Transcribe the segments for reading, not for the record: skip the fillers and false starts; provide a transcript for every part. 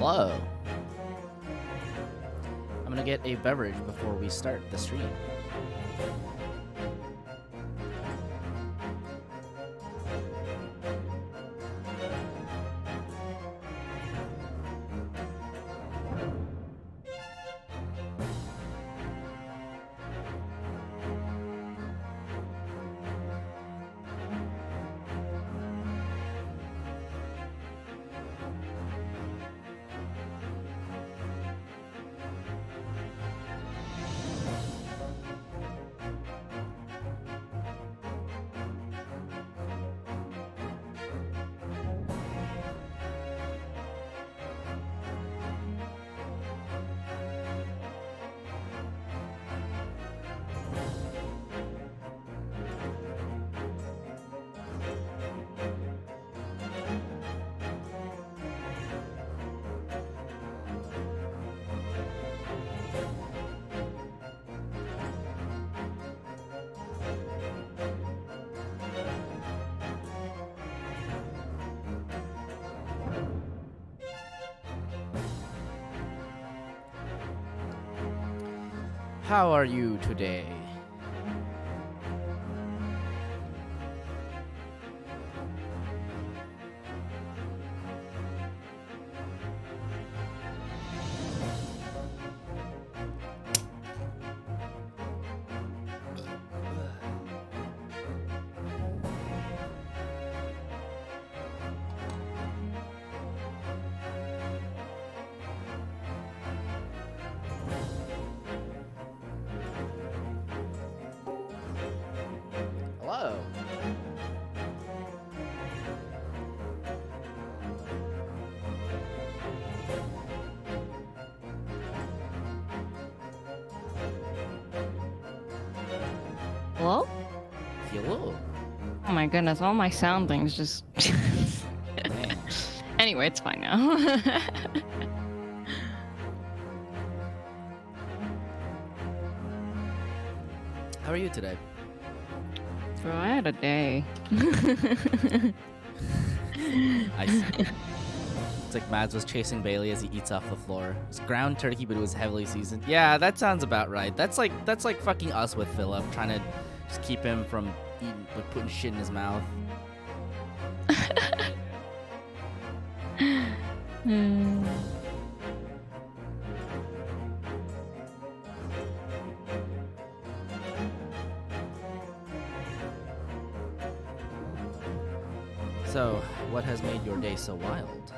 Hello. I'm gonna get a beverage before we start the stream. How are you today? Hello. Hello? Hello. Oh my goodness, all my sound things just... Anyway, it's fine now. How are you today? Bro, I had a day. I see. It's like Mads was chasing Bailey as he eats off the floor. It was ground turkey, but it was heavily seasoned. Yeah, that sounds about right. That's like fucking us with Philip, trying to just keep him from eating, like putting shit in his mouth. So, what has made your day so wild?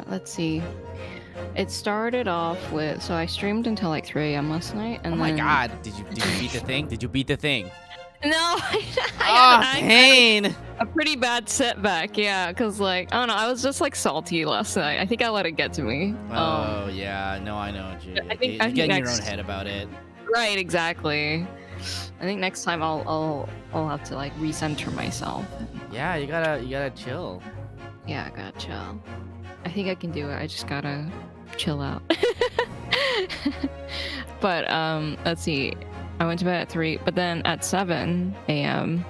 Let's see. It started off with, so I streamed until like 3 a.m. last night, and Oh my god, did you beat the thing? Did you beat the thing? No, Oh, pain! A pretty bad setback, yeah, because like, I don't know, I was just like salty last night. I think I let it get to me. Oh, yeah, no, I know. You're I think getting in your own head about it. Right, exactly. I think next time I'll have to like recenter myself. Yeah, you gotta chill. Yeah, I gotta chill. I think I can do it. I just gotta chill out. But let's see. I went to bed at 3, but then at 7 a.m.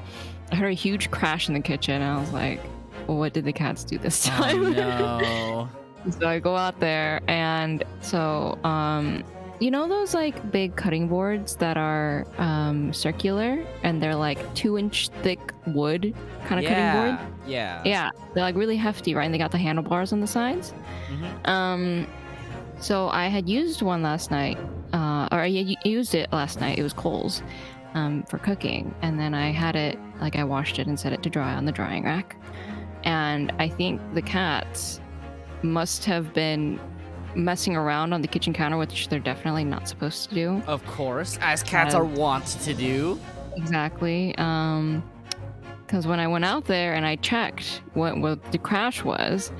I heard a huge crash in the kitchen, and I was like, well, what did the cats do this time? Oh, no. So I go out there, and so you know those like big cutting boards that are circular, and they're like 2-inch thick wood kind of cutting board? Yeah, they're like really hefty, right? And they got the handlebars on the sides. Mm-hmm. So I had used one last night, or I used it last night. It was Kohl's for cooking, and then I had it, like I washed it and set it to dry on the drying rack. And I think the cats must have been messing around on the kitchen counter, which they're definitely not supposed to do. Of course, as cats are wont to do. Exactly. Because when I went out there and I checked what the crash was,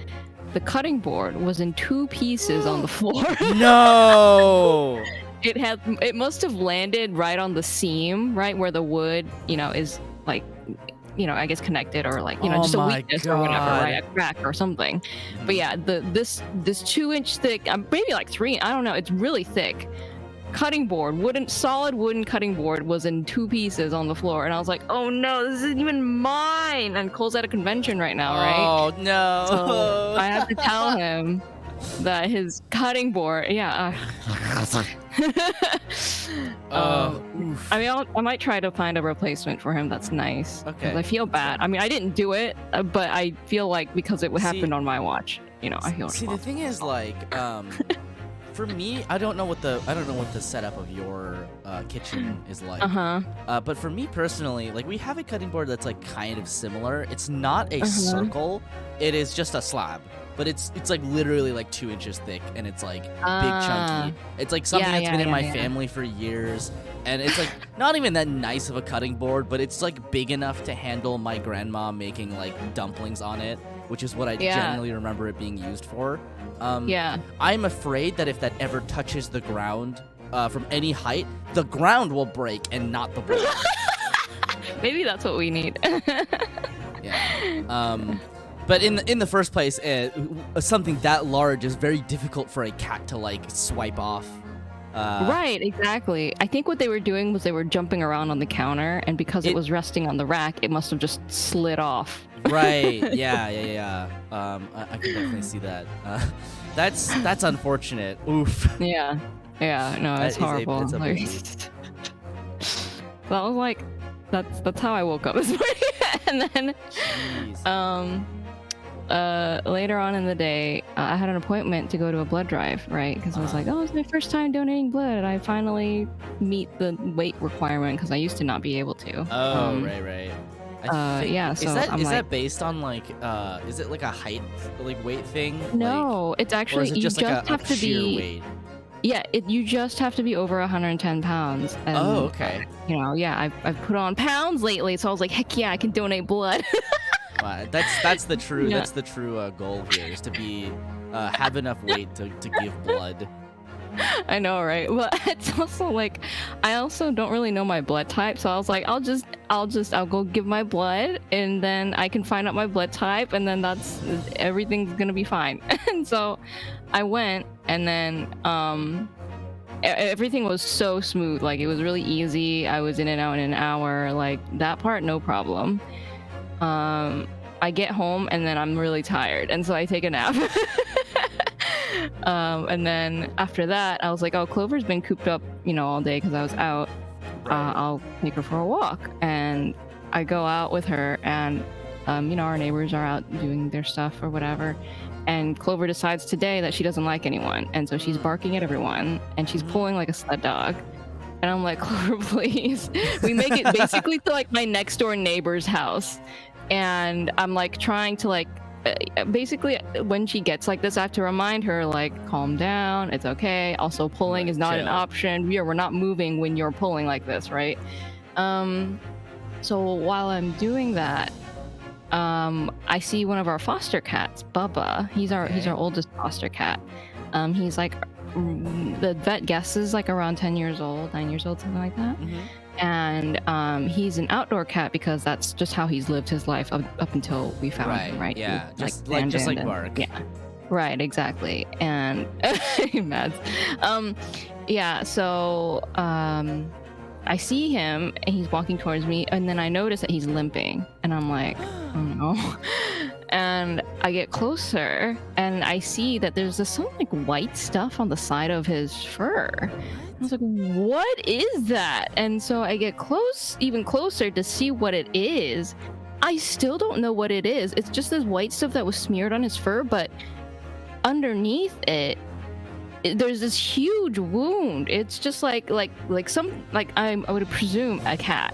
the cutting board was in 2 pieces on the floor. No! It must have landed right on the seam, right where the wood, is like, I guess connected, or like, just a weakness or whatever, right? A crack or something. But yeah, this 2-inch thick, maybe like 3, I don't know, it's really thick, cutting board, solid wooden cutting board was in 2 pieces on the floor, and I was like, oh no, this isn't even mine. And Cole's at a convention right now, right? Oh no! So I have to tell him that his cutting board, yeah. Oof. I mean, I might try to find a replacement for him that's nice. Okay. I feel bad. I mean, I didn't do it, but I feel like because it happened on my watch, you know, I feel See, the thing is, like, for me, I don't know what the setup of your kitchen is like. But for me personally, like, we have a cutting board that's like kind of similar. It's not a circle. It is just a slab. But it's like literally like 2 inches thick, and it's like big chunky. It's like something that's been in my family for years, and it's like not even that nice of a cutting board, but it's like big enough to handle my grandma making like dumplings on it, which is what I generally remember it being used for. I'm afraid that if that ever touches the ground from any height, the ground will break and not the board. Maybe that's what we need. But in the first place, something that large is very difficult for a cat to like swipe off. Right, exactly. I think what they were doing was they were jumping around on the counter, and because it was resting on the rack, it must have just slid off. Right. Yeah. I can definitely see that. That's unfortunate. Oof. Yeah. No, it's horrible. It's a like, that was like, that's how I woke up this morning. And then, later on in the day, I had an appointment to go to a blood drive, right? Because I was like, oh, it's my first time donating blood. I finally meet the weight requirement because I used to not be able to. Oh, right. So is that based on like is it like a height like weight thing? No, it's actually, or is it just you like just a have to sheer be weight? Yeah, you just have to be over 110 pounds. And, okay. You know, I've put on pounds lately, so I was like, heck yeah, I can donate blood. Wow, that's the true goal here, is to be have enough weight to give blood. I know, right? But it's also like, I also don't really know my blood type, so I was like, I'll go give my blood, and then I can find out my blood type, and then everything's gonna be fine. And so I went, and then everything was so smooth. Like, it was really easy. I was in and out in an hour. Like, that part, no problem. I get home, and then I'm really tired, and so I take a nap. And then after that, I was like, oh, Clover's been cooped up, you know, all day because I was out. Right. I'll take her for a walk. And I go out with her, and you know, our neighbors are out doing their stuff or whatever. And Clover decides today that she doesn't like anyone, and so she's barking at everyone, and she's pulling like a sled dog. And I'm like, Clover, please. We make it basically to like my next door neighbor's house. And I'm like trying to like, basically when she gets like this, I have to remind her, like, calm down, it's okay. Also, pulling is not an option. We're not moving when you're pulling like this, right? So while I'm doing that, I see one of our foster cats, Bubba. He's our oldest foster cat. He's like, the vet guesses like around 9 years old, something like that. And he's an outdoor cat because that's just how he's lived his life up until we found him, right? Yeah, just like Bark. Yeah, right, exactly. And Mads. So I see him, and he's walking towards me, and then I notice that he's limping, and I'm like, oh no. And I get closer, and I see that there's some like white stuff on the side of his fur. I was like, what is that? And so I get even closer to see what it is. I still don't know what it is. It's just this white stuff that was smeared on his fur, but underneath it, there's this huge wound. It's just I would presume a cat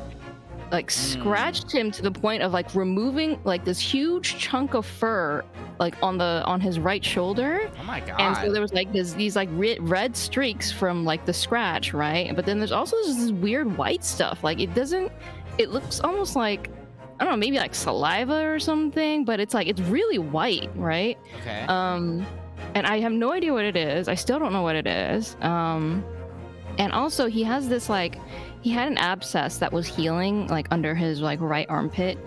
like scratched him to the point of like removing like this huge chunk of fur like on his right shoulder. Oh my god. And so there was like these like red streaks from like the scratch, right? But then there's also this weird white stuff. Like it looks almost like, I don't know, maybe like saliva or something, but it's really white, right? Okay. And I have no idea what it is. I still don't know what it is. And also he has this like, he had an abscess that was healing like under his like right armpit.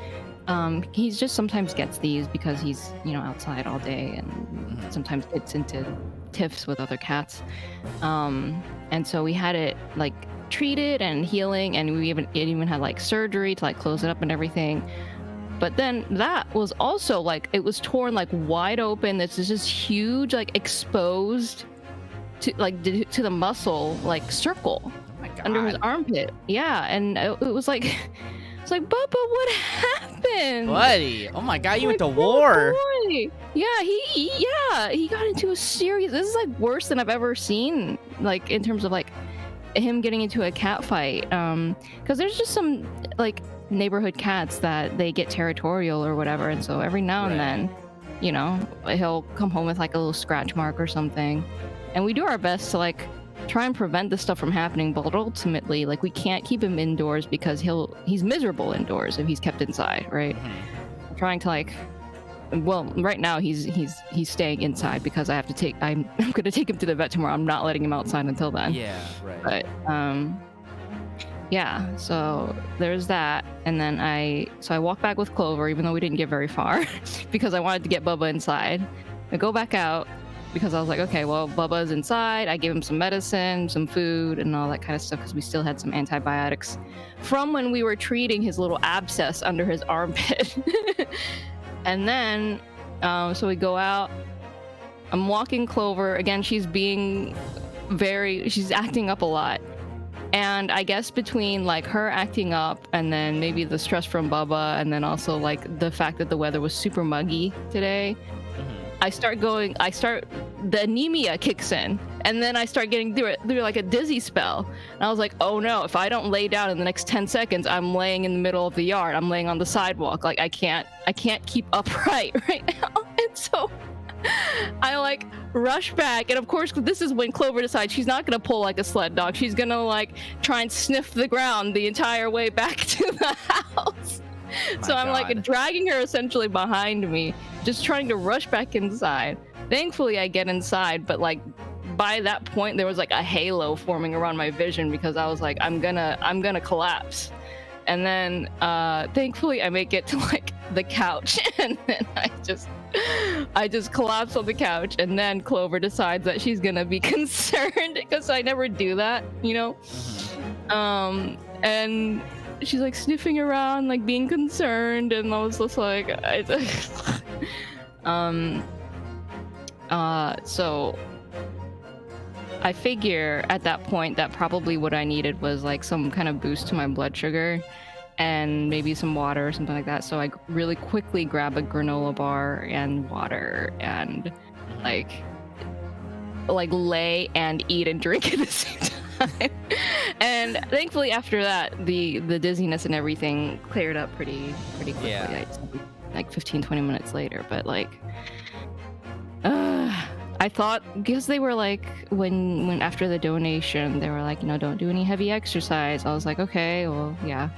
He's just sometimes gets these because he's, you know, outside all day and sometimes gets into tiffs with other cats. And so we had it like treated and healing, and it even had like surgery to like close it up and everything. But then that was also like, it was torn like wide open. This is just huge, like exposed to the muscle, like circle Oh my god. under his armpit. Yeah, and it was like, it's like, Bubba, what happened? Buddy. Oh my god, you went Like, to war. boy. Yeah, he got into a serious. This is like worse than I've ever seen. Like in terms of like him getting into a cat fight. Because there's just some like neighborhood cats that they get territorial or whatever, and so every now and then, you know, he'll come home with like a little scratch mark or something, and we do our best to like try and prevent this stuff from happening, but ultimately like we can't keep him indoors because he's miserable indoors if he's kept inside, right? Mhm. Trying to like, well, right now he's staying inside because I'm gonna take him to the vet tomorrow. I'm not letting him outside until then. Yeah, right. But yeah, so there's that. And then I walk back with Clover, even though we didn't get very far, because I wanted to get Bubba inside. I go back out because I was like, okay, well, Bubba's inside. I gave him some medicine, some food, and all that kind of stuff because we still had some antibiotics from when we were treating his little abscess under his armpit. And then, so we go out. I'm walking Clover. Again, she's acting up a lot. And I guess between like her acting up and then maybe the stress from Bubba and then also like the fact that the weather was super muggy today, the anemia kicks in, and then I start getting through like a dizzy spell. And I was like, oh no, if I don't lay down in the next 10 seconds, I'm laying in the middle of the yard. I'm laying on the sidewalk. Like I can't keep upright right now. And so I like rush back, and of course this is when Clover decides she's not gonna pull like a sled dog. She's gonna like try and sniff the ground the entire way back to the house. So I'm like dragging her essentially behind me, just trying to rush back inside. Thankfully I get inside, but like by that point there was like a halo forming around my vision because I was like, I'm gonna collapse. And then thankfully I make it to like the couch, and then I just collapse on the couch, and then Clover decides that she's gonna be concerned because I never do that, you know. And she's like sniffing around, like being concerned, and I was just like, so I figure at that point that probably what I needed was like some kind of boost to my blood sugar and maybe some water or something like that. So I really quickly grab a granola bar and water and like lay and eat and drink at the same time. And thankfully after that, the dizziness and everything cleared up pretty quickly. Yeah. Like 15-20 minutes later, but like I thought, because they were like, when after the donation, they were like, you know, don't do any heavy exercise. I was like, okay, well, yeah.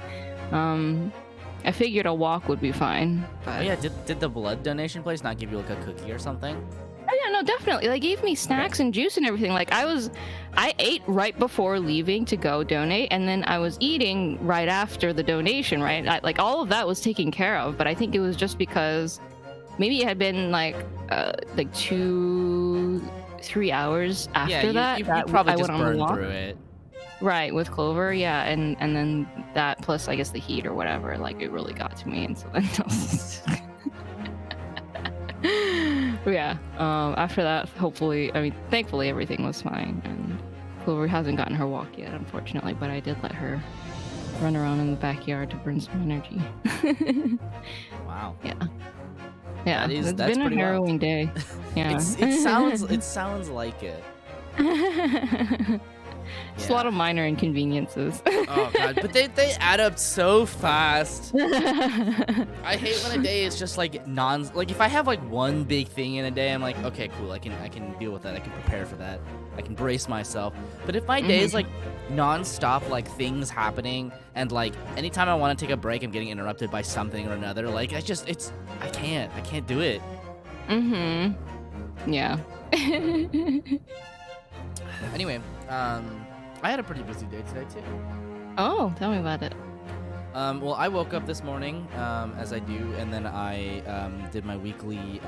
I figured a walk would be fine. But... Oh, yeah, did the blood donation place not give you like a cookie or something? Oh, yeah, no, definitely. They gave me snacks and juice and everything. Like I ate right before leaving to go donate, and then I was eating right after the donation, right? Like all of that was taken care of, but I think it was just because maybe it had been like 2-3 hours after that. You probably just went on a burned walk. through it. Right, with Clover, yeah, and then that plus I guess the heat or whatever, like it really got to me, and so then yeah. After that, thankfully everything was fine, and Clover hasn't gotten her walk yet, unfortunately, but I did let her run around in the backyard to burn some energy. Wow. Yeah. Yeah, that's been a harrowing day. Yeah. It sounds like it. It's a lot of minor inconveniences. Oh god, but they add up so fast. I hate when a day is just like if I have like one big thing in a day, I'm like, okay, cool, I can deal with that. I can prepare for that. I can brace myself. But if my day is like non-stop, like things happening, and like anytime I want to take a break, I'm getting interrupted by something or another, like I can't do it. Yeah. Anyway, I had a pretty busy day today too. Oh, tell me about it. Well, I woke up this morning, as I do, and then I did my weekly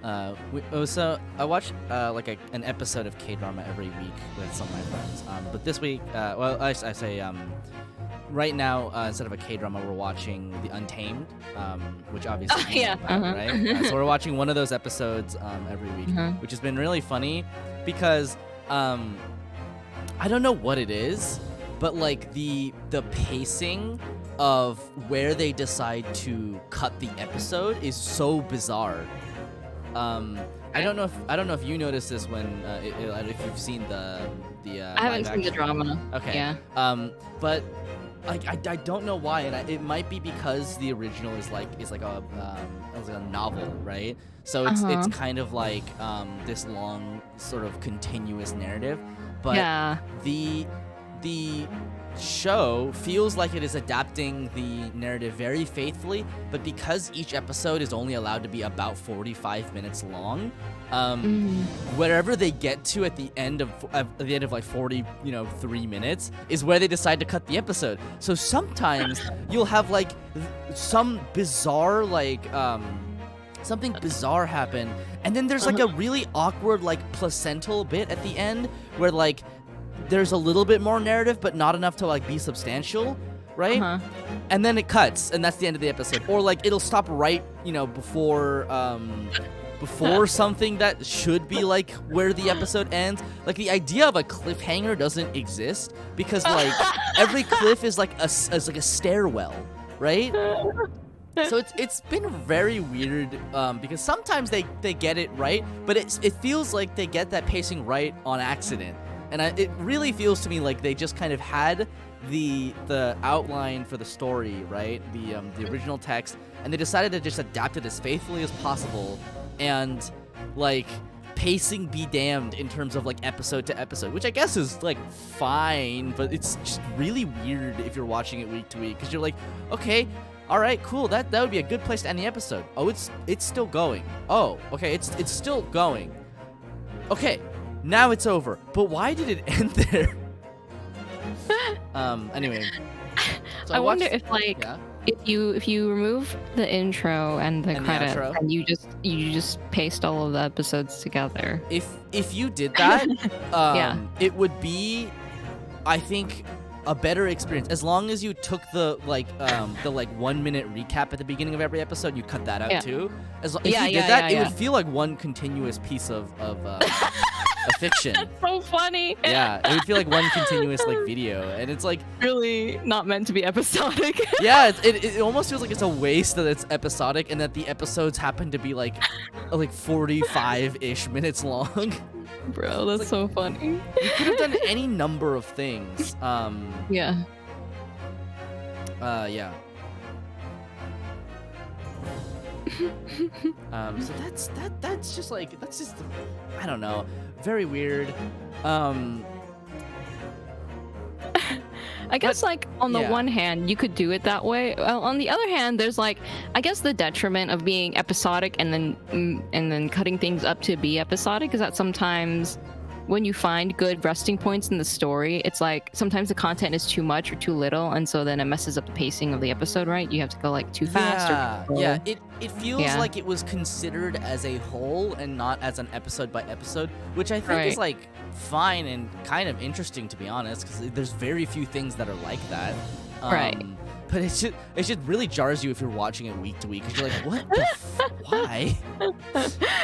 So I watch like an episode of K-drama every week with some of my friends. But this week, I say right now, instead of a K-drama, we're watching The Untamed, which obviously you know about, right? So we're watching one of those episodes every week, which has been really funny because I don't know what it is, but like the pacing of where they decide to cut the episode is so bizarre. I don't know if you noticed this when if you've seen the I haven't seen the drama. Okay. Yeah. But like I don't know why, and it might be because the original is like a novel, right? So it's kind of like this long sort of continuous narrative, but the show feels like it is adapting the narrative very faithfully, but because each episode is only allowed to be about 45 minutes long, wherever they get to at the end of like 3 minutes is where they decide to cut the episode. So sometimes you'll have like some bizarre something bizarre happen, and then there's like a really awkward like placental bit at the end where like there's a little bit more narrative, but not enough to like be substantial, right? And then it cuts, and that's the end of the episode. Or like it'll stop right, before something that should be like where the episode ends. Like the idea of a cliffhanger doesn't exist because like every cliff is like a stairwell, right? So it's been very weird because sometimes they get it right, but it feels like they get that pacing right on accident. And it really feels to me like they just kind of had the outline for the story, right? The original text, and they decided to just adapt it as faithfully as possible, and like pacing be damned in terms of like episode to episode, which I guess is like fine, but it's just really weird if you're watching it week to week because you're like, okay, all right, cool, that would be a good place to end the episode. Oh, it's still going. Oh, okay, it's still going. Okay. Now it's over. But why did it end there? Anyway. So I wonder if like if you remove the intro and the credits and you just paste all of the episodes together. If you did that, it would be, I think, a better experience. As long as you took the 1 minute recap at the beginning of every episode, you cut that out too. If you did that, it would feel like one continuous piece of a fiction. That's so funny. Yeah, it would feel like one continuous like video, and it's like really not meant to be episodic. Yeah, it almost feels like it's a waste that it's episodic and that the episodes happen to be like 45-ish minutes long. Bro, that's so funny. You could have done any number of things. Yeah. Yeah. So that's just I don't know, very weird. I guess on the one hand you could do it that way. On the other hand, there's I guess the detriment of being episodic and then cutting things up to be episodic is that sometimes when you find good resting points in the story, it's sometimes the content is too much or too little, and so then it messes up the pacing of the episode, right? You have to go too fast. Yeah, it feels like it was considered as a whole and not as an episode by episode, which I think is fine and kind of interesting, to be honest, because there's very few things that are like that. Right. But it just really jars you if you're watching it week to week, because you're like, what the why?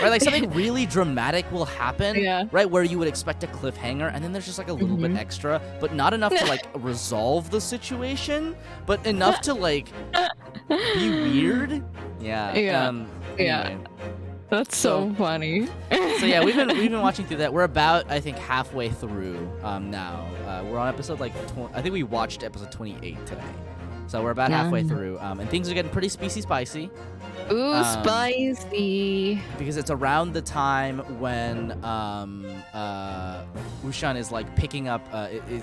Right, something really dramatic will happen, right, where you would expect a cliffhanger, and then there's just a little bit extra, but not enough to resolve the situation, but enough to be weird. Anyway. That's so funny. So yeah, we've been watching through that. We're about, I think, halfway through now. We're on episode I think we watched episode 28 today. So we're about halfway through, and things are getting pretty spicy. Ooh, spicy. Because it's around the time when Ushan is picking up,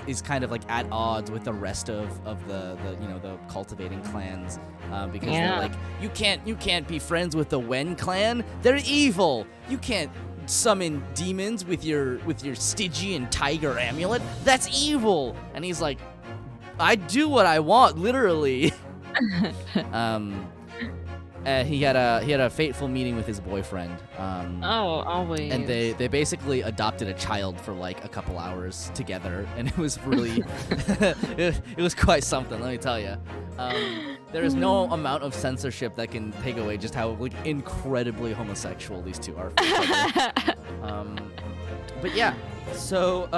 is kind of at odds with the rest of the the cultivating clans, because they're you can't be friends with the Wen clan. They're evil. You can't summon demons with your Stygian tiger amulet. That's evil. And he's like, I do what I want, literally. he had a fateful meeting with his boyfriend. Oh, always. And they basically adopted a child for like a couple hours together, and it was really it was quite something, let me tell you. There is no amount of censorship that can take away just how like incredibly homosexual these two are for each other. But yeah, so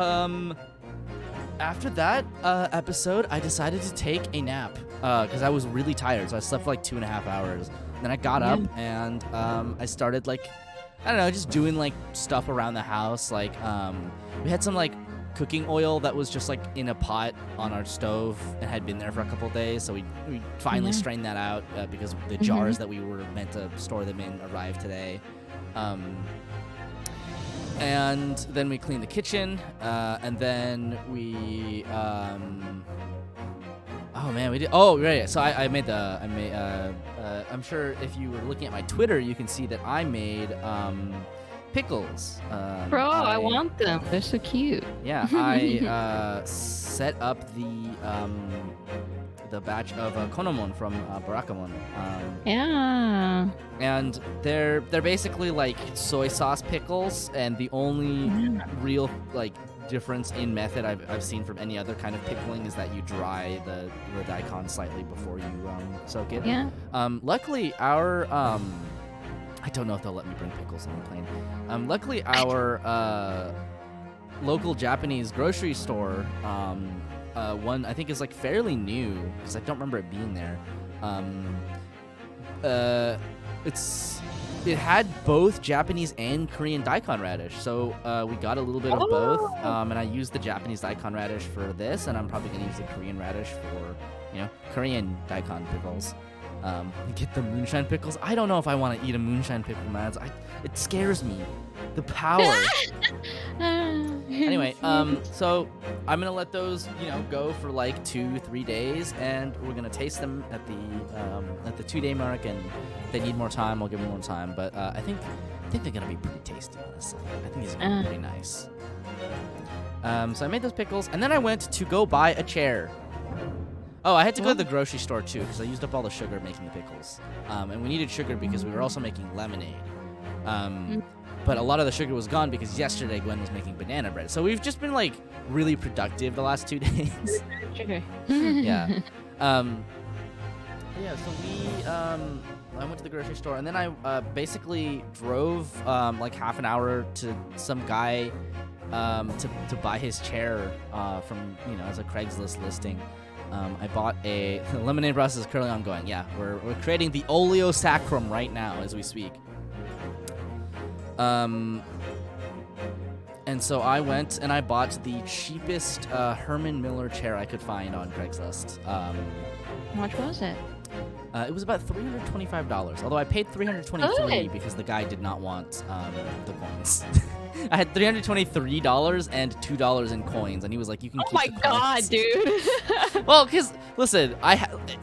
after that episode, I decided to take a nap because I was really tired, so I slept for like 2.5 hours. Then I got up and I started like, I don't know, just doing like stuff around the house. Like we had some like cooking oil that was just like in a pot on our stove and had been there for a couple days. So we finally strained that out because the jars that we were meant to store them in arrived today. And then we cleaned the kitchen, and then we oh man, we did. Oh right. So I'm sure if you were looking at my Twitter, you can see that I made pickles. Bro, I want them. They're so cute. Yeah, I set up the batch of konomon from Barakamon. Yeah. And they're basically like soy sauce pickles, and the only real like difference in method I've seen from any other kind of pickling is that you dry the daikon slightly before you soak it. Yeah. Luckily our I don't know if they'll let me bring pickles on the plane. Luckily our local Japanese grocery store one I think is like fairly new because I don't remember it being there. It had both Japanese and Korean daikon radish, so we got a little bit of both, and I used the Japanese daikon radish for this, and I'm probably gonna use the Korean radish for, Korean daikon pickles. Get the moonshine pickles. I don't know if I want to eat a moonshine pickle, Mads. It scares me. The power. Anyway, so I'm gonna let those, go for like 2-3 days, and we're gonna taste them at the 2-day mark. And if they need more time, I'll give them more time. But I think they're gonna be pretty tasty, honestly. I think it's gonna be pretty nice. So I made those pickles, and then I went to go buy a chair. Oh, I had to go to the grocery store too because I used up all the sugar making the pickles, and we needed sugar because we were also making lemonade. But a lot of the sugar was gone because yesterday Gwen was making banana bread. So we've just been like really productive the last 2 days. Sugar. Yeah. So I went to the grocery store, and then I basically drove like half an hour to some guy to buy his chair from as a Craigslist listing. I bought the lemonade process is currently ongoing. Yeah, we're creating the oleo sacrum right now as we speak. And so I went and I bought the cheapest Herman Miller chair I could find on Craigslist. How much was it? It was about $325, although I paid $323 because the guy did not want the coins. I had $323 and $2 in coins, and he was like, "You can keep the coins." Oh my god, dude! Well, because listen,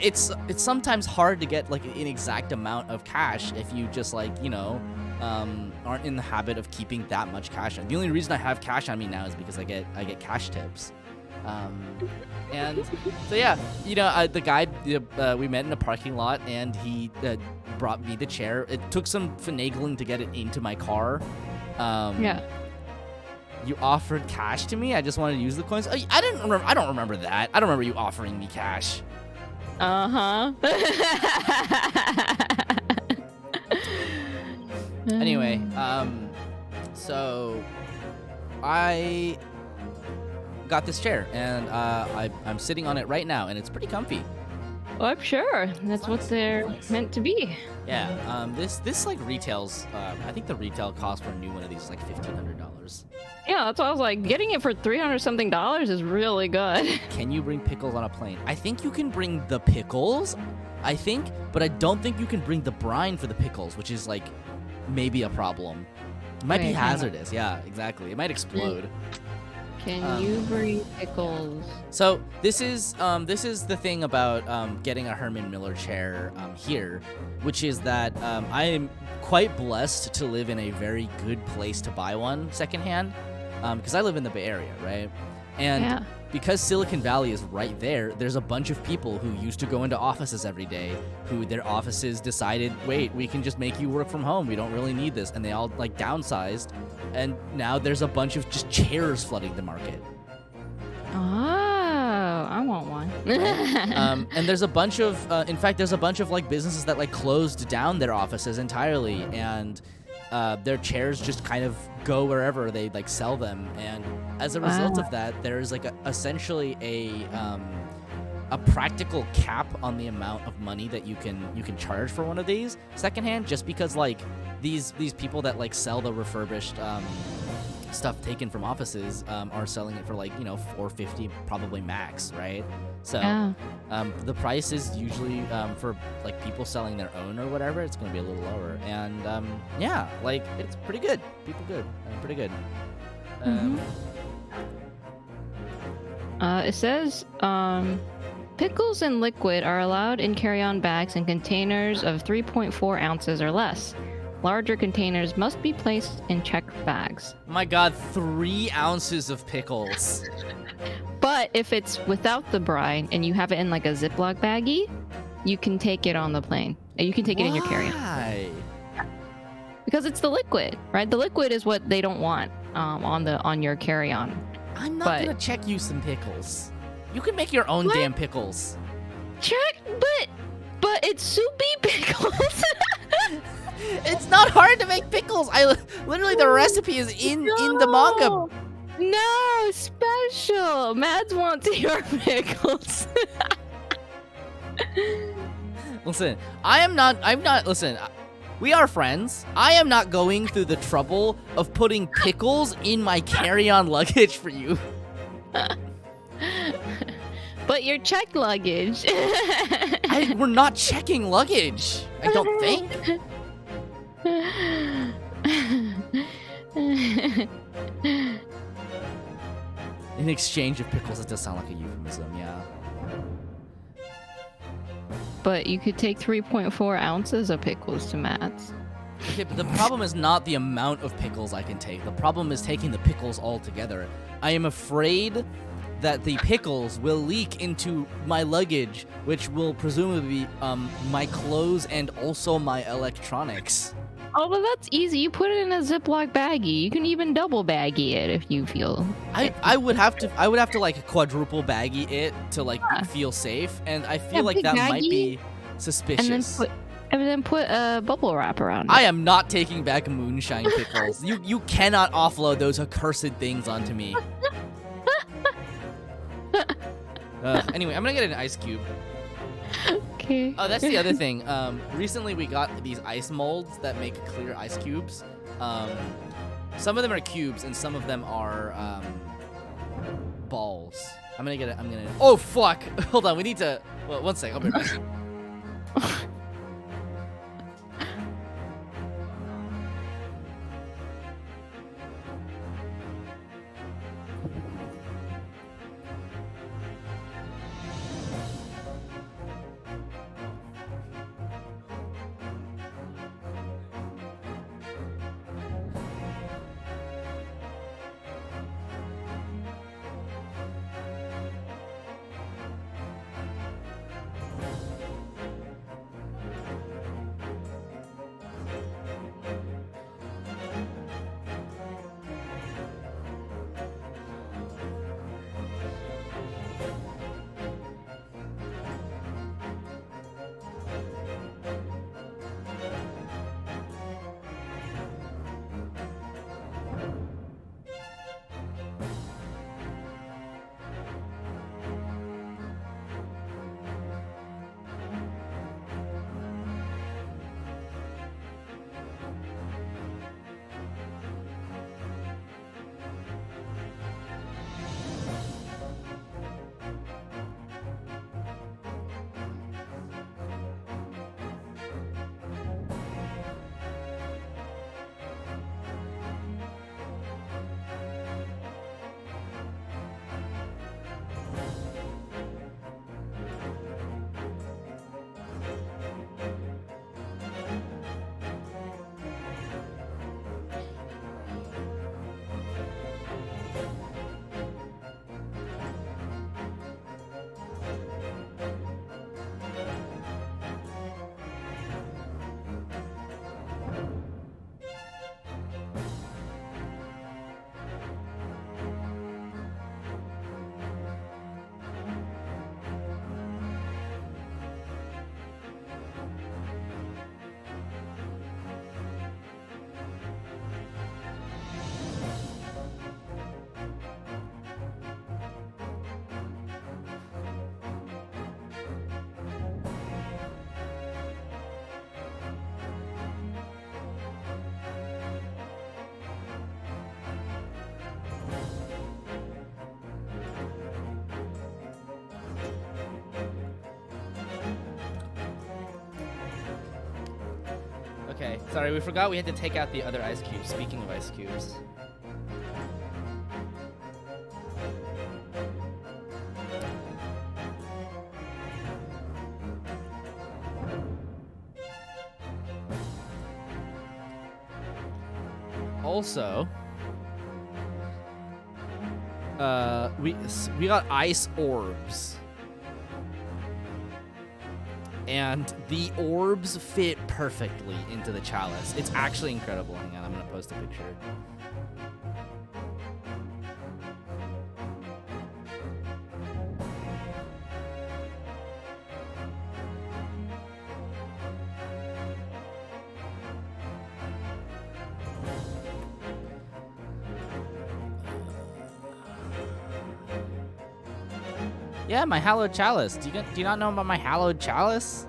it's sometimes hard to get like an exact amount of cash if you just like aren't in the habit of keeping that much cash. And the only reason I have cash on me now is because I get cash tips. And so yeah, the guy we met in a parking lot, and he brought me the chair. It took some finagling to get it into my car. Yeah. You offered cash to me. I just wanted to use the coins. I don't remember that. I don't remember you offering me cash. Anyway, so I got this chair, and I'm sitting on it right now, and it's pretty comfy. Well, I'm sure that's what they're meant to be. Yeah. This like retails. I think the retail cost for a new one of these is like $1,500. Yeah, that's why I was like, getting it for $300-something is really good. Can you bring pickles on a plane? I think you can bring the pickles. But I don't think you can bring the brine for the pickles, which is like maybe a problem. It might be hazardous. Yeah, exactly. It might explode. Can you bring pickles? So this is the thing about getting a Herman Miller chair here, which is that I am quite blessed to live in a very good place to buy one secondhand, because I live in the Bay Area, right? And because Silicon Valley is right there, there's a bunch of people who used to go into offices every day, who their offices decided, wait, we can just make you work from home. We don't really need this. And they all like downsized. And now there's a bunch of just chairs flooding the market. Oh, I want one. And there's a bunch of, in fact, there's a bunch of like businesses that like closed down their offices entirely, and their chairs just kind of go wherever they like sell them. And as a result of that, there's like essentially a practical cap on the amount of money that you can charge for one of these secondhand, just because like these people that like sell the refurbished stuff taken from offices are selling it for like, you know, $4.50 probably max, right? So the price is usually for like people selling their own or whatever, it's going to be a little lower. And yeah, like it's pretty good. People good. Pretty good. It says pickles and liquid are allowed in carry-on bags and containers of 3.4 ounces or less. Larger containers must be placed in checked bags. Oh my god, 3 ounces of pickles. But if it's without the brine and you have it in like a Ziploc baggie, you can take it on the plane. You can take it in your carry-on. Why? Because it's the liquid, right? The liquid is what they don't want on your carry-on. I'm not gonna check you some pickles. You can make your own damn pickles. Check, but it's soupy pickles. It's not hard to make pickles. Literally the recipe is in the manga. No, special. Mads wants your pickles. Listen, listen, we are friends. I am not going through the trouble of putting pickles in my carry-on luggage for you. But your checked luggage. We're not checking luggage, I don't think. In exchange of pickles, it does sound like a euphemism, yeah. But you could take 3.4 ounces of pickles to Matt's. Okay, but the problem is not the amount of pickles I can take. The problem is taking the pickles all together. I am afraid that the pickles will leak into my luggage, which will presumably be my clothes and also my electronics. Oh, well, that's easy. You put it in a Ziploc baggie. You can even double baggie it if you feel. I would have to like quadruple baggie it to like feel safe, and I feel like that might be suspicious. And then put a bubble wrap around it. I am not taking back moonshine pickles. You cannot offload those accursed things onto me. Anyway, I'm gonna get an ice cube. Okay. Oh, that's the other thing. Recently we got these ice molds that make clear ice cubes. Some of them are cubes and some of them are balls. I'm gonna. Oh fuck! Hold on. We need to. Well, one sec. I'll be right back. Okay, sorry, we forgot we had to take out the other ice cubes. Speaking of ice cubes. Also, we got ice orbs. And the orbs fit perfectly into the chalice. It's actually incredible. Hang on, I'm gonna post a picture. Yeah, my hallowed chalice. Do you not know about my hallowed chalice?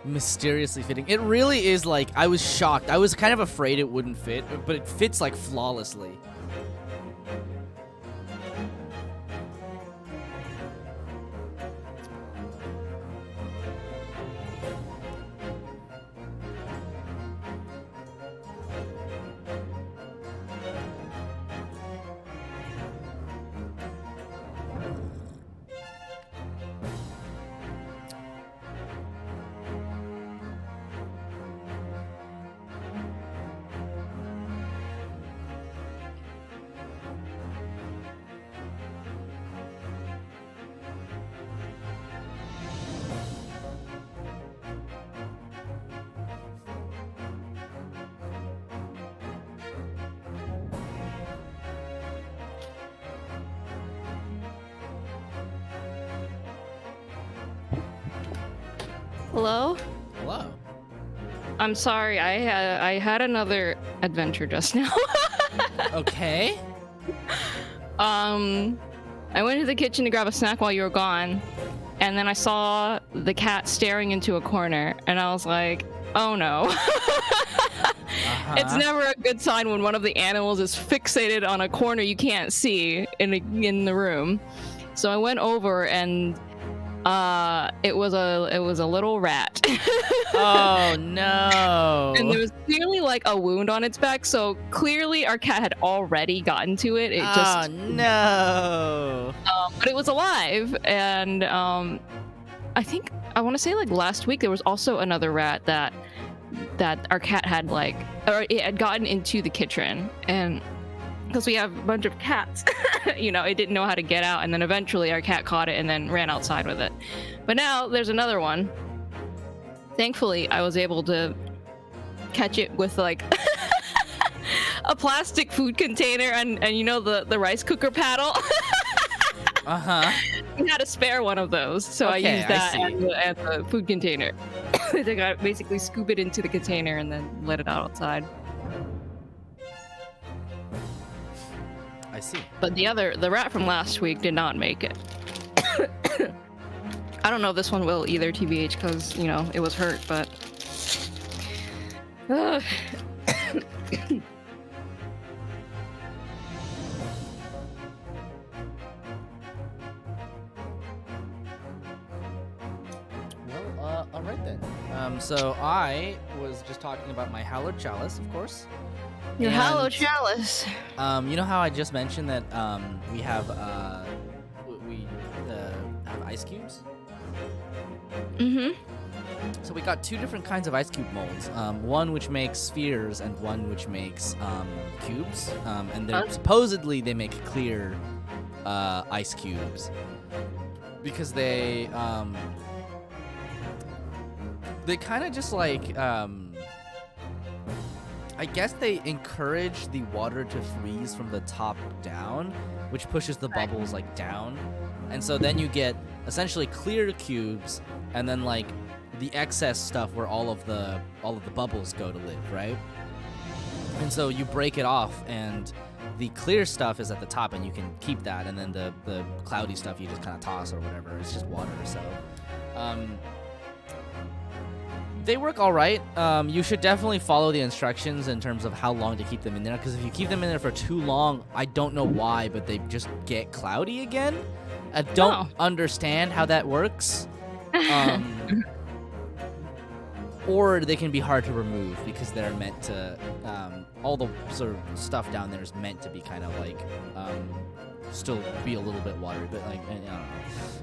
Mysteriously fitting. It really is. Like, I was shocked. I was kind of afraid it wouldn't fit, but it fits like flawlessly. Hello? Hello. I'm sorry, I had another adventure just now. Okay. I went to the kitchen to grab a snack while you were gone, and then I saw the cat staring into a corner, and I was like, oh no. It's never a good sign when one of the animals is fixated on a corner you can't see in the room. So I went over, and it was a little rat. Oh no. And there was clearly like a wound on its back, so clearly our cat had already gotten to it. It just no. But it was alive, and I think I want to say like last week there was also another rat that our cat had or it had gotten into the kitchen, and because we have a bunch of cats, you know, it didn't know how to get out, and then eventually our cat caught it and then ran outside with it. But now there's another one. Thankfully, I was able to catch it with like a plastic food container and you know the rice cooker paddle. We had a spare one of those, so Okay, I used that I and the food container. To basically scoop it into the container and then let it out outside. I see. But the rat from last week did not make it. I don't know if this one will either, TBH, because, you know, it was hurt, but... Well, all right then. So I was just talking about my hallowed chalice, of course. Your hallowed chalice. You know how I just mentioned that we have have ice cubes? Mm-hmm. So we got two different kinds of ice cube molds. One which makes spheres and one which makes cubes. And they're supposedly they make clear ice cubes because they kind of just like I guess they encourage the water to freeze from the top down, which pushes the bubbles like down. And so then you get essentially clear cubes and then like the excess stuff where all of the bubbles go to live, right? And so you break it off and the clear stuff is at the top and you can keep that, and then the cloudy stuff you just kind of toss or whatever. It's just water. So they work all right. You should definitely follow the instructions in terms of how long to keep them in there, because if you keep them in there for too long, I don't know why, but they just get cloudy again. I don't understand how that works. Or they can be hard to remove because they're meant to, all the sort of stuff down there is meant to be kind of like, still be a little bit watery, but like, I don't know.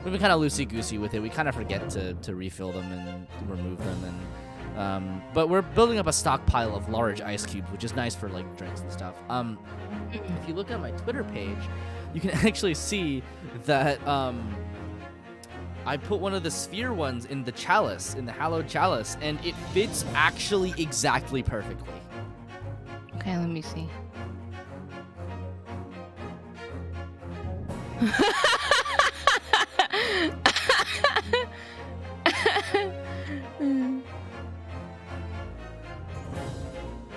We've been kind of loosey-goosey with it. We kind of forget to refill them and remove them, and but we're building up a stockpile of large ice cubes, which is nice for like drinks and stuff. If you look at my Twitter page, you can actually see that I put one of the sphere ones in the chalice, in the hallowed chalice, and it fits actually exactly perfectly. Okay, let me see.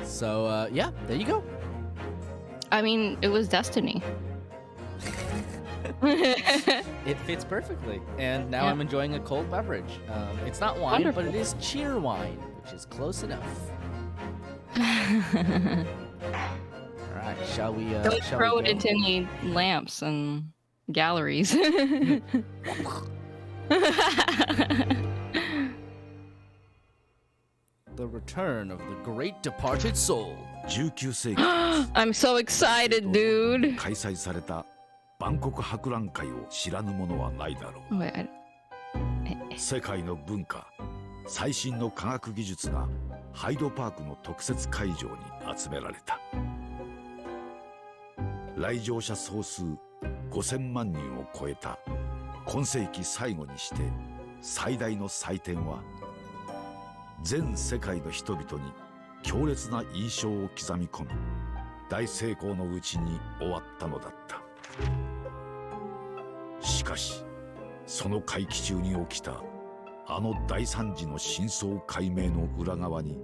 So, yeah, there you go. I mean, it was destiny. It fits perfectly. And now I'm enjoying a cold beverage. It's not wine, Wonderful. but it is cheer wine, which is close enough. All right, shall we Don't throw it into any lamps and galleries. The return of the great departed soul. 19世紀 I'm so excited, dude. 開催された万国博覧会を知らぬ者はないだろう。 Wait, 世界の文化、最新の科学技術がハイドパークの特設会場に集められた。来場者総数5000万人を超えた今世紀最後にして最大の祭典は、全世界の人々に強烈な印象を刻み込み、大成功のうちに終わったのだった。しかしその会期中に起きたあの大惨事の真相解明の裏側に、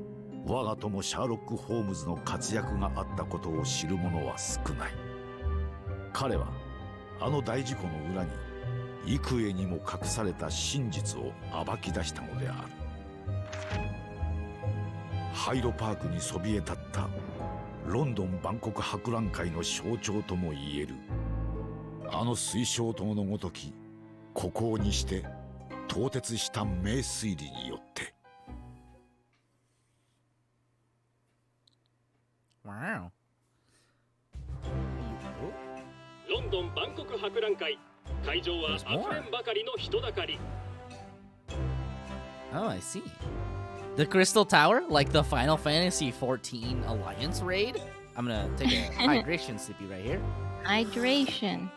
我が友シャーロック・ホームズの活躍があったことを知る者は少ない。彼はあの大事故の裏に幾重にも隠された真実を暴き出したのである。ハイドパークにそびえ立ったロンドン万国博覧会の象徴ともいえるあの水晶塔のごとき孤高にして凍結した名推理によって。 Wow. ロンドン万国博覧会、会場は溢れんばかりの人だかり。 Oh, I see. The Crystal Tower, like the Final Fantasy XIV Alliance raid. I'm gonna take a hydration sippy right here. hydration.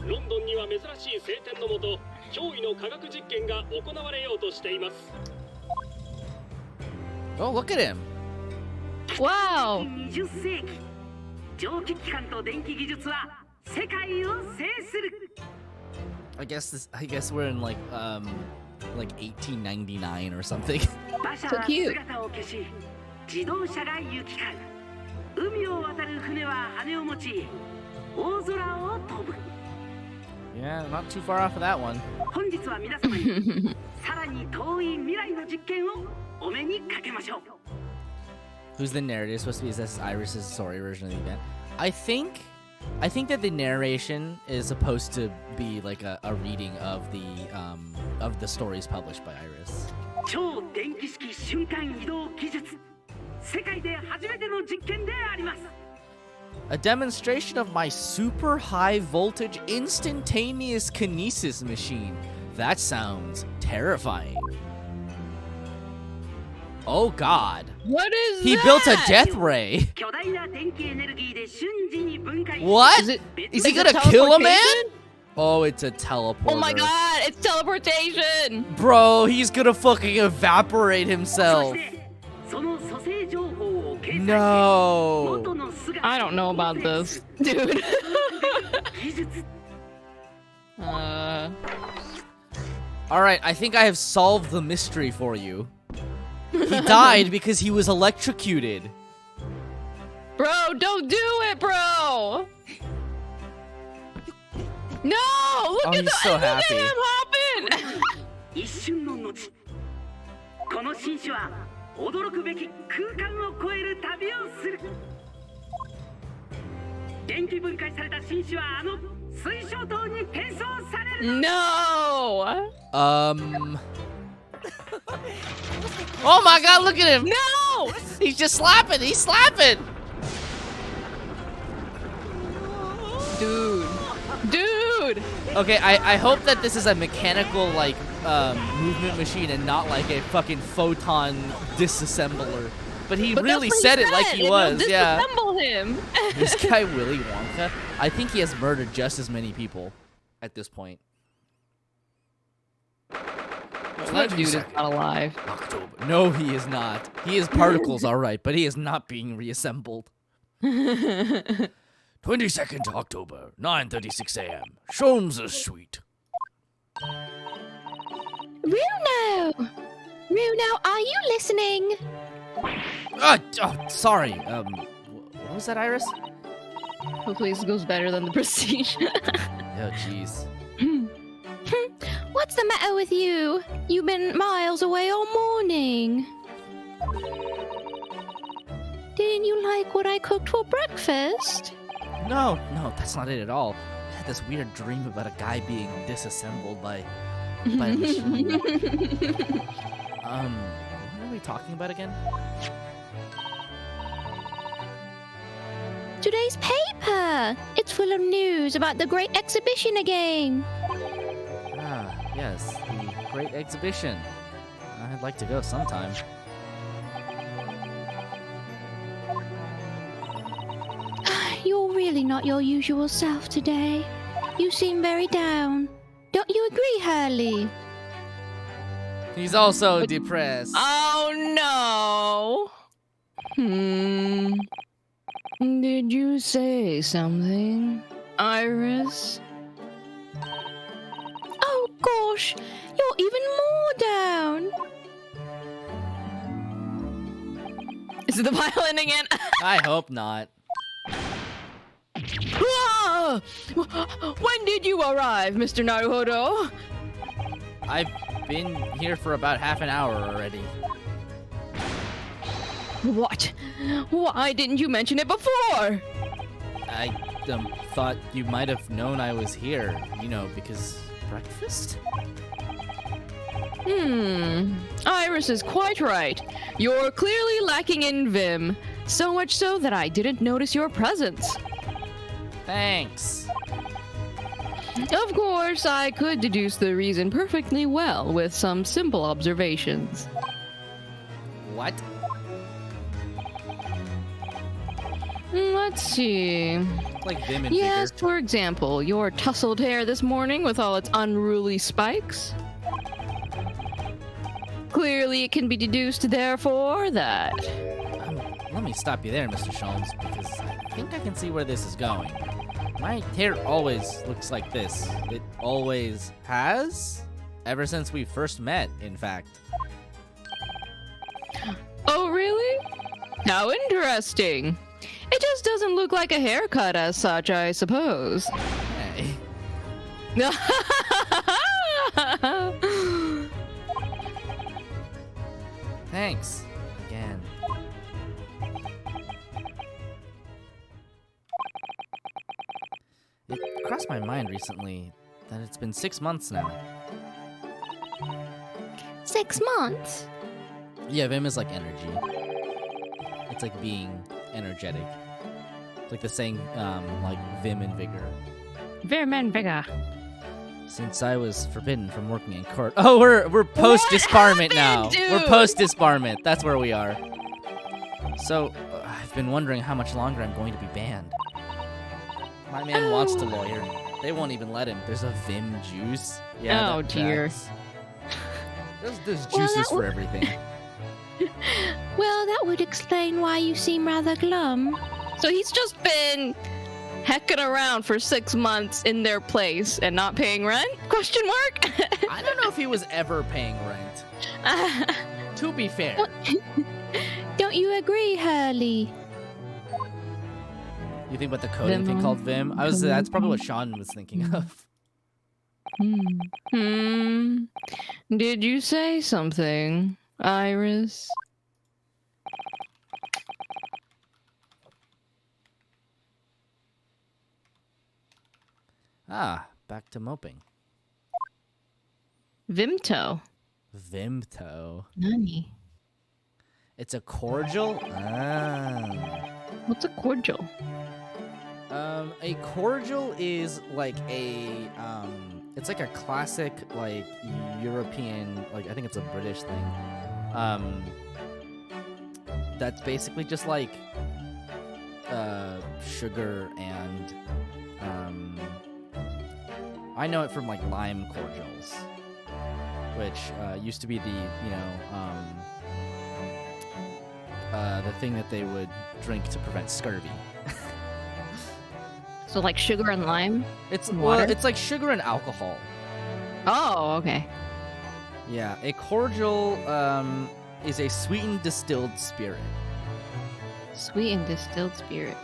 ロンドンには珍しい晴天のもと、驚異の科学実験が行われようとしています。 Oh, look at him. Wow. 20世紀、蒸気機関と電気技術は世界を制する。 I guess we're in like 1899 or something. 馬車は姿を消し、自動車が行き交う。海を渡る船は羽を持ち、大空を飛ぶ。 Yeah, not too far off of that one. 本日は皆様にさらに遠い未来の実験をお目にかけましょう。 Who's the narrator supposed to be? Is this Iris's story version of the event? I think that the narration is supposed to be like a reading of the stories published by Iris. 超電気式瞬間移動技術、世界で初めての実験であります。 A demonstration of my super high voltage instantaneous kinesis machine. That sounds terrifying. Oh god. What is He that? built a death ray. 巨大な電気エネルギーで瞬時に分解。 What? Is it? Is he Is it gonna kill a man? teleportation? Oh, it's a teleporter. Oh my god, it's teleportation! Bro, he's gonna fucking evaporate そ himself. してその蘇生情報を掲載し No. 元の姿 I don't know about this, dude. 技術 All right, I think I have solved the mystery for you. He died because he was electrocuted. Bro, don't do it, bro! No! Look Oh, at he's so look at happy. him hopping! 一瞬の後この紳士は驚くべき空間を超える旅をする電気分解された紳士はあの水晶塔に転送される No! Oh my god, look at him. No! He's just slapping. He's slapping. Dude. Dude! Okay, I hope that this is a mechanical, like, movement machine and not like a fucking photon disassembler. But he But really that's what said it like he It'll was, yeah. disassemble him. This guy Willy Wonka, I think he has murdered just as many people at this point. That dude is not alive. October. No, he is not. He is particles, all right, but he is not being reassembled. 22nd October, 9:36 a.m. Sholmes Street. Renu! Renu, are you listening? Sorry. What was that, Iris? Hopefully this goes better than the Prestige. Oh, jeez. What's the matter with you? You've been miles away all morning. Didn't you like what I cooked for breakfast? No, that's not it at all. I had this weird dream about a guy being disassembled by a machine. What are we talking about again? Today's paper! It's full of news about the great exhibition again. Ah, yes, the great exhibition. I'd like to go sometime. You're really not your usual self today. You seem very down. Don't you agree, Hurley? He's also depressed. Oh no! Did you say something, Iris? Oh gosh, you're even more down. Is it the violin again? I hope not. Ah! When did you arrive, Mr. Naruhodo? I've been here for about half an hour already. What? Why didn't you mention it before? I thought you might have known I was here, you know, because breakfast? Iris is quite right. You're clearly lacking in vim. So much so that I didn't notice your presence. Thanks. Of course, I could deduce the reason perfectly well with some simple observations. What? Let's see. Like Vim and Yes, Vigor. for example, your tousled hair this morning with all its unruly spikes. Clearly, it can be deduced, therefore, that. Let me stop you there, Mr. Sholmes, because I think I can see where this is going. My hair always looks like this. It always has? Ever since we first met, in fact. Oh, really? How interesting. It just doesn't look like a haircut as such, I suppose. Hey. Thanks. Again. It crossed my mind recently that it's been 6 months now. 6 months? Yeah, Vim is like energy. It's like being energetic. It's like the saying, like Vim and Vigor. Vim and vigor. Since I was forbidden from working in court. Oh, we're post disbarment now. happened, We're dude? post disbarment. That's where we are. So I've been wondering how much longer I'm going to be banned. My man wants to lawyer. They won't even let him. There's a Vim juice. Yeah. Oh, dear. There's Well, juices that for everything. Well, that would explain why you seem rather glum. So he's just been hecking around for 6 months in their place and not paying rent? Question mark? I don't know if he was ever paying rent. To be fair. Don't you agree, Hurley? You think about the coding thing called Vim? That's probably what Sean was thinking of. Did you say something, Iris? Ah, back to moping. Vimto. Vimto. Nani? It's a cordial? Ah. What's a cordial? A cordial is like it's like a classic, like, European, like, I think it's a British thing. That's basically just like, sugar and, I know it from, like, lime cordials, which, used to be the, the thing that they would drink to prevent scurvy. So like sugar and lime? It's water? It's like sugar and alcohol. Oh, okay. Yeah, a cordial is a sweetened distilled spirit. Sweet and distilled spirit.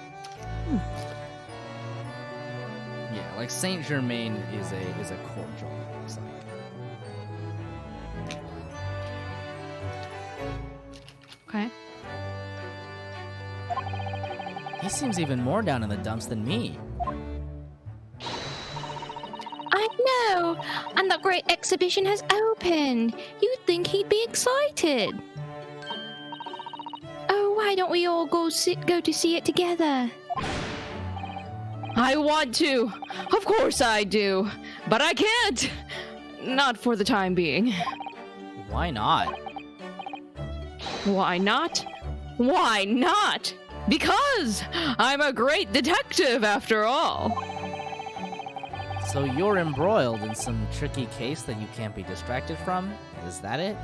Yeah, like Saint Germain is a cordial. It's like. Okay. He seems even more down in the dumps than me. I know! And the great exhibition has opened! You'd think he'd be excited! Oh, why don't we all go to see it together? I want to! Of course I do! But I can't! Not for the time being. Why not? Why not? Why not? Because I'm a great detective after all! So you're embroiled in some tricky case that you can't be distracted from? Is that it?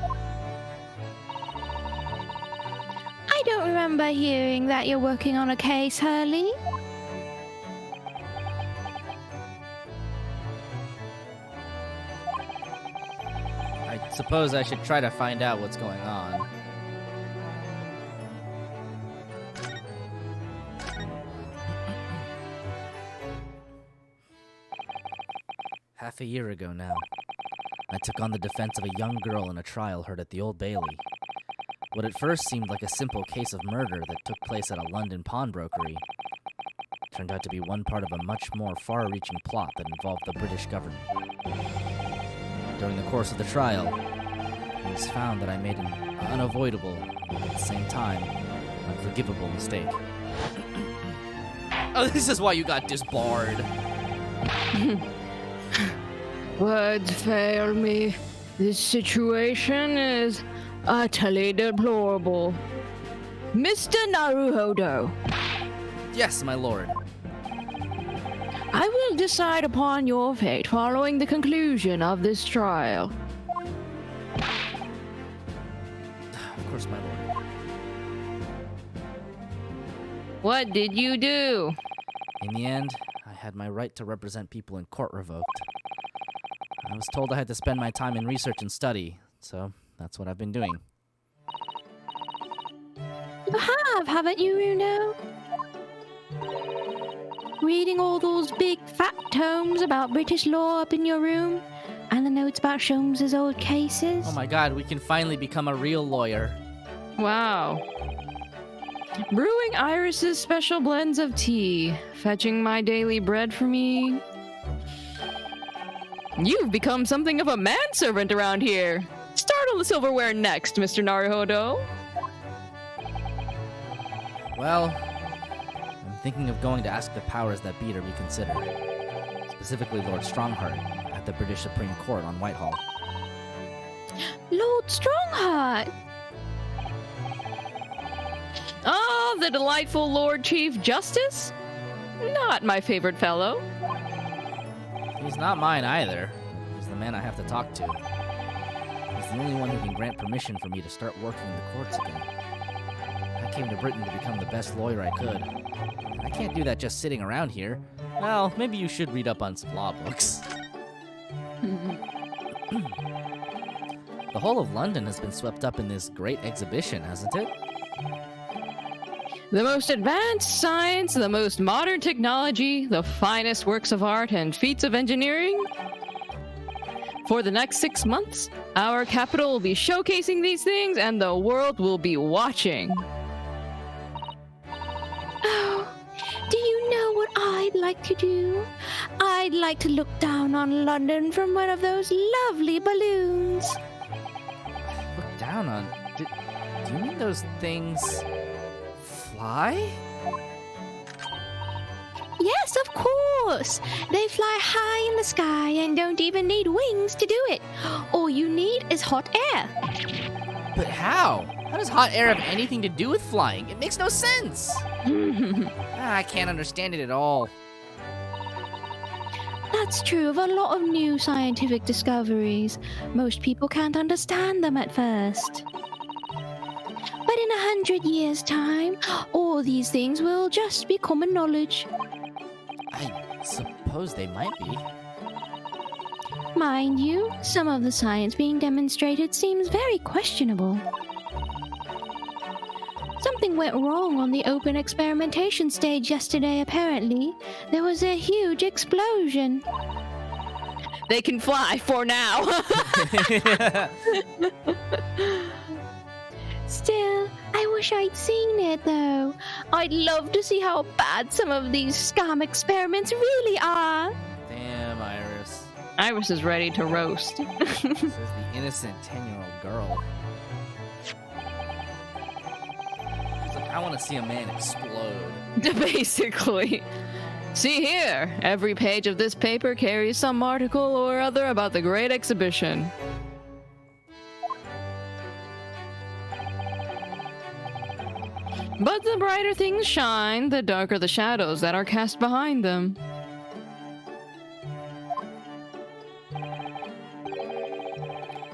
I don't remember hearing that you're working on a case, Hurley. I suppose I should try to find out what's going on. Half a year ago now, I took on the defense of a young girl in a trial heard at the Old Bailey. What at first seemed like a simple case of murder that took place at a London pawnbrokery turned out to be one part of a much more far-reaching plot that involved the British government. During the course of the trial, it was found that I made an unavoidable, but at the same time, unforgivable mistake. Oh, this is why you got disbarred. Words fail me. This situation is utterly deplorable. Mr. Naruhodo, Yes, my lord. I will decide upon your fate following the conclusion of this trial. Of course, my lord. What did you do? In the end, I had my right to represent people in court revoked. I was told I had to spend my time in research and study, so that's what I've been doing. You have, haven't you, Renu? Reading all those big fat tomes about British law up in your room? And the notes about Sholmes's old cases? Oh my god, we can finally become a real lawyer. Wow. Brewing Iris's special blends of tea, fetching my daily bread for me. You've become something of a manservant around here. Start on the silverware next, Mr. Naruhodo. Well, I'm thinking of going to ask the powers that be to reconsider. Specifically Lord Strongheart at the British Supreme Court on Whitehall. Lord Strongheart! Oh, the delightful Lord Chief Justice? Not my favorite fellow. He's not mine either. He's the man I have to talk to. He's the only one who can grant permission for me to start working in the courts again. I came to Britain to become the best lawyer I could. I can't do that just sitting around here. Well, maybe you should read up on some law books. The whole of London has been swept up in this great exhibition, hasn't it? The most advanced science, the most modern technology, the finest works of art and feats of engineering. For the next 6 months, our capital will be showcasing these things and the world will be watching. Oh, do you know what I'd like to do? I'd like to look down on London from one of those lovely balloons. Look down on... Do you mean those things... fly? Yes, of course. They fly high in the sky and don't even need wings to do it. All you need is hot air. But how? How does hot air have anything to do with flying? It makes no sense! I can't understand it at all. That's true of a lot of new scientific discoveries. Most people can't understand them at first. But in 100 years' time, all these things will just be common knowledge. I suppose they might be. Mind you, some of the science being demonstrated seems very questionable. Something went wrong on the open experimentation stage yesterday, apparently. There was a huge explosion. They can fly for now. Still, I wish I'd seen it, though. I'd love to see how bad some of these scam experiments really are. Damn, Iris. Iris is ready to roast. This is the innocent 10-year-old girl. She's like, I want to see a man explode. Basically. See here, every page of this paper carries some article or other about the great exhibition. But the brighter things shine, the darker the shadows that are cast behind them.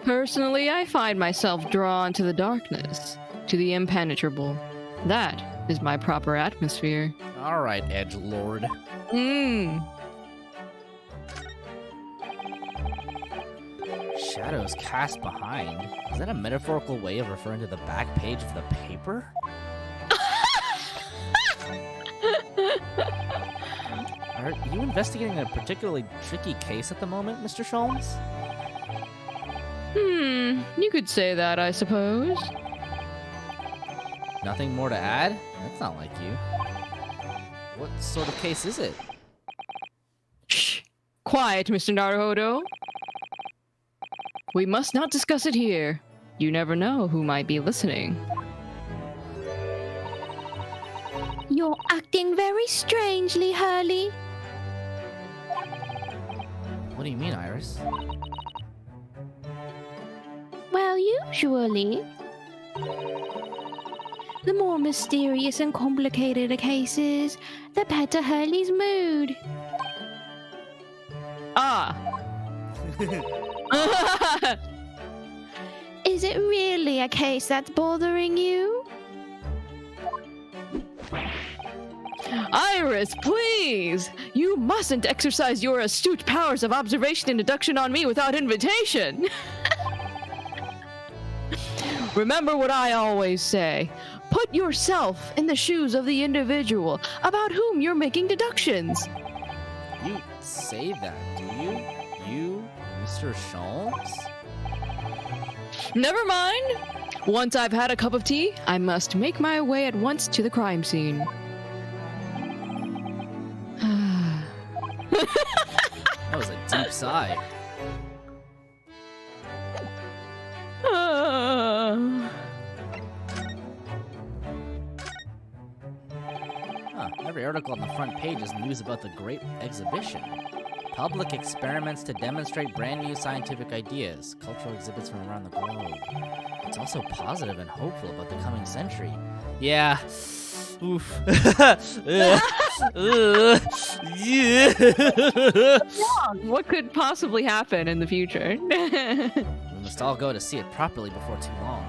Personally, I find myself drawn to the darkness, to the impenetrable. That is my proper atmosphere. All right, edgelord. Shadows cast behind? Is that a metaphorical way of referring to the back page of the paper? Are you investigating a particularly tricky case at the moment, Mr. Sholmes? You could say that, I suppose. Nothing more to add? That's not like you. What sort of case is it? Shh! Quiet, Mr. Naruhodo. We must not discuss it here. You never know who might be listening. You're acting very strangely, Hurley. What do you mean, Iris? Well, usually. The more mysterious and complicated a case is, the better Hurley's mood. Ah! Is it really a case that's bothering you? Iris, please! You mustn't exercise your astute powers of observation and deduction on me without invitation! Remember what I always say. Put yourself in the shoes of the individual about whom you're making deductions. You say that, do you? You, Mr. Sholmes? Never mind. Once I've had a cup of tea, I must make my way at once to the crime scene. That was a deep sigh. Every article on the front page is news about the great exhibition. Public experiments to demonstrate brand new scientific ideas. Cultural exhibits from around the globe. It's also positive and hopeful about the coming century. Yeah, Oof. Yeah. What could possibly happen in the future? We must all go to see it properly before too long.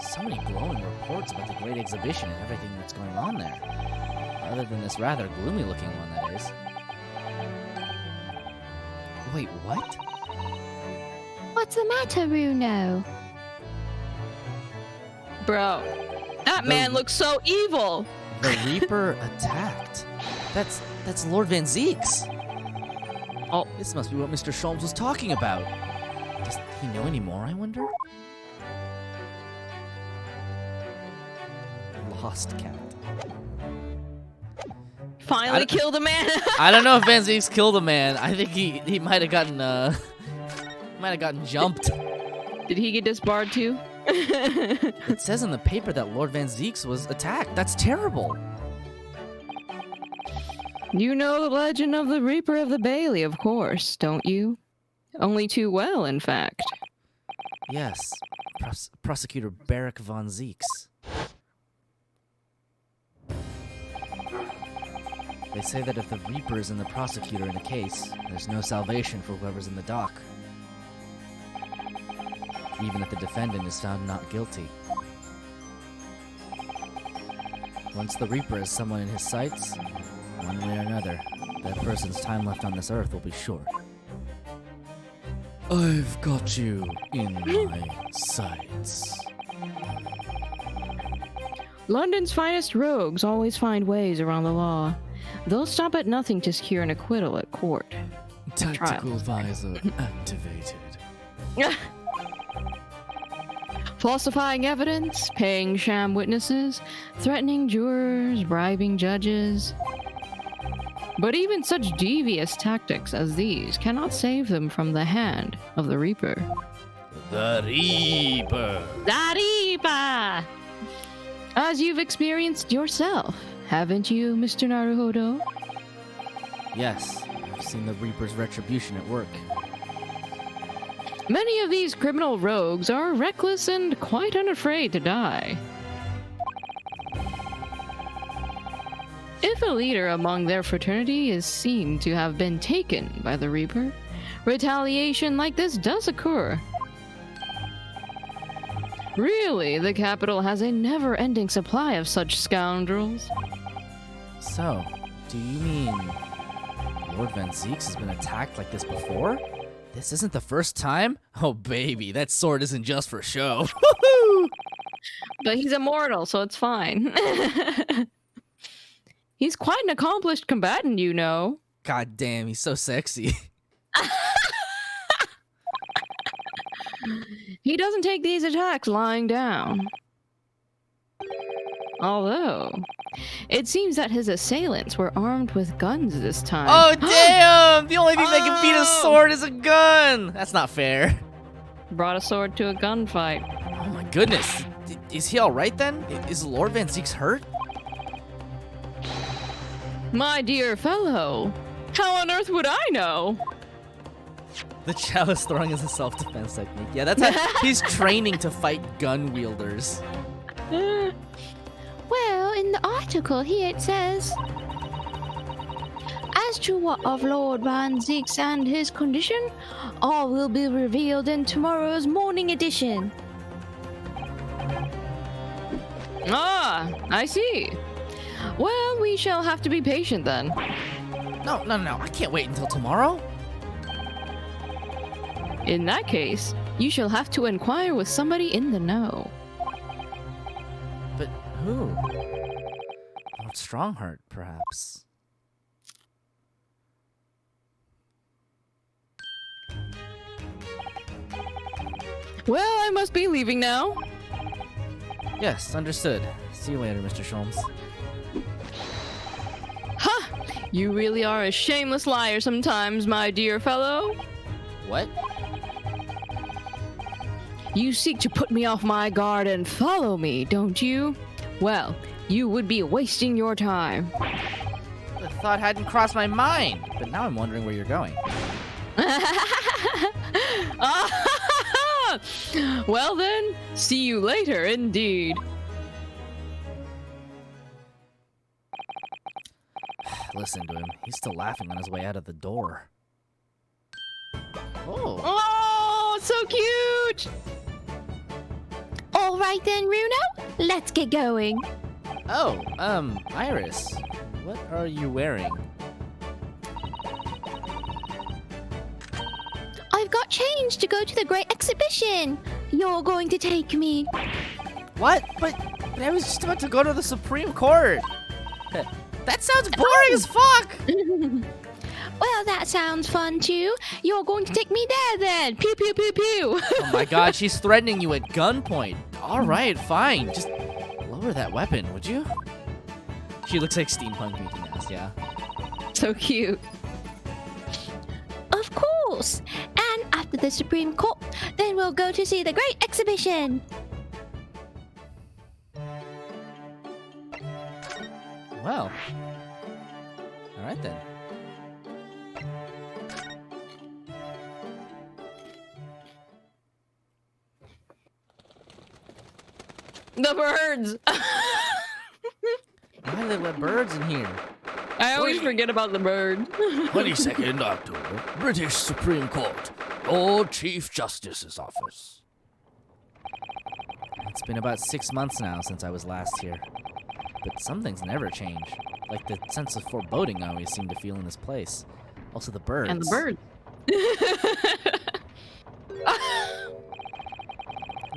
So many glowing reports about the great exhibition and everything that's going on there. Other than this rather gloomy looking one, that is. Wait, what? What's the matter, Renu? Bro, that man looks so evil. The Reaper attacked. That's Lord Van Zeeks. Oh, this must be what Mr. Sholmes was talking about. Does he know any more, I wonder? Lost cat. Finally killed a man. I don't know if Van Zeeks killed a man. I think he might have gotten jumped. Did he get disbarred too? It says in the paper that Lord Van Zeeks was attacked. That's terrible. You know the legend of the Reaper of the Bailey, of course, don't you? Only too well, in fact. Yes, Prosecutor Barrick Von Zeeks. They say that if the Reaper is in the prosecutor in a case, there's no salvation for whoever's in the dock. Even if the defendant is found not guilty. Once the Reaper has someone in his sights, one way or another, that person's time left on this earth will be short. I've got you in my sights. London's finest rogues always find ways around the law. They'll stop at nothing to secure an acquittal at court. Tactical visor activated. Falsifying evidence, paying sham witnesses, threatening jurors, bribing judges. But even such devious tactics as these cannot save them from the hand of the Reaper. The Reaper! The Reaper! As you've experienced yourself, haven't you, Mr. Naruhodo? Yes, I've seen the Reaper's retribution at work. Many of these criminal rogues are reckless and quite unafraid to die. If a leader among their fraternity is seen to have been taken by the Reaper, retaliation like this does occur. Really, the capital has a never-ending supply of such scoundrels. So, do you mean Lord Van Zeeks has been attacked like this before? This isn't the first time? Oh baby, that sword isn't just for show. But he's immortal, so it's fine. He's quite an accomplished combatant, you know. God damn, he's so sexy. He doesn't take these attacks lying down. Although, it seems that his assailants were armed with guns this time. Oh damn! The only thing that can beat a sword is a gun! That's not fair. Brought a sword to a gunfight. Oh my goodness. Is he alright then? Is Lord Van Zeeks hurt? My dear fellow, how on earth would I know? The chalice throwing is a self-defense technique. Yeah, that's how he's training to fight gun wielders. Well, in the article here it says, as to what of Lord Van Zeeks and his condition, all will be revealed in tomorrow's morning edition. Ah, I see. Well, we shall have to be patient then. No, I can't wait until tomorrow. In that case, you shall have to inquire with somebody in the know. But who? Lord Strongheart, perhaps. Well, I must be leaving now. Yes, understood. See you later, Mr. Sholmes. Ha! You really are a shameless liar sometimes, my dear fellow. What? You seek to put me off my guard and follow me, don't you? Well, you would be wasting your time. The thought hadn't crossed my mind, but now I'm wondering where you're going. Well then, see you later indeed. Listen to him. He's still laughing on his way out of the door. Oh. Oh, so cute! All right then, Reno, let's get going. Oh, Iris. What are you wearing? I've got change to go to the great exhibition. You're going to take me. What? But I was just about to go to the Supreme Court. That sounds boring as fuck! Well, that sounds fun too. You're going to take me there then. Pew pew pew pew. Oh my god, she's threatening you at gunpoint. Alright, fine. Just lower that weapon, would you? She looks like steampunk Mickey Mouse, yeah. So cute. Of course. And after the Supreme Court, then we'll go to see the great exhibition. Well. Alright then. The birds! Why do they let birds in here? I always forget about the birds. 22nd October, British Supreme Court, Lord Chief Justice's office. It's been about 6 months now since I was last here. But some things never change. Like the sense of foreboding I always seem to feel in this place. Also the birds. And the birds.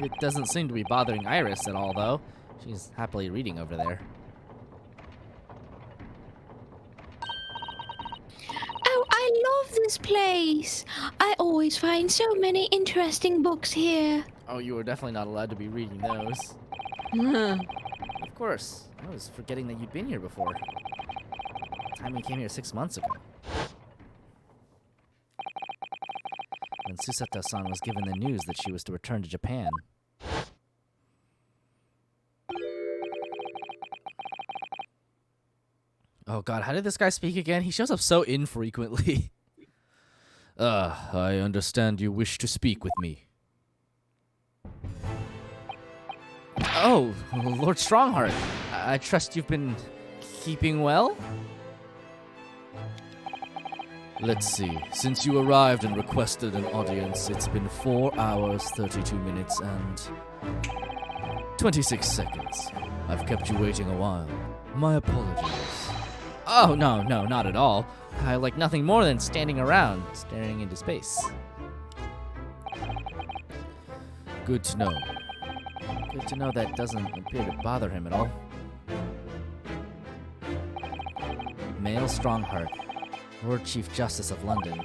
It doesn't seem to be bothering Iris at all, though. She's happily reading over there. Oh, I love this place. I always find so many interesting books here. Oh, you were definitely not allowed to be reading those. Of course. I was forgetting that you'd been here before. The time we came here 6 months ago. When Susato-san was given the news that she was to return to Japan. Oh god, how did this guy speak again? He shows up so infrequently. I understand you wish to speak with me. Oh, Lord Strongheart. I trust you've been keeping well? Let's see. Since you arrived and requested an audience, it's been 4 hours, 32 minutes, and 26 seconds. I've kept you waiting a while. My apologies. Oh, no, not at all. I like nothing more than standing around, staring into space. Good to know. Good to know that doesn't appear to bother him at all. Male Strongheart, Lord Chief Justice of London.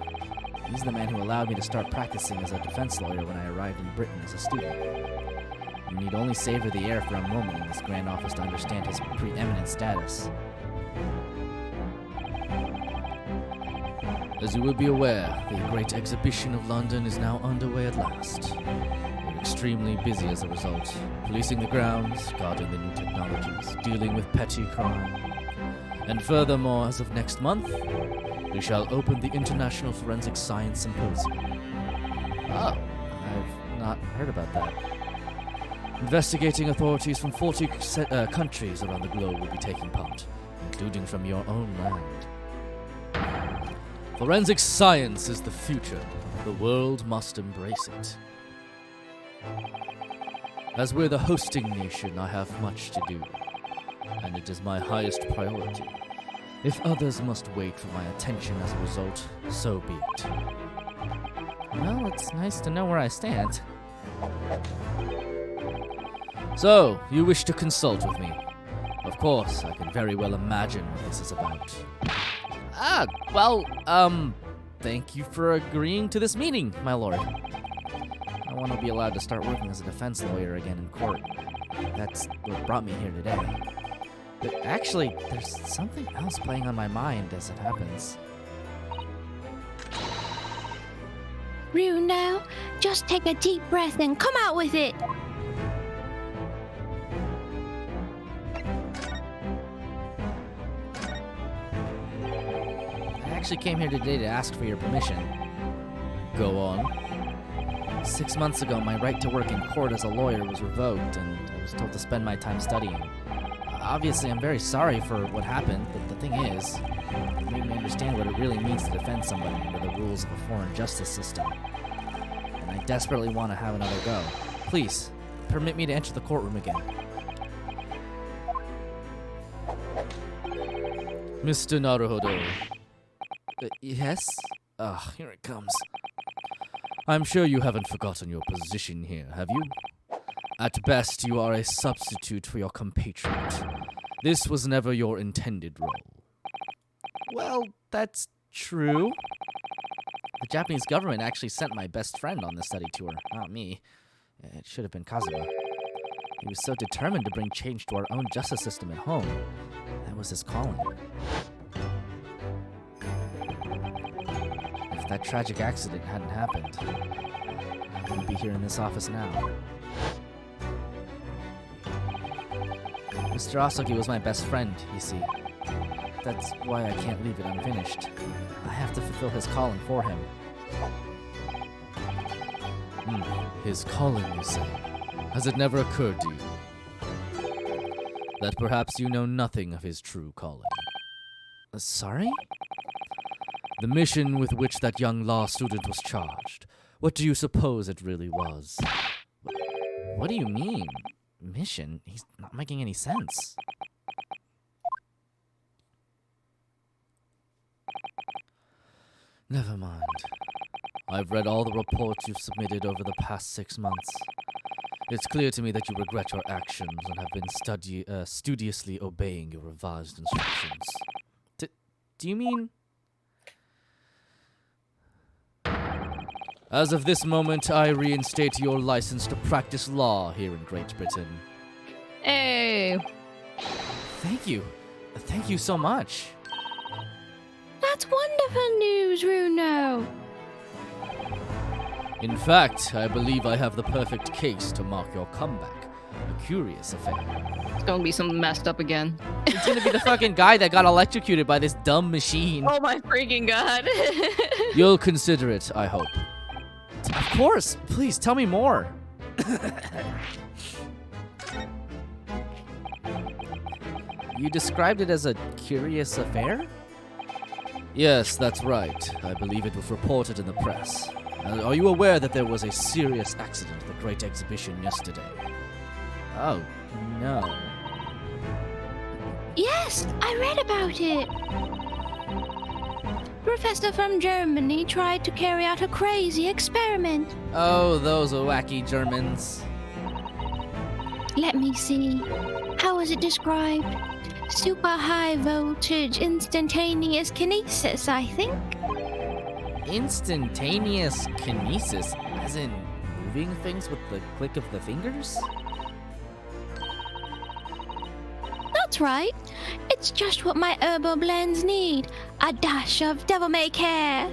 He's the man who allowed me to start practicing as a defense lawyer when I arrived in Britain as a student. You need only savor the air for a moment in this grand office to understand his preeminent status. As you will be aware, the Great Exhibition of London is now underway at last. We're extremely busy as a result, policing the grounds, guarding the new technologies, dealing with petty crime. And furthermore, as of next month, we shall open the International Forensic Science Symposium. Oh, I've not heard about that. Investigating authorities from 40 countries around the globe will be taking part, including from your own land. Forensic science is the future. The world must embrace it. As we're the hosting nation, I have much to do, and it is my highest priority. If others must wait for my attention as a result, so be it. Well, it's nice to know where I stand. So, you wish to consult with me? Of course, I can very well imagine what this is about. Thank you for agreeing to this meeting, my lord. I want to be allowed to start working as a defense lawyer again in court. That's what brought me here today. But actually, there's something else playing on my mind as it happens. Reno, just take a deep breath and come out with it. I actually came here today to ask for your permission. Go on. 6 months ago, my right to work in court as a lawyer was revoked, and I was told to spend my time studying. Obviously, I'm very sorry for what happened, but the thing is, it made me understand what it really means to defend somebody under the rules of a foreign justice system. And I desperately want to have another go. Please, permit me to enter the courtroom again. Mr. Naruhodo. Yes? Ah, here it comes. I'm sure you haven't forgotten your position here, have you? At best, you are a substitute for your compatriot. This was never your intended role. Well, that's true. The Japanese government actually sent my best friend on the study tour, not me. It should have been Kazuma. He was so determined to bring change to our own justice system at home. That was his calling. If that tragic accident hadn't happened, I wouldn't be here in this office now. Mr. Asogi was my best friend, you see. That's why I can't leave it unfinished. I have to fulfill his calling for him. His calling, you say? Has it never occurred to you that perhaps you know nothing of his true calling? Sorry? The mission with which that young law student was charged. What do you suppose it really was? What do you mean? Mission? He's not making any sense. Never mind. I've read all the reports you've submitted over the past 6 months. It's clear to me that you regret your actions and have been studiously obeying your revised instructions. Do you mean... As of this moment, I reinstate your license to practice law here in Great Britain. Hey! Thank you. Thank you so much. That's wonderful news, Renu. In fact, I believe I have the perfect case to mark your comeback. A curious affair. It's gonna be something messed up again. It's gonna be the fucking guy that got electrocuted by this dumb machine. Oh my freaking god. You'll consider it, I hope. Of course. Please, tell me more. You described it as a curious affair? Yes, that's right. I believe it was reported in the press. Are you aware that there was a serious accident at the Great Exhibition yesterday? Oh, no. Yes, I read about it. Professor from Germany tried to carry out a crazy experiment. Oh, those wacky Germans. Let me see. How was it described? Super high voltage instantaneous kinesis, I think. Instantaneous kinesis? As in moving things with the click of the fingers? That's right. It's just what my herbal blends need. A dash of devil-may-care.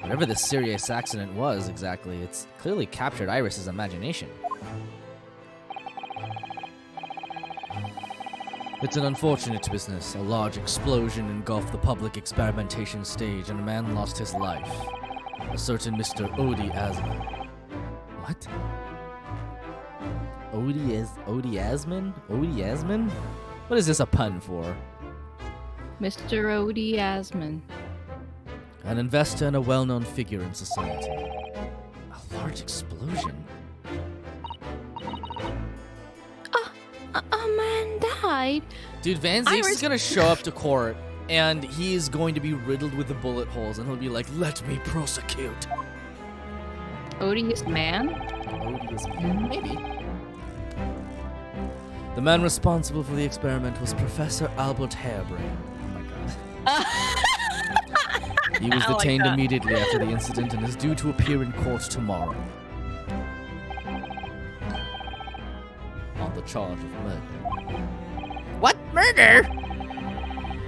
Whatever this serious accident was exactly, it's clearly captured Iris's imagination. It's an unfortunate business. A large explosion engulfed the public experimentation stage and a man lost his life. A certain Mr. Odie Asman. What? Odie Asman? What is this a pun for? Mr. Odie Asman. An investor and a well-known figure in society. A large explosion? A man died. Dude, Van Zeeks is gonna show up to court and he's going to be riddled with the bullet holes and he'll be like, "Let me prosecute." Odious man? Odious man? Maybe. The man responsible for the experiment was Professor Albert Harebrain. Oh my god. He was detained immediately after the incident and is due to appear in court tomorrow. On the charge of murder. What? Murder?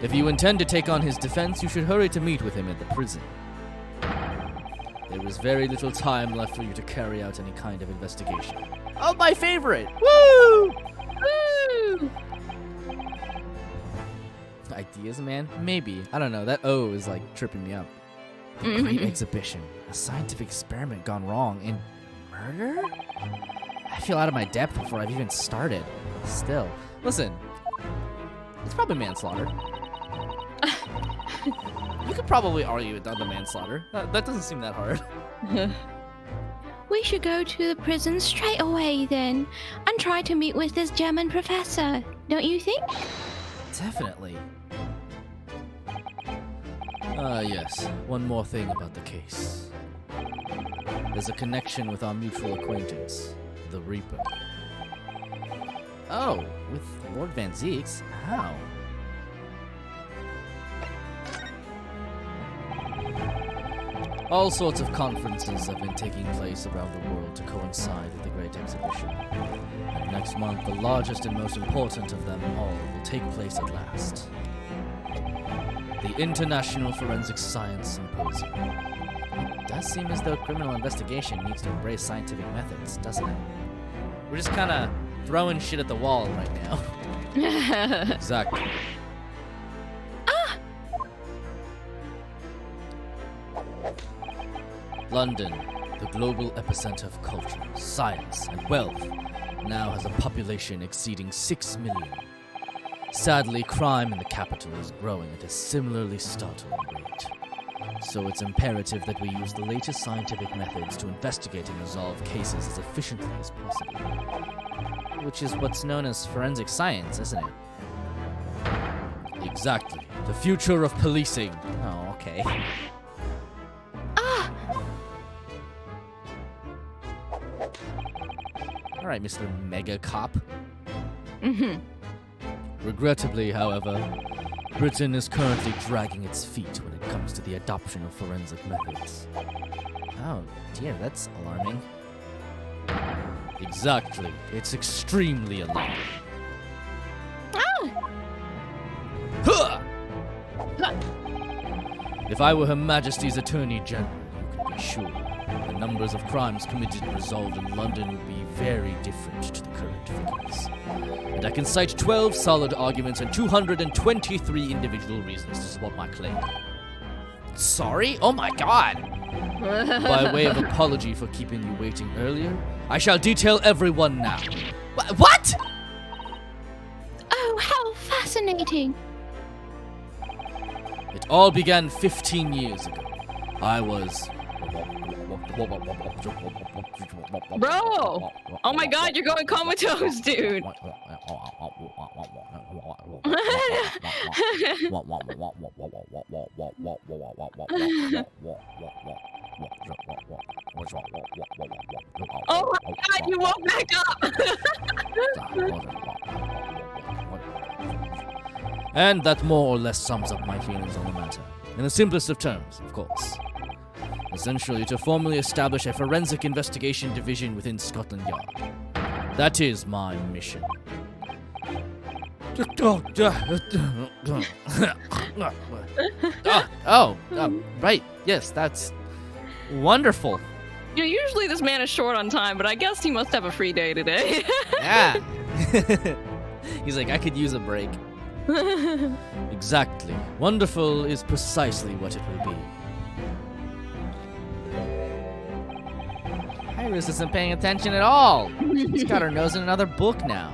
If you intend to take on his defense, you should hurry to meet with him at the prison. There is very little time left for you to carry out any kind of investigation. Oh, my favorite! Woo! Woo! Ideas, man? Maybe. I don't know. That O is like tripping me up. Great exhibition. A scientific experiment gone wrong. And murder? I feel out of my depth before I've even started. Still. Listen. It's probably manslaughter. You could probably argue with other manslaughter. That doesn't seem that hard. We should go to the prison straight away then, and try to meet with this German professor, don't you think? Definitely. Yes. One more thing about the case. There's a connection with our mutual acquaintance, the Reaper. Oh, with Lord Van Zeeks? How? All sorts of conferences have been taking place around the world to coincide with the Great Exhibition. And next month, the largest and most important of them all will take place at last. The International Forensic Science Symposium. It does seem as though criminal investigation needs to embrace scientific methods, doesn't it? We're just kind of throwing shit at the wall right now. Exactly. London, the global epicenter of culture, science, and wealth, now has a population exceeding 6 million. Sadly, crime in the capital is growing at a similarly startling rate. So it's imperative that we use the latest scientific methods to investigate and resolve cases as efficiently as possible. Which is what's known as forensic science, isn't it? Exactly. The future of policing. Oh, okay. Alright, Mr. Mega Cop. Regrettably, however, Britain is currently dragging its feet when it comes to the adoption of forensic methods. Oh, dear, that's alarming. Exactly. It's extremely alarming. Huh! If I were Her Majesty's Attorney General, you can be sure the numbers of crimes committed and resolved in London would be very different to the current figures. And I can cite 12 solid arguments and 223 individual reasons to support my claim. Sorry? Oh my god! By way of apology for keeping you waiting earlier, I shall detail everyone now. What? Oh, how fascinating. It all began 15 years ago. I was... Bro! Oh my god, you're going comatose, dude! Oh my god, you woke back up! And that more or less sums up my feelings on the matter. In the simplest of terms, of course. Essentially, to formally establish a forensic investigation division within Scotland Yard. That is my mission. Right. Yes, that's wonderful. You know, usually this man is short on time, but I guess he must have a free day today. Yeah. He's like, I could use a break. Exactly. Wonderful is precisely what it will be. Iris isn't paying attention at all. She's got her nose in another book now.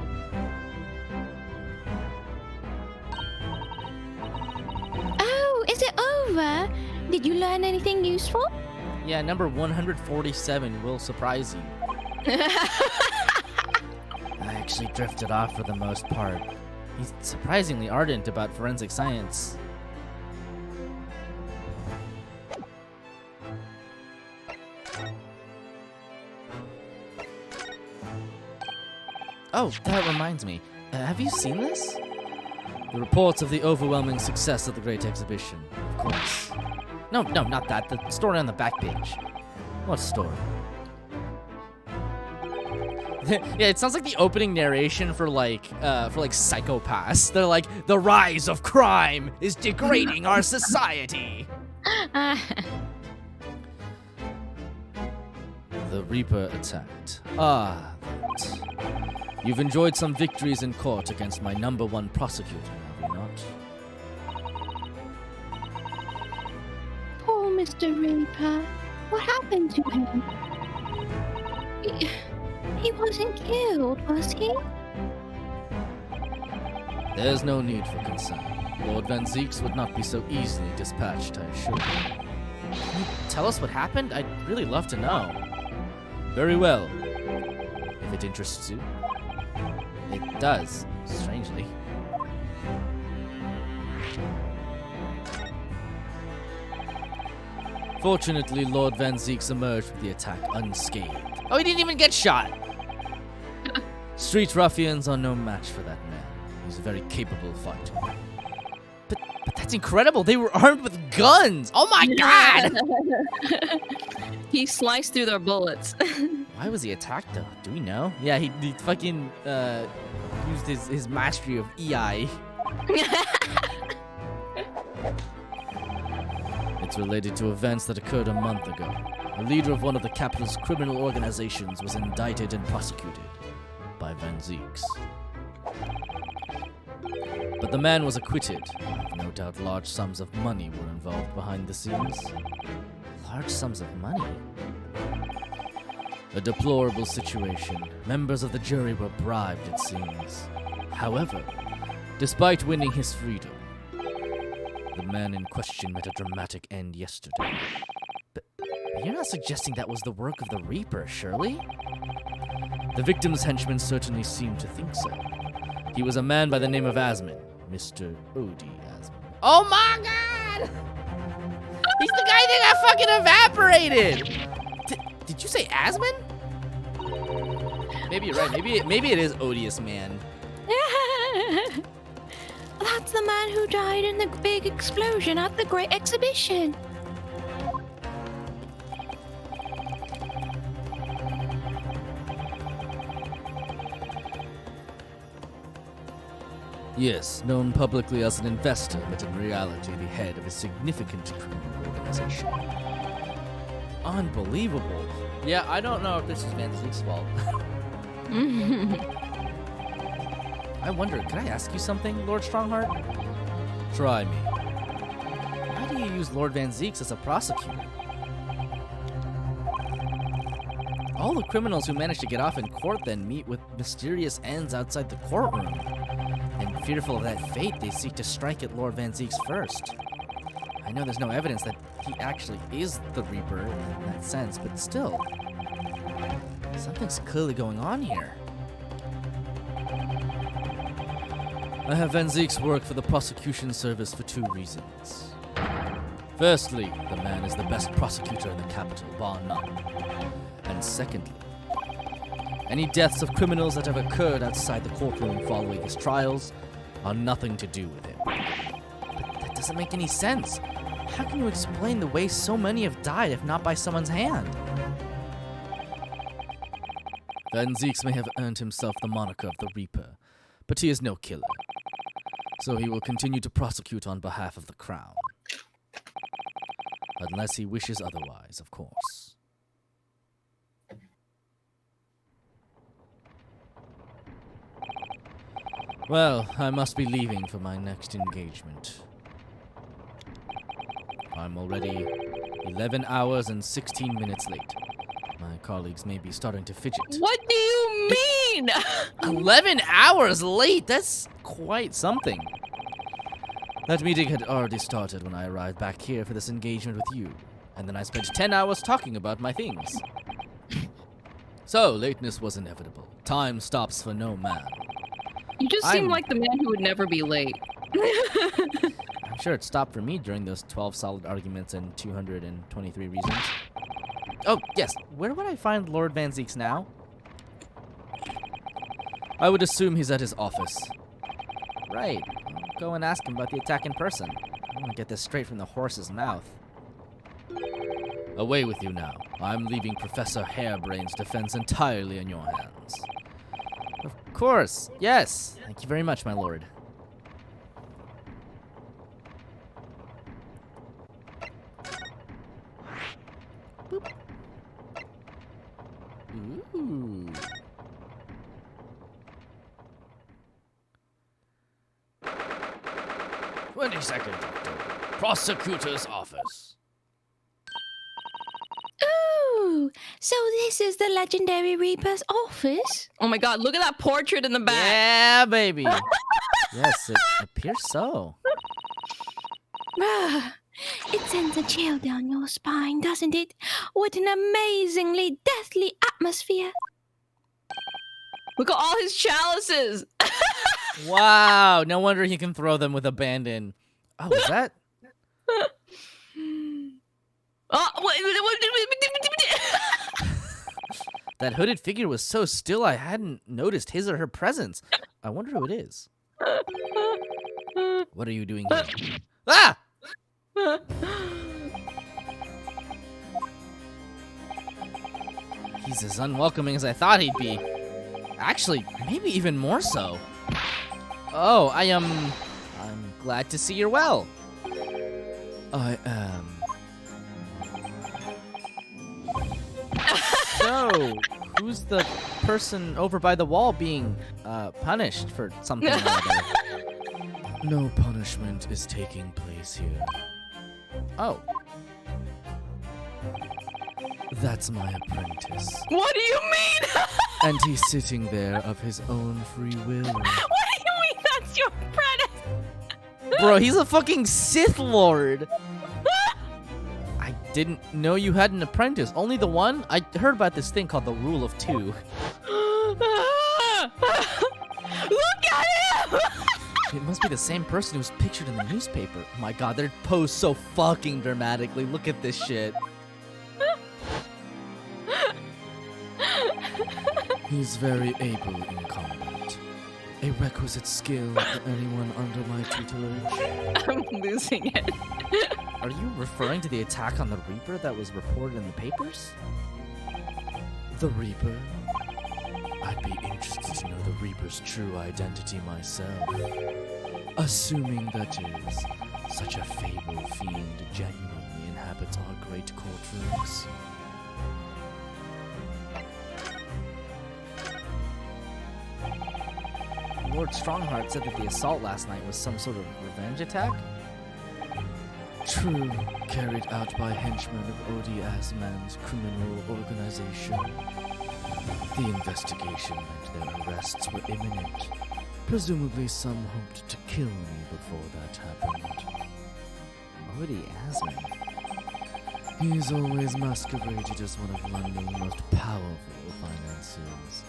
Oh, is it over? Did you learn anything useful? Yeah, number 147 will surprise you. I actually drifted off for the most part. He's surprisingly ardent about forensic science. Oh, that reminds me. Have you seen this? The reports of the overwhelming success of the Great Exhibition, of course. No, not that. The story on the back page. What story? Yeah, it sounds like the opening narration for like Psychopaths. They're like, the rise of crime is degrading our society. The Reaper attacked. Ah, that. You've enjoyed some victories in court against my #1 prosecutor, have you not? Poor Mr. Reaper? What happened to him? He wasn't killed, was he? There's no need for concern. Lord Van Zieks would not be so easily dispatched, I assure you. Can you tell us what happened? I'd really love to know. Very well. If it interests you. It does, strangely. Fortunately, Lord Van Zieks emerged from the attack unscathed. Oh, he didn't even get shot! Street ruffians are no match for that man. He's a very capable fighter. But that's incredible! They were armed with guns! Oh my god! He sliced through their bullets. Why was he attacked though? Do we know? Yeah, he fucking used his mastery of EI. It's related to events that occurred a month ago. A leader of one of the capital's criminal organizations was indicted and prosecuted by Van Zieks. But the man was acquitted. No doubt large sums of money were involved behind the scenes. Large sums of money? A deplorable situation. Members of the jury were bribed, it seems. However, despite winning his freedom, the man in question met a dramatic end yesterday. But you're not suggesting that was the work of the Reaper, surely? The victim's henchmen certainly seemed to think so. He was a man by the name of Asman, Mr. Odie Asman. Oh my god! He's the guy that got fucking evaporated! Did you say Asman? Maybe you're right. Maybe it is Odious Man. That's the man who died in the big explosion at the Great Exhibition. Yes, known publicly as an investor, but in reality the head of a significant criminal organization. Unbelievable. Yeah, I don't know if this is Van Zieks' fault. I wonder, can I ask you something, Lord Strongheart? Try me. Why do you use Lord Van Zieks as a prosecutor? All the criminals who manage to get off in court then meet with mysterious ends outside the courtroom. And fearful of that fate, they seek to strike at Lord Van Zieks first. I know there's no evidence that he actually is the Reaper in that sense, but still. Something's clearly going on here. I have Van Zieks work for the prosecution service for two reasons. Firstly, the man is the best prosecutor in the capital, bar none. And secondly, any deaths of criminals that have occurred outside the courtroom following his trials are nothing to do with him. But that doesn't make any sense. How can you explain the way so many have died if not by someone's hand? Van Zieks may have earned himself the moniker of the Reaper, but he is no killer. So he will continue to prosecute on behalf of the Crown. Unless he wishes otherwise, of course. Well, I must be leaving for my next engagement. I'm already 11 hours and 16 minutes late. My colleagues may be starting to fidget. What do you mean? 11 hours late? That's quite something. That meeting had already started when I arrived back here for this engagement with you, and then I spent 10 hours talking about my things. So, lateness was inevitable. Time stops for no man. You just seem like the man who would never be late. I'm sure it stopped for me during those 12 solid arguments and 223 reasons. Oh, yes. Where would I find Lord Van Zieks now? I would assume he's at his office. Right. I'll go and ask him about the attack in person. I want to get this straight from the horse's mouth. Away with you now. I'm leaving Professor Hairbrain's defense entirely in your hands. Of course. Yes. Thank you very much, my lord. Boop. Ooh. "22nd October. Prosecutor's office. So this is the legendary Reaper's office? Oh my god, look at that portrait in the back. Yeah, baby. Yes, it appears so. Ah, it sends a chill down your spine, doesn't it? What an amazingly deathly atmosphere. Look at all his chalices. Wow, no wonder he can throw them with abandon. Oh, is that? That hooded figure was so still I hadn't noticed his or her presence. I wonder who it is. What are you doing here? Ah! He's as unwelcoming as I thought he'd be. Actually, maybe even more so. Oh, I'm glad to see you're well. I am. So, who's the person over by the wall being punished for something or other? No punishment is taking place here. Oh, That's my apprentice. What do you mean? And he's sitting there of his own free will. What do you mean that's your apprentice? bro, he's a fucking Sith Lord. I didn't know you had an apprentice. Only the one? I heard about this thing called the Rule of Two. Look at him! It must be the same person who was pictured in the newspaper. Oh my god, they're posed so fucking dramatically. Look at this shit. He's very able in combat. A requisite skill for anyone under my tutelage. I'm losing it. Are you referring to the attack on the Reaper that was reported in the papers? The Reaper? I'd be interested to know the Reaper's true identity myself. Assuming that is, such a fabled fiend genuinely inhabits our great courtrooms. Lord Strongheart said that the assault last night was some sort of revenge attack? True, carried out by henchmen of Odi Asman's criminal organization. The investigation meant their arrests were imminent. Presumably some hoped to kill me before that happened. Odi Asman. He's always masqueraded as one of London's most powerful financiers,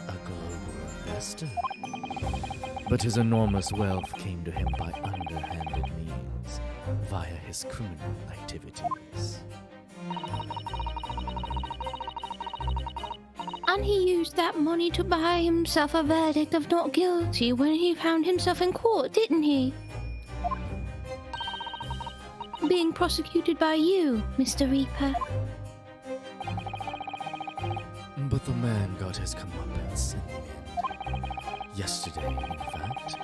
a global investor. But his enormous wealth came to him by underhanded means, via his criminal activities. And he used that money to buy himself a verdict of not guilty when he found himself in court, didn't he? Being prosecuted by you, Mr. Reaper. But the man got his comeuppance in the end. Yesterday, in fact.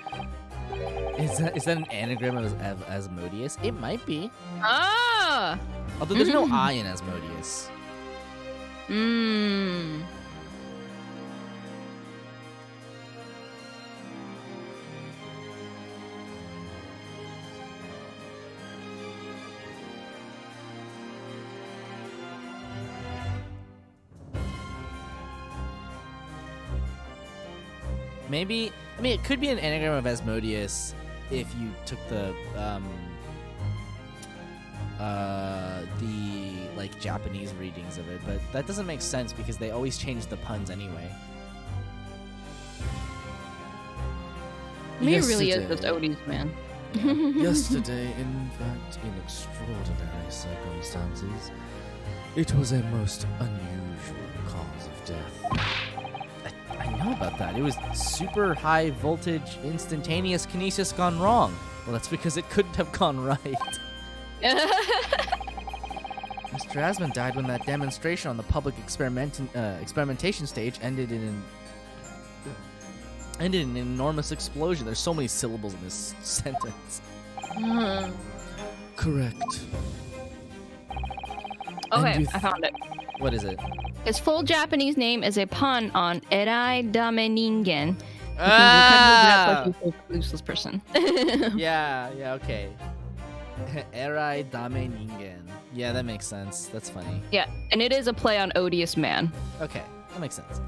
Is that an anagram of Asmodeus? It might be. Ah! Although there's no I in Asmodeus. Mmm. Maybe, I mean, it could be an anagram of Asmodeus if you took the like Japanese readings of it, but that doesn't make sense because they always change the puns anyway. Maybe it really is Yesterday. just Odie's man. Yesterday, in fact, in extraordinary circumstances, it was a most unusual cause of death. I know about that. It was super high voltage, instantaneous kinesis gone wrong. Well, that's because it couldn't have gone right. Mr. Asman died when that demonstration on the public experimentation stage ended in an enormous explosion. There's so many syllables in this sentence. Correct. Okay, you I found it. What is it? His full Japanese name is a pun on Erai Dame Ningen. Ah! Like useless person. Yeah, okay. Erai dame ningen. Yeah, that makes sense. That's funny. Yeah, and it is a play on odious man. Okay, that makes sense.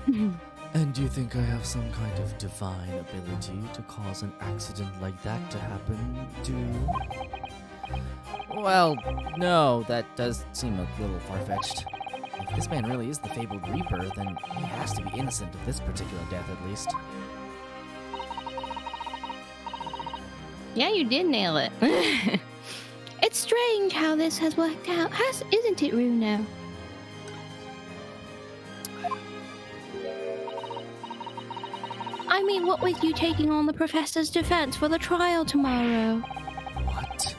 And do you think I have some kind of divine ability to cause an accident like that to happen, do you? Well, no, that does seem a little far-fetched. If this man really is the fabled Reaper, then he has to be innocent of this particular death at least. Yeah, you did nail it. It's strange how this has worked out, isn't it, Renu? I mean, what with you taking on the professor's defense for the trial tomorrow? What?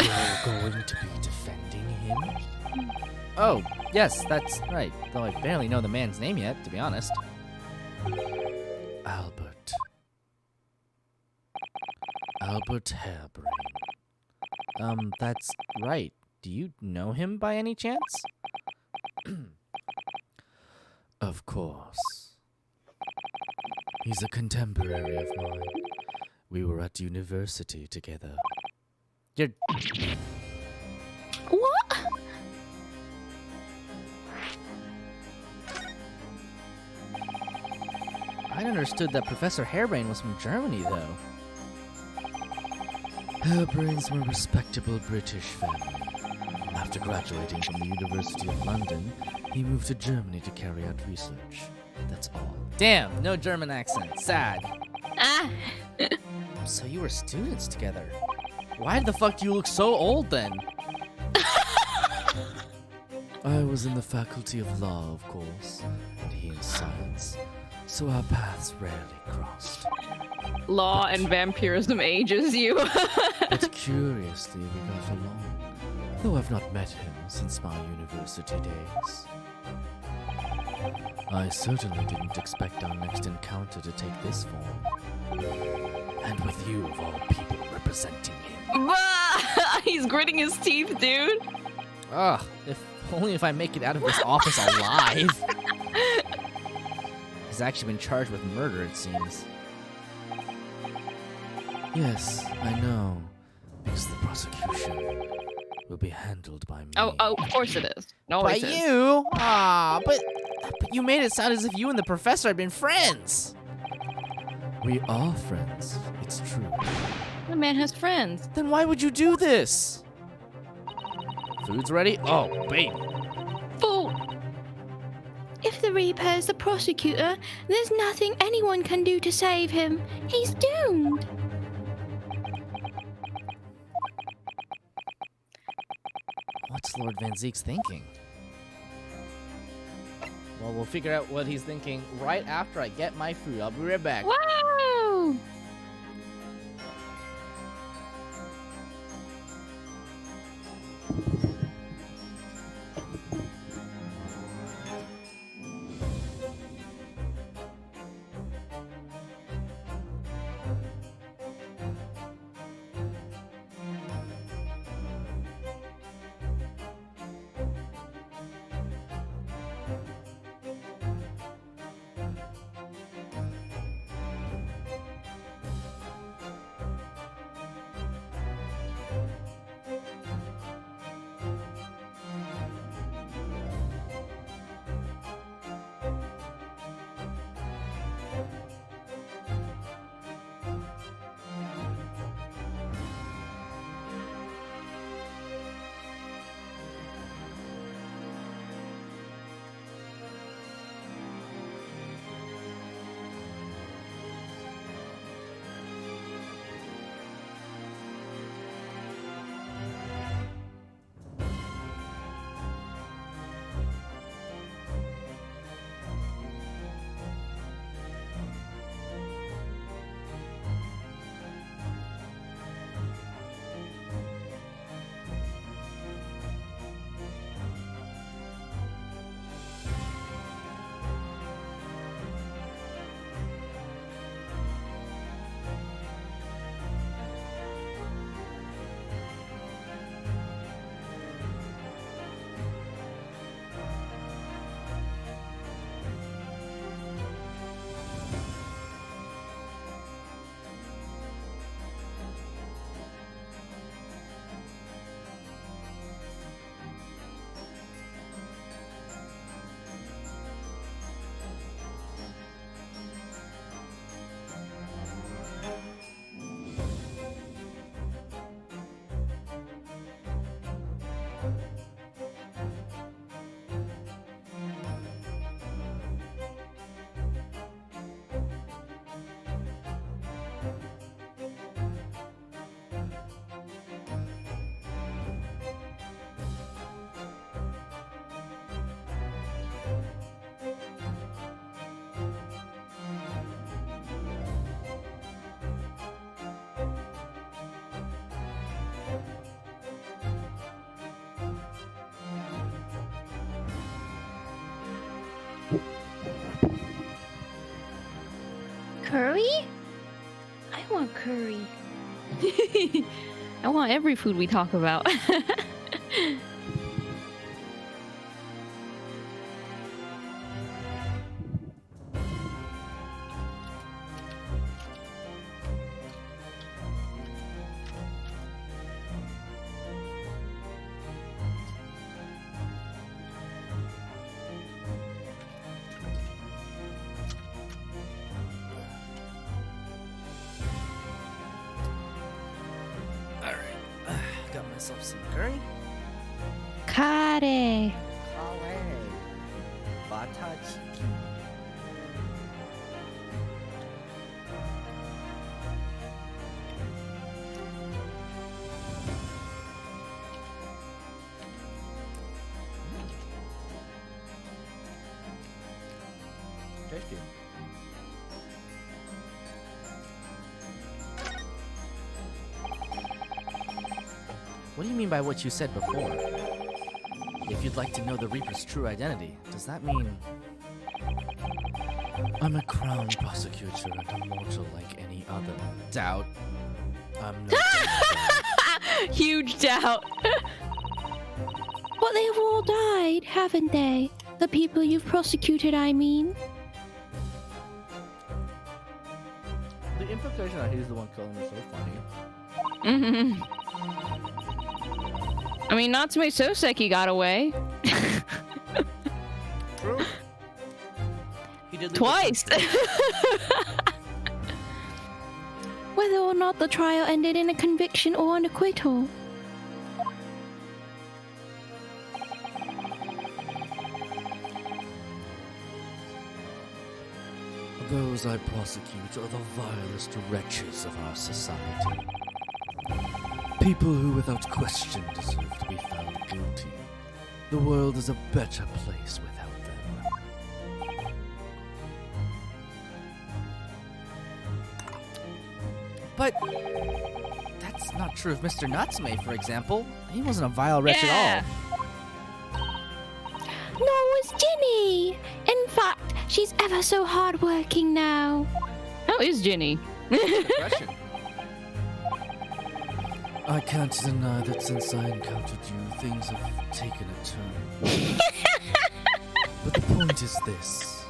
You're going to be defending him? Oh, yes, that's right. Though I barely know the man's name yet, to be honest. Albert. Albert Harebrain. That's right. Do you know him by any chance? Of course. He's a contemporary of mine. We were at university together. You're... What? I understood that Professor Harebrain was from Germany, though. Harebrain's from a respectable British family. After graduating from the University of London, he moved to Germany to carry out research. That's all. Damn, no German accent. Sad. Ah! So you were students together. Why the fuck do you look so old then? I was in the Faculty of Law, of course, and he in Science, so our paths rarely crossed. Law and vampirism ages you. But curiously, we got along, though I've not met him since my university days. I certainly didn't expect our next encounter to take this form. And with you, of all people, representing him. He's gritting his teeth, dude. Ugh, only if I make it out of this office alive. He's actually been charged with murder, it seems. Yes, I know, because the prosecution will be handled by me. Oh, of course it is. No, By it is. you? Ah, but you made it sound as if you and the professor had been friends. We are friends, it's true. The man has friends. Then why would you do this? Food's ready? Oh, babe. Fool! If the Reaper is the prosecutor, there's nothing anyone can do to save him. He's doomed. What's Lord Van Zeek's thinking? Well, we'll figure out what he's thinking right after I get my food. I'll be right back. Wow! Curry? I want curry. I want every food we talk about. Got myself some curry. Kare. Bata chiki. Tasty. What do you mean by what you said before? If you'd like to know the Reaper's true identity, does that mean... I'm a crown prosecutor and a mortal like any other. Doubt. I'm no Huge doubt. But they've all died, haven't they? The people you've prosecuted, I mean. The implication that he's the one killing is so funny. Mm-hmm. I mean, Natsume Soseki got away. True. He did leave the Twice. country. Whether or not the trial ended in a conviction or an acquittal. Those I prosecute are the vilest wretches of our society. People who without question deserve to be found guilty. The world is a better place without them. But that's not true of Mr. Natsume, for example. He wasn't a vile wretch at all. Nor was Ginny. In fact, she's ever so hardworking now. How is Ginny? Depression. I can't deny that since I encountered you, things have taken a turn. But the point is this.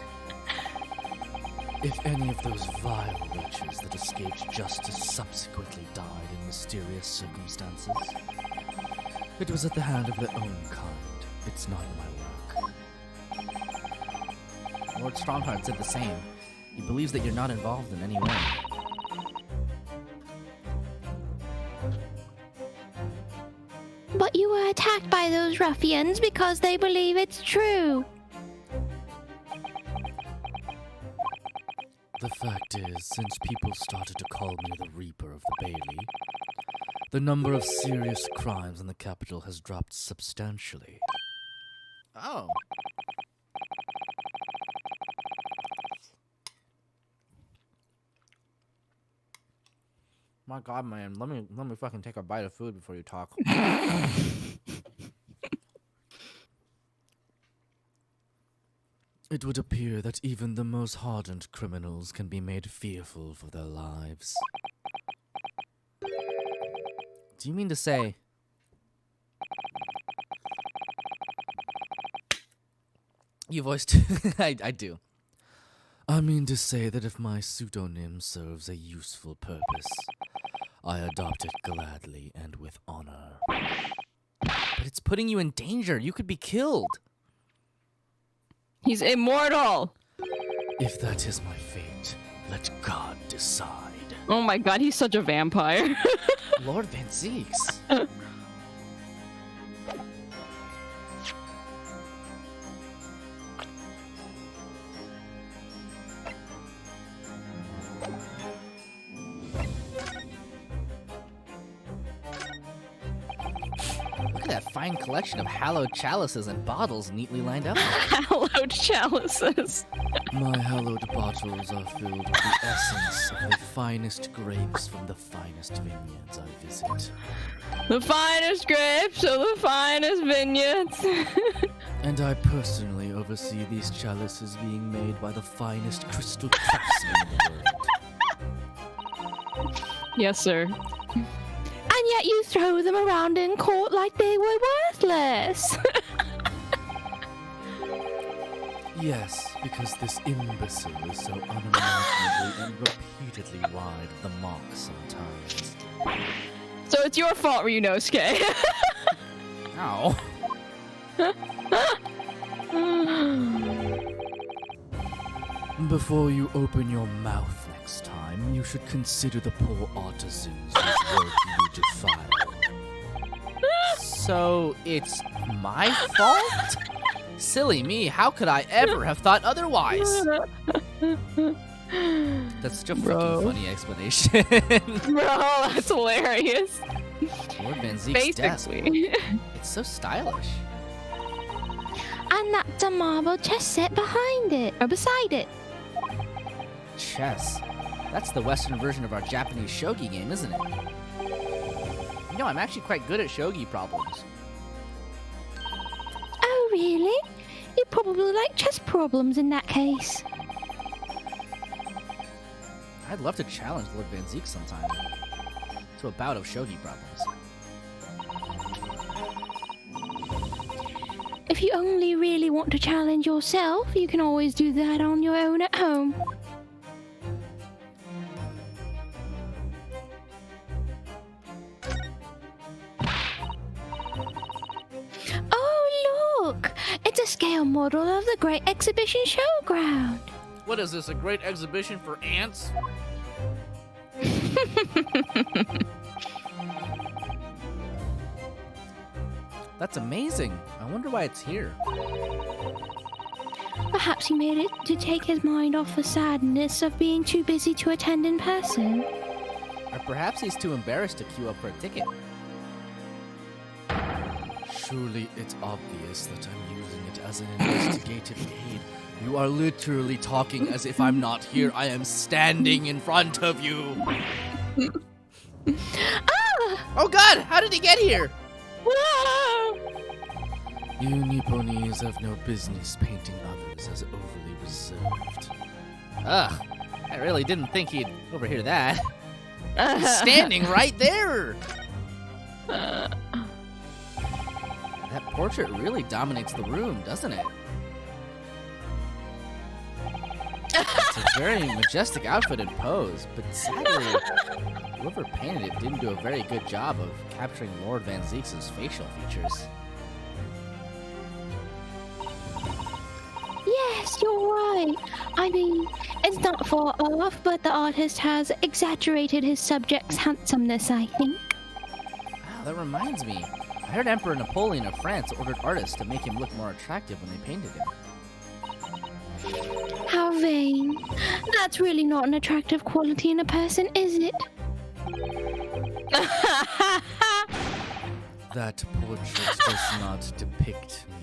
If any of those vile wretches that escaped justice subsequently died in mysterious circumstances, it was at the hand of their own kind. It's not my work. Lord Strongheart said the same. He believes that you're not involved in any way. But you were attacked by those ruffians because they believe it's true. The fact is, since people started to call me the Reaper of the Bailey, the number of serious crimes in the capital has dropped substantially. Oh. My God, man, let me fucking take a bite of food before you talk. It would appear that even the most hardened criminals can be made fearful for their lives. Do you mean to say... You voiced... I do. I mean to say that if my pseudonym serves a useful purpose, I adopt it gladly and with honor. But it's putting you in danger. You could be killed. He's immortal. If that is my fate, let God decide. Oh my god, he's such a vampire. Lord Van Zeeks. Look at that fine collection of hallowed chalices and bottles neatly lined up. Hallowed chalices. My hallowed bottles are filled with the essence of the finest grapes from the finest vineyards I visit. The finest grapes of the finest vineyards. And I personally oversee these chalices being made by the finest crystal craftsmen in the world. Yes, sir. And yet you throw them around in court like they were worthless. Yes, because this imbecile is so unimaginably and repeatedly wide of the mark sometimes. So it's your fault, Ryunosuke. Ow. Before you open your mouth next time, you should consider the poor artisans whose work you defile. So it's my fault? Silly me, how could I ever have thought otherwise? That's such a Bro. freaking funny explanation. Bro, that's hilarious. Lord Van Zeke's desk. Basically. It's so stylish. And that's a marble chess set behind it, or beside it. Chess. That's the Western version of our Japanese shogi game, isn't it? You know, I'm actually quite good at shogi problems. Oh, really? You probably like chess problems in that case. I'd love to challenge Lord Van Zeke sometime to a bout of shogi problems. If you only really want to challenge yourself, you can always do that on your own at home. Oh, look! It's a scale model of the Great Exhibition Showground. What is this, a great exhibition for ants? That's amazing. I wonder why it's here. Perhaps he made it to take his mind off the sadness of being too busy to attend in person. Or perhaps he's too embarrassed to queue up for a ticket. Surely it's obvious that I'm using it as an investigative aid. You are literally talking as if I'm not here. I am standing in front of you. Oh god, how did he get here? You Nipponese have no business painting others as overly reserved. Ugh, I really didn't think he'd overhear that. He's standing right there. That portrait really dominates the room, doesn't it? It's a very majestic outfit and pose, but sadly, whoever painted it didn't do a very good job of capturing Lord Van Zeke's facial features. Yes, you're right. I mean, it's not far off, but the artist has exaggerated his subject's handsomeness, I think. Wow, that reminds me. I heard Emperor Napoleon of France ordered artists to make him look more attractive when they painted him. How vain. That's really not an attractive quality in a person, is it? That portrait does not depict me.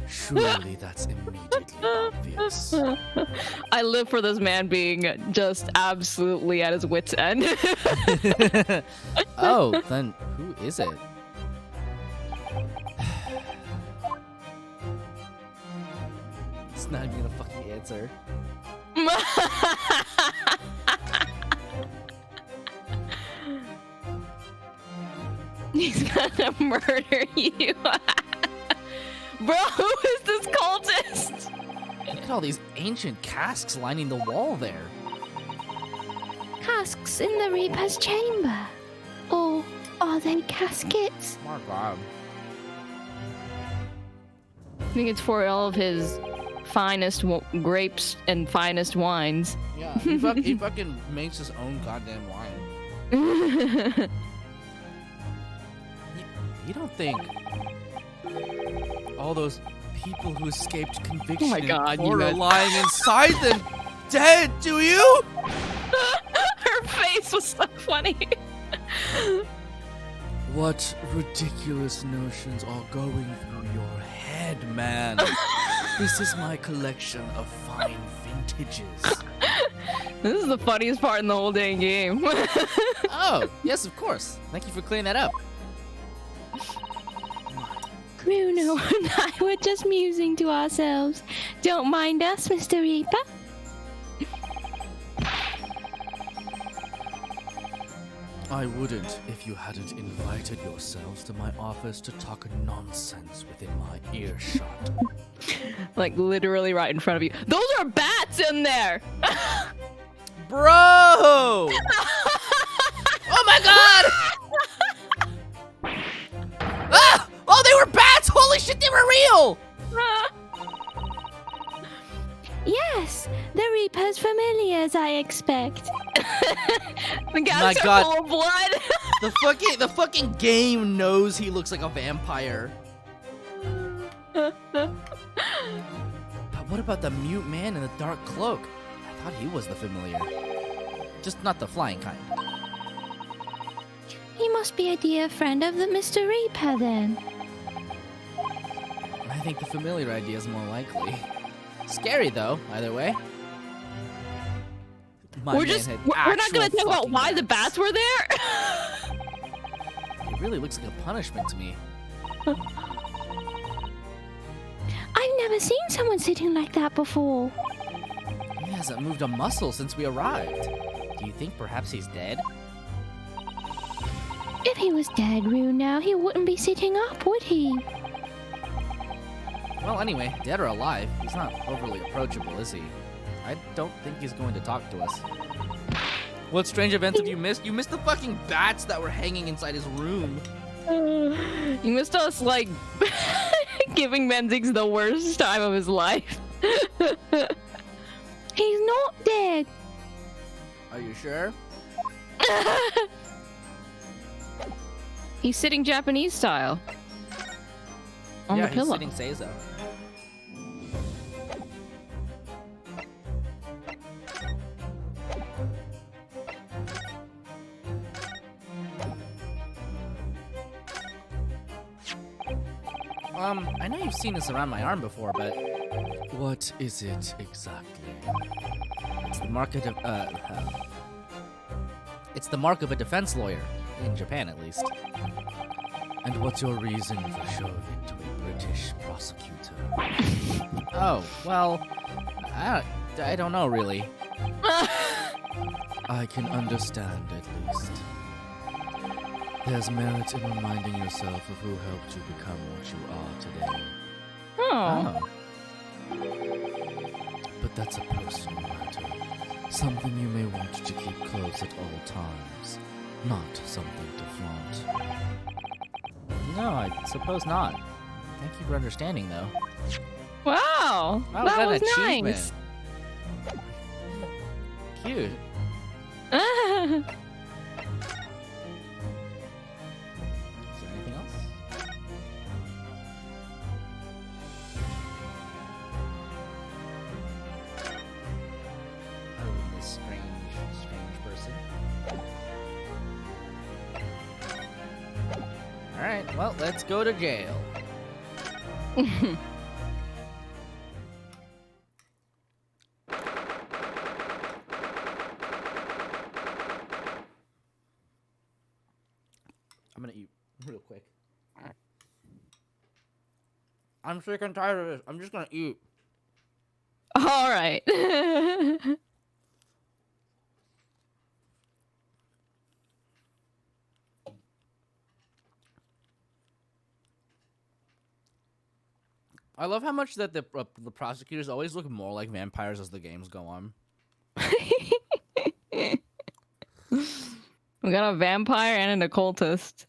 Surely that's immediately obvious. I live for this man being just absolutely at his wit's end. Oh, then who is it? It's not even a fucking answer. He's gonna murder you. Bro, who is this cultist? Look at all these ancient casks lining the wall there. Casks in the Reaper's chamber. Or are they caskets? Oh my god. I think it's for all of his finest grapes and finest wines. Yeah, he fucking makes his own goddamn wine. You don't think all those people who escaped conviction God, and you are guys- lying inside them dead, do you? Her face was so funny. What ridiculous notions are going through your head, man? This is my collection of fine vintages. This is the funniest part in the whole dang game. Oh, yes, of course. Thank you for clearing that up. My Renu and I were just musing to ourselves. Don't mind us, Mr. Reaper. I wouldn't if you hadn't invited yourselves to my office to talk nonsense within my earshot. Like literally right in front of you. Those are bats in there. Bro! Oh my god! Ah! Oh, they were bats! Holy shit, they were real! Yes, the Reaper's familiars, I expect. The guys My are God. full of blood. The fucking game knows he looks like a vampire. But what about the mute man in the dark cloak? I thought he was the familiar. Just not the flying kind. He must be a dear friend of the Mr. Reaper, then. I think the familiar idea is more likely. Scary though, either way. My We're man just had we're not gonna actual talk about fucking why the bats were there. It really looks like a punishment to me. I've never seen someone sitting like that before. He hasn't moved a muscle since we arrived. Do you think perhaps he's dead? If he was dead, Renu, he wouldn't be sitting up, would he? Well, anyway, dead or alive, he's not overly approachable, is he? I don't think he's going to talk to us. What strange events have you missed? You missed the fucking bats that were hanging inside his room. You missed us, like, giving Menzix the worst time of his life. He's not dead. Are you sure? He's sitting Japanese style. On yeah, the pillow. he's sitting Seizo. I know you've seen this around my arm before, but What is it exactly? it's the mark of it's the mark of a defense lawyer in Japan, at least. And what's your reason for showing it to a British prosecutor? Oh, well, I don't know really. I can understand at least. There's merit in reminding yourself of who helped you become what you are today. Oh. But that's a personal matter. Something you may want to keep close at all times. Not something to flaunt. No, I suppose not. Thank you for understanding, though. Wow. That That was was an achievement. nice. Cute. Is there anything else? Other than this strange person. Alright, well, let's go to jail. I'm gonna eat real quick. I'm sick and tired of this. I'm just gonna eat. All right. I love how much that the prosecutors always look more like vampires as the games go on. We got a vampire and an occultist.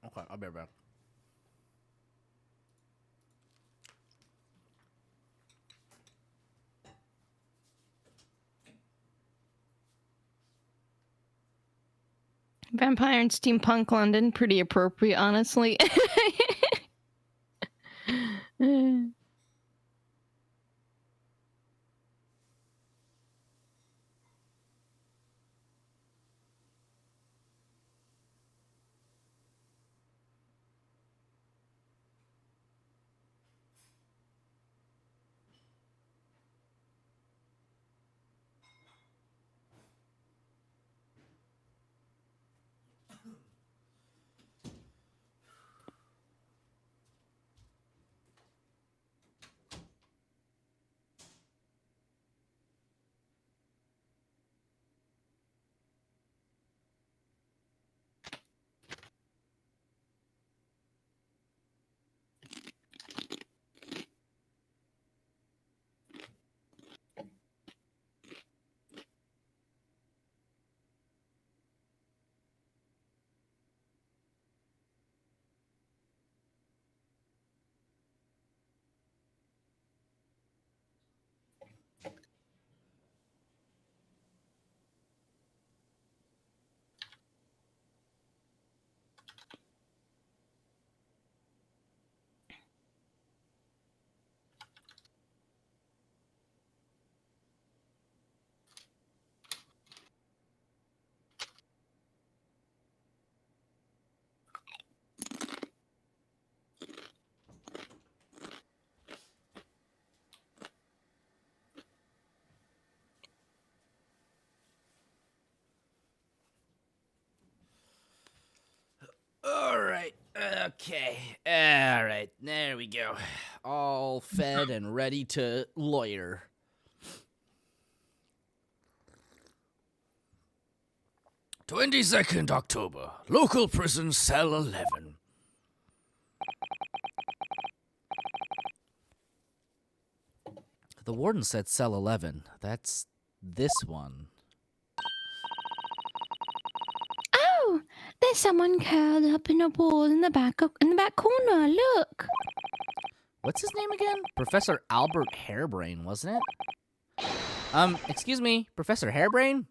Okay, I'll be right back. Vampire and steampunk London, pretty appropriate, honestly. Okay. All right. There we go. All fed and ready to lawyer. "22nd October, local prison cell 11. The warden said cell 11. That's this one. Oh, there's someone curled up in a ball in the back corner. Look. What's his name again? Professor Albert Hairbrain, wasn't it? Excuse me, Professor Hairbrain?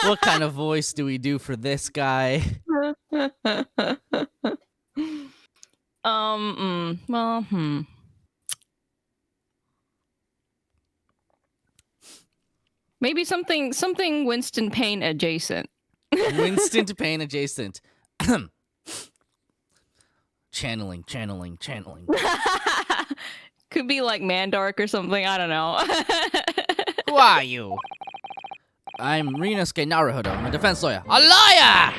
What kind of voice do we do for this guy? Maybe something Winston Payne adjacent. Winston to Payne adjacent. Channeling. Could be like Mandark or something. I don't know. Who are you? I'm Renosuke Naruhodo. I'm a defense lawyer. A lawyer!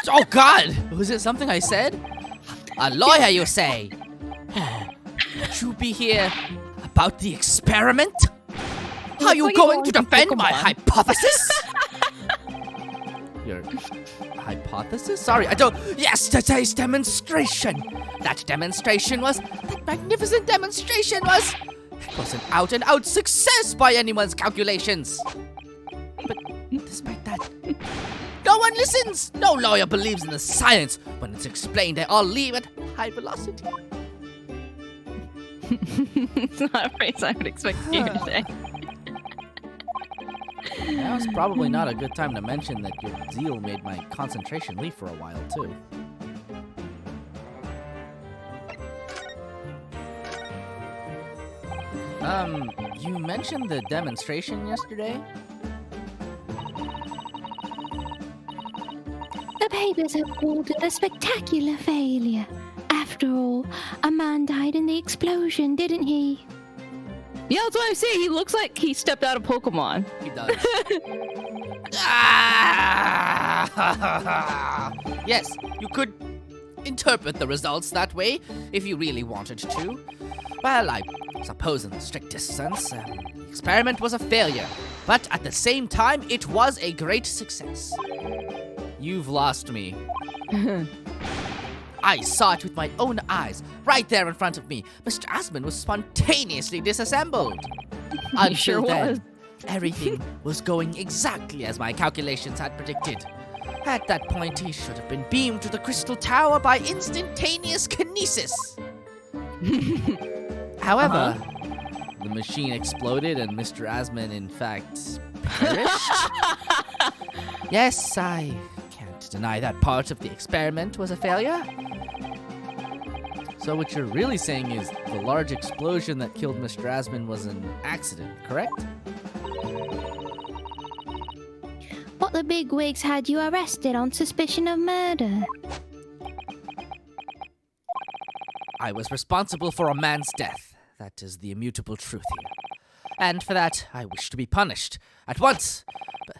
Oh, God! Was it something I said? A lawyer, you say? Would you be here about the experiment? Are you like going to you're defend Pokemon. my hypothesis? Your hypothesis? Sorry, I don't... Yesterday's demonstration! That magnificent demonstration was... It was an out-and-out success by anyone's calculations. But despite that, no one listens. No lawyer believes in the science. When it's explained, they all leave at high velocity. It's not a phrase I would expect you to say. Now's probably not a good time to mention that your zeal made my concentration leave for a while, too. You mentioned the demonstration yesterday? The papers have called it a spectacular failure. After all, a man died in the explosion, didn't he? Yeah, that's what I say. He looks like he stepped out of Pokemon. He does. Yes, you could interpret the results that way if you really wanted to. Well, I suppose in the strictest sense, the experiment was a failure. But at the same time, it was a great success. You've lost me. I saw it with my own eyes, right there in front of me. Mr. Asman was spontaneously disassembled. Until sure then, was. everything was going exactly as my calculations had predicted. At that point, he should have been beamed to the Crystal Tower by instantaneous kinesis. However, the machine exploded and Mr. Asman, in fact, perished. Yes, I can't deny that part of the experiment was a failure. So what you're really saying is the large explosion that killed Mr. Asman was an accident, correct? But the bigwigs had you arrested on suspicion of murder. I was responsible for a man's death. That is the immutable truth here. And for that, I wish to be punished. At once. But,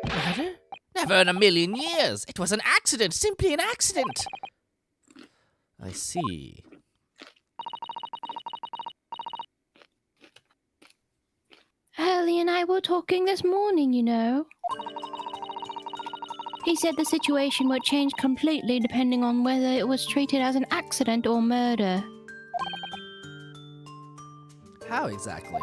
murder? Never in a million years. It was an accident. Simply an accident. I see. Hurley and I were talking this morning, you know. He said the situation would change completely depending on whether it was treated as an accident or murder. How exactly?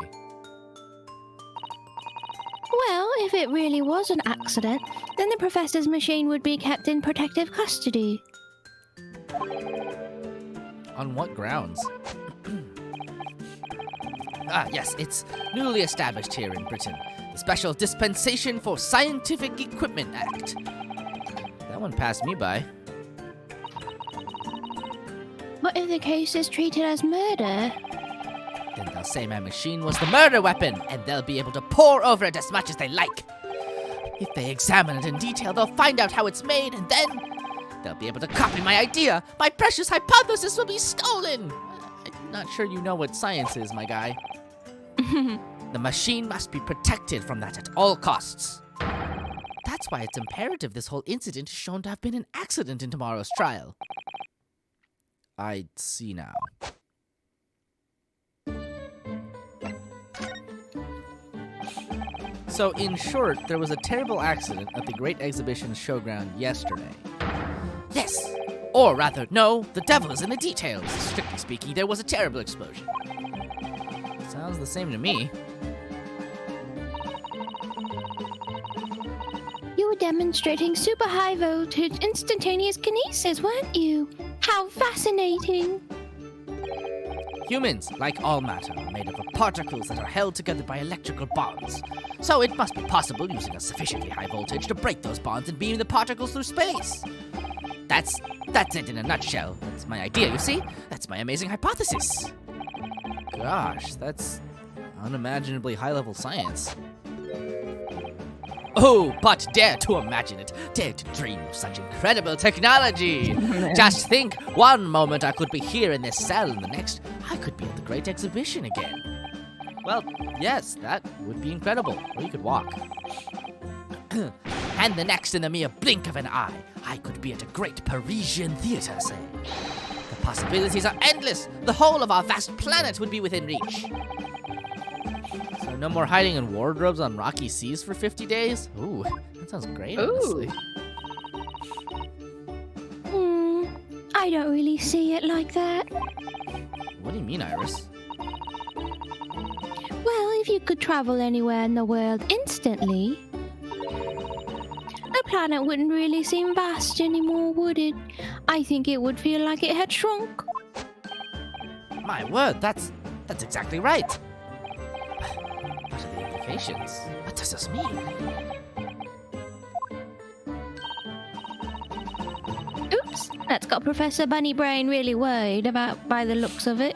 Well, if it really was an accident, then the professor's machine would be kept in protective custody. On what grounds? Yes, it's newly established here in Britain. The Special Dispensation for Scientific Equipment Act. That one passed me by. But if the case is treated as murder... Then they'll say my machine was the murder weapon, and they'll be able to pore over it as much as they like. If they examine it in detail, they'll find out how it's made, and then They'll be able to copy my idea. My precious hypothesis will be stolen. I'm not sure you know what science is, my guy. The machine must be protected from that at all costs. That's why it's imperative this whole incident is shown to have been an accident in tomorrow's trial. I see now. So, in short, there was a terrible accident at the Great Exhibition Showground yesterday. Yes! Or rather, no, the devil is in the details. Strictly speaking, there was a terrible explosion. Sounds the same to me. You were demonstrating super high voltage instantaneous kinesis, weren't you? How fascinating! Humans, like all matter, are made up of particles that are held together by electrical bonds. So it must be possible, using a sufficiently high voltage, to break those bonds and beam the particles through space. That's it in a nutshell. That's my idea, you see? That's my amazing hypothesis. Gosh, that's unimaginably high-level science. Oh, but dare to imagine it. Dare to dream of such incredible technology. Just think, one moment I could be here in this cell, and the next I could be at the Great Exhibition again. Well, yes, that would be incredible. Or you could walk. And the next, in the mere blink of an eye, I could be at a great Parisian theater, say. The possibilities are endless. The whole of our vast planet would be within reach. So no more hiding in wardrobes on rocky seas for 50 days? Ooh, that sounds great, honestly. I don't really see it like that. What do you mean, Iris? Well, if you could travel anywhere in the world instantly, the planet wouldn't really seem vast anymore, would it? I think it would feel like it had shrunk. My word, that's exactly right. What are the implications? What does this mean? Oops, that's got Professor Bunnybrain really worried about by the looks of it.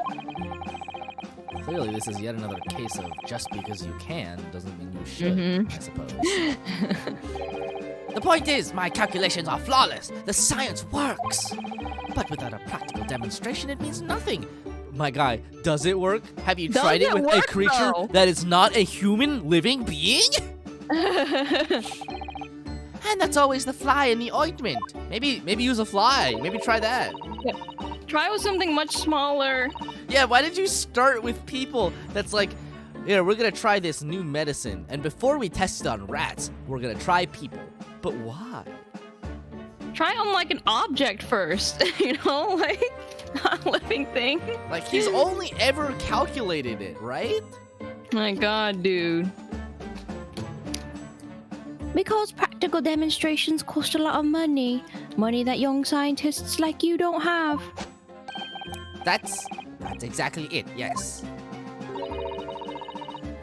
Clearly, this is yet another case of just because you can doesn't mean you should, I suppose. The point is, my calculations are flawless. The science works. But without a practical demonstration, it means nothing. My guy, does it work? Have you tried it with a creature that is not a human living being? And that's always the fly in the ointment. Maybe use a fly. Maybe try that. Yeah. Try with something much smaller. Yeah, why did you start with people that's like, yeah, we're gonna try this new medicine, and before we test it on rats, we're gonna try people. But why? Try on like an object first, you know, like not a living thing. Like, he's only ever calculated it, right? My god, dude. Because practical demonstrations cost a lot of money. Money that young scientists like you don't have. That's exactly it, yes.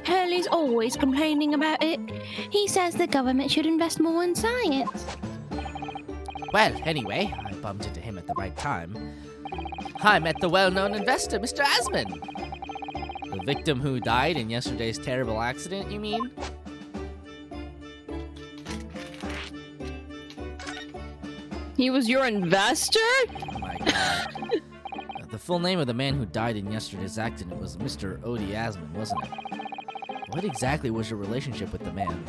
Hurley's always complaining about it. He says the government should invest more in science. Well, anyway, I bumped into him at the right time. I met the well-known investor, Mr. Asman. The victim who died in yesterday's terrible accident, you mean? He was your investor? Oh my god. The full name of the man who died in yesterday's accident was Mr. Odie Asman, wasn't it? What exactly was your relationship with the man?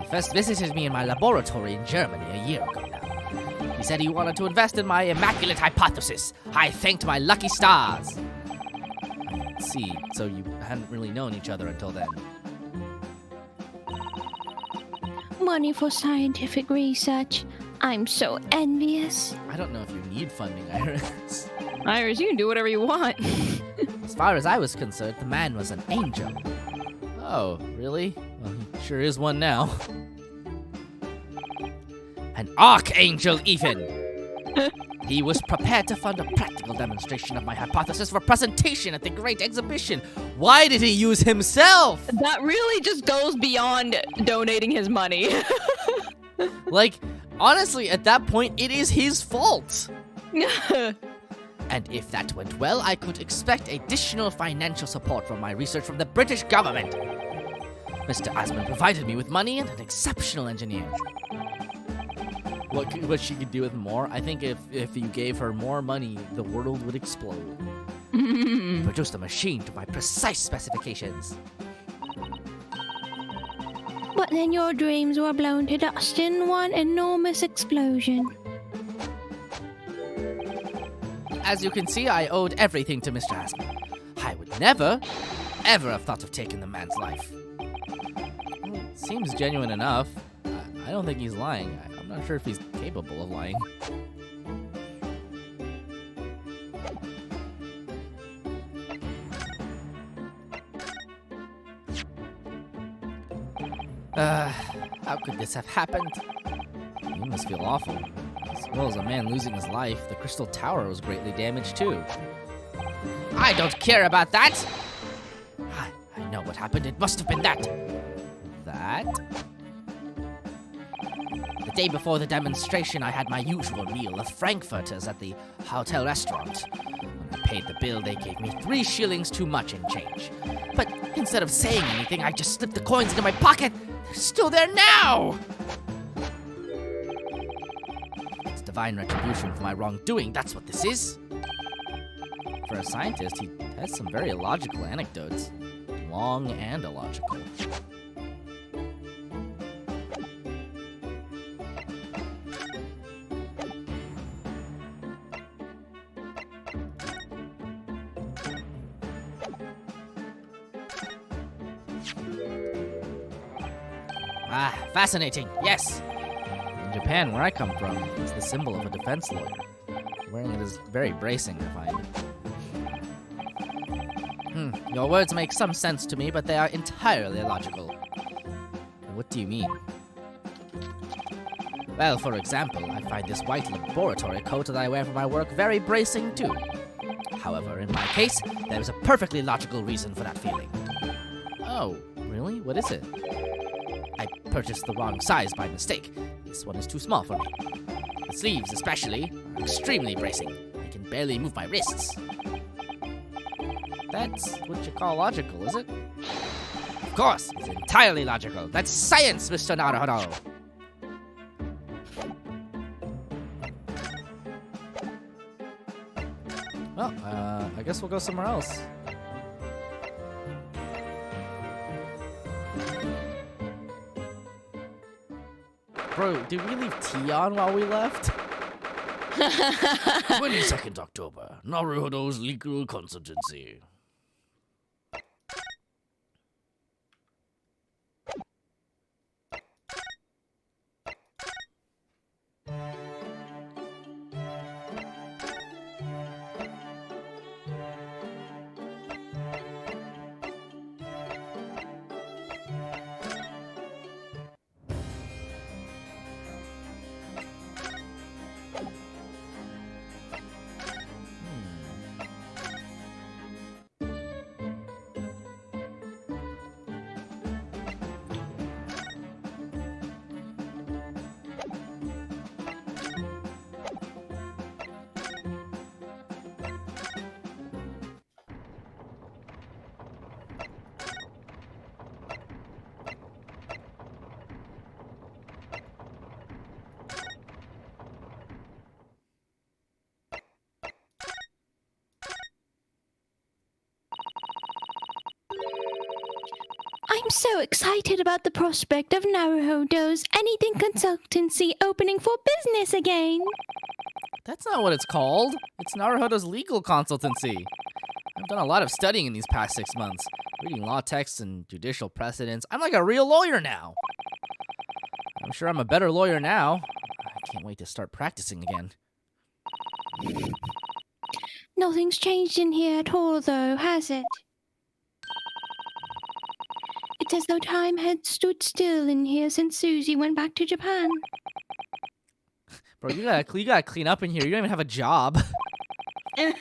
He first visited me in my laboratory in Germany a year ago now. He said he wanted to invest in my immaculate hypothesis. I thanked my lucky stars. I see, so you hadn't really known each other until then. Money for scientific research. I'm so envious. I don't know if you need funding, Iris. Iris, you can do whatever you want. As far as I was concerned, the man was an angel. Oh, really? Well, he sure is one now. An archangel, even! He was prepared to fund a practical demonstration of my hypothesis for presentation at the Great Exhibition. Why did he use himself? That really just goes beyond donating his money. Like, honestly, at that point, it is his fault. And if that went well, I could expect additional financial support for my research from the British government. Mr. Asman provided me with money and an exceptional engineer. what she could do with more. I think if you gave her more money, the world would explode. Produce a machine to my precise specifications. But then your dreams were blown to dust in one enormous explosion. As you can see, I owed everything to Mr. Aspen. I would never, ever have thought of taking the man's life. Seems genuine enough. I don't think he's lying. I'm not sure if he's capable of lying. How could this have happened? You must feel awful. As well as a man losing his life, the Crystal Tower was greatly damaged too. I don't care about that! I know what happened. It must have been that. That? The day before the demonstration, I had my usual meal of frankfurters at the hotel restaurant. When I paid the bill, they gave me 3 shillings too much in change. But instead of saying anything, I just slipped the coins into my pocket. They're still there now! It's divine retribution for my wrongdoing, that's what this is. For a scientist, he has some very illogical anecdotes. Long and illogical. Ah, fascinating, yes! In Japan, where I come from, it's the symbol of a defense lawyer. Wearing it is very bracing, I find. Your words make some sense to me, but they are entirely illogical. What do you mean? Well, for example, I find this white laboratory coat that I wear for my work very bracing too. However, in my case, there is a perfectly logical reason for that feeling. Oh, really? What is it? I purchased the wrong size by mistake. This one is too small for me. The sleeves, especially, are extremely bracing. I can barely move my wrists. That's what you call logical, is it? Of course, it's entirely logical. That's science, Mr. Naruhodo. Well, I guess we'll go somewhere else. Bro, did we leave tea on while we left? 22nd October, Naruhodo's legal consultancy. I'm so excited about the prospect of Naruhodo's Anything Consultancy opening for business again. That's not what it's called. It's Naruhodo's legal consultancy. I've done a lot of studying in these past 6 months, reading law texts and judicial precedents. I'm like a real lawyer now. I'm sure I'm a better lawyer now. I can't wait to start practicing again. Nothing's changed in here at all, though, has it? It's as though time had stood still in here since Susie went back to Japan. Bro, you gotta clean up in here. You don't even have a job. I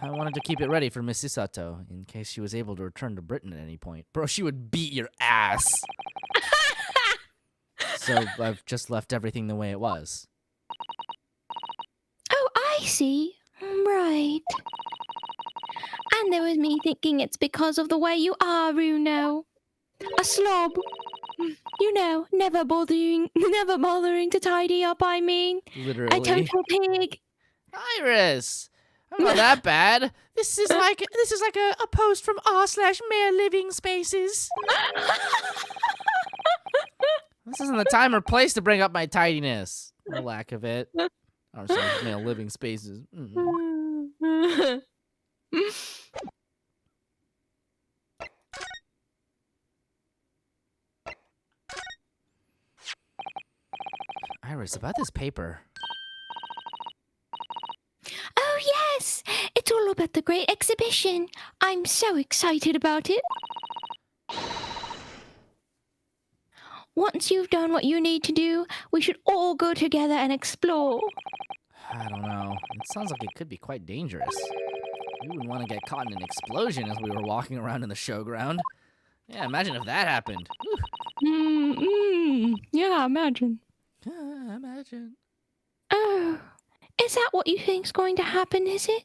wanted to keep it ready for Miss Isato in case she was able to return to Britain at any point. Bro, she would beat your ass. So I've just left everything the way it was. Oh, I see. Right. And there was me thinking it's because of the way you are, Runo. A slob. You know, never bothering to tidy up, I mean. Literally. A total pig. Iris! I'm not that bad. This is like a post from r/mere living spaces. This isn't the time or place to bring up my tidiness. Or lack of it. r/male living spaces. Iris, about this paper. Oh, yes! It's all about the great exhibition. I'm so excited about it. Once you've done what you need to do, we should all go together and explore. I don't know. It sounds like it could be quite dangerous. We wouldn't want to get caught in an explosion as we were walking around in the showground. Yeah, imagine if that happened. Yeah, imagine. Imagine. Oh, is that what you think's going to happen, is it?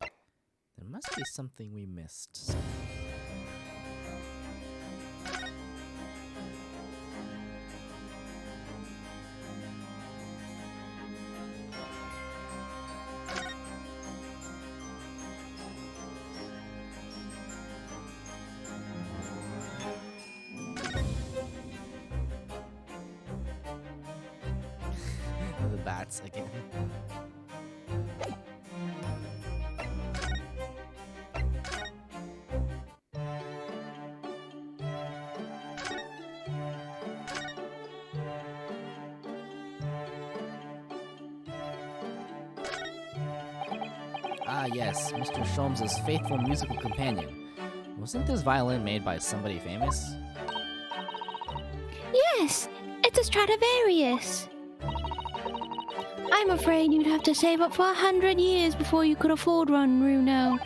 There must be something we missed. The bats again. Ah, yes, Mr. Sholmes's faithful musical companion. Wasn't this violin made by somebody famous? Yes, it's a Stradivarius. I'm afraid you'd have to save up for 100 years before you could afford one, Renu.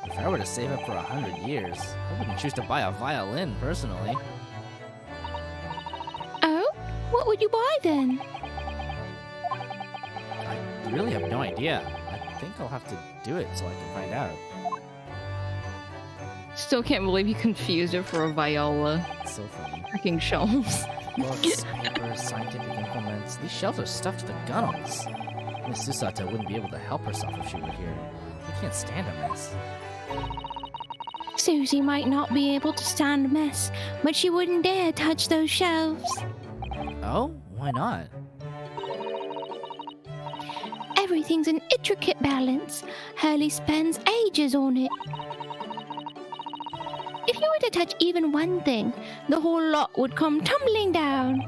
If I were to save up for 100 years, I wouldn't choose to buy a violin, personally. Oh? What would you buy then? I really have no idea. I think I'll have to do it so I can find out. Still can't believe you confused it for a viola. It's so funny. Freaking shelves. Books, papers, scientific implements. These shelves are stuffed to the gunnels. Miss Susata wouldn't be able to help herself if she were here. She can't stand a mess. Susie might not be able to stand a mess, but she wouldn't dare touch those shelves. Oh? Why not? Everything's an intricate balance. Hurley spends ages on it. If you were to touch even one thing, the whole lot would come tumbling down.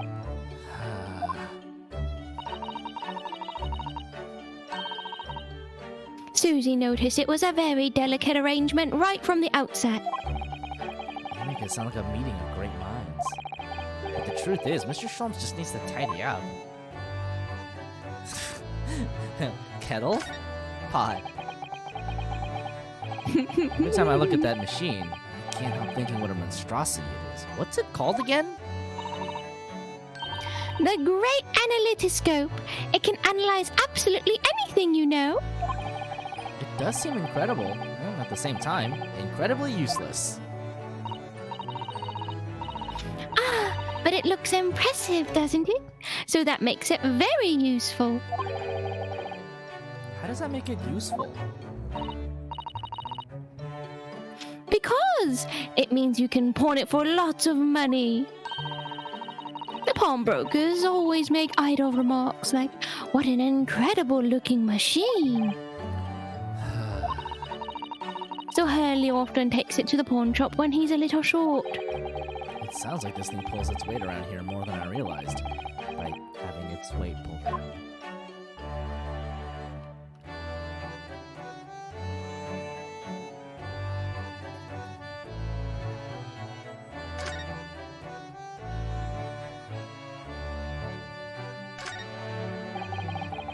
Susie noticed it was a very delicate arrangement right from the outset. You make it sound like a meeting of great minds. But the truth is, Mr. Sholmes just needs to tidy up. Kettle? Pot. Every time I look at that machine, I can't help thinking what a monstrosity it is. What's it called again? The Great Analytoscope. It can analyze absolutely anything, you know. It does seem incredible, and at the same time, incredibly useless. Ah, but it looks impressive, doesn't it? So that makes it very useful. How does that make it useful? Because it means you can pawn it for lots of money. The pawnbrokers always make idle remarks like, "What an incredible looking machine." So Hurley often takes it to the pawn shop when he's a little short. It sounds like this thing pulls its weight around here more than I realized, by having its weight pulled around.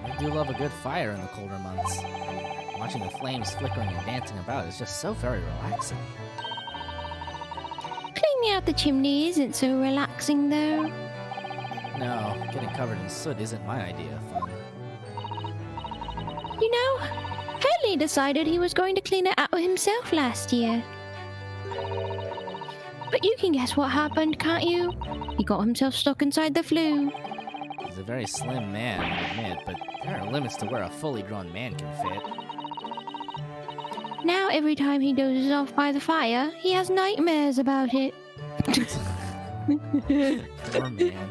I do love a good fire in the colder months. Watching the flames flickering and dancing about is just so very relaxing. Cleaning out the chimney isn't so relaxing, though. No, getting covered in soot isn't my idea of fun. You know, Hurley decided he was going to clean it out himself last year. But you can guess what happened, can't you? He got himself stuck inside the flue. He's a very slim man, I admit, but there are limits to where a fully grown man can fit. Now every time he dozes off by the fire, he has nightmares about it. Poor man.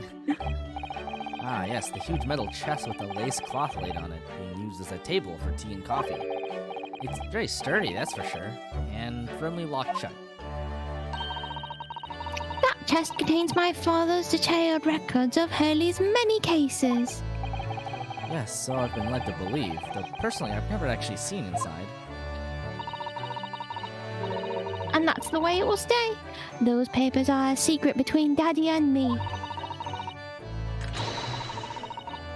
Ah, yes, the huge metal chest with the lace cloth laid on it, being used as a table for tea and coffee. It's very sturdy, that's for sure, and firmly locked shut. That chest contains my father's detailed records of Hurley's many cases. Yes, so I've been led to believe, though personally I've never actually seen inside. And that's the way it will stay. Those papers are a secret between Daddy and me.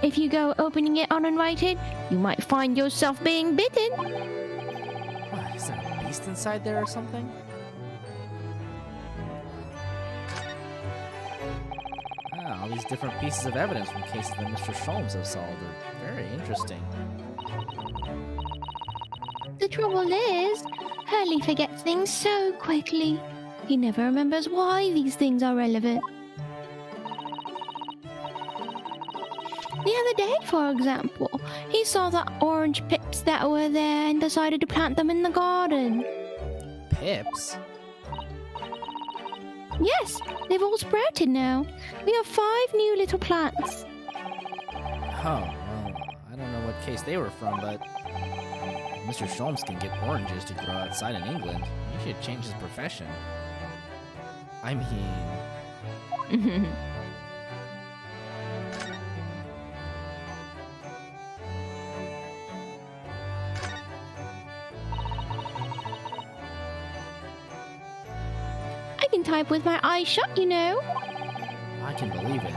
If you go opening it uninvited, you might find yourself being bitten. What, is there a beast inside there or something? Ah, all these different pieces of evidence from cases that Mr. Sholmes have solved are very interesting. The trouble is, Hurley forgets things so quickly. He never remembers why these things are relevant. The other day, for example, he saw the orange pips that were there and decided to plant them in the garden. Pips? Yes, they've all sprouted now. We have 5 new little plants. Oh, well, I don't know what case they were from, but Mr. Sholmes can get oranges to grow outside in England. He should change his profession. I mean... I can type with my eyes shut, you know. I can believe it.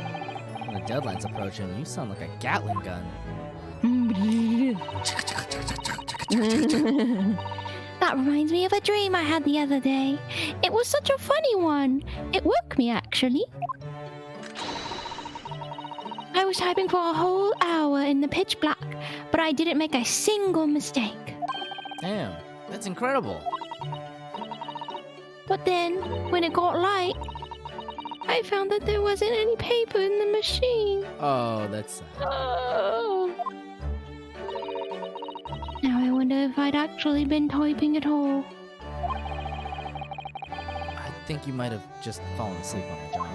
When the deadline's approaching, you sound like a Gatling gun. That reminds me of a dream I had the other day. It was such a funny one. It woke me, actually. I was typing for a whole hour in the pitch black, but I didn't make a single mistake. Damn, that's incredible. But then, when it got light, I found that there wasn't any paper in the machine. Oh, that's sad. Oh. Now I wonder if I'd actually been typing at all. I think you might have just fallen asleep on the job.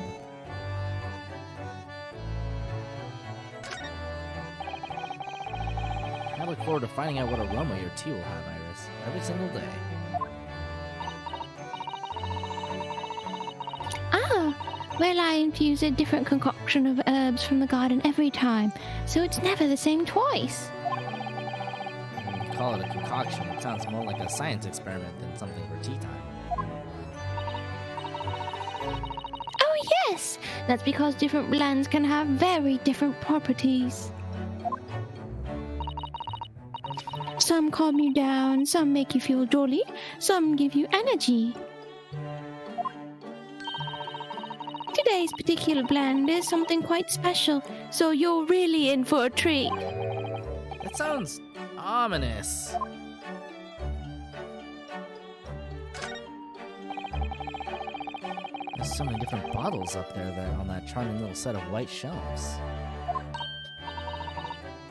I look forward to finding out what aroma your tea will have, Iris, every single day. Well, I infuse a different concoction of herbs from the garden every time, so it's never the same twice. When you call it a concoction, it sounds more like a science experiment than something for tea time. Oh yes! That's because different blends can have very different properties. Some calm you down, some make you feel jolly, some give you energy. Today's particular blend is something quite special, so you're really in for a treat. That sounds ominous. There's so many different bottles up there that on that charming little set of white shelves.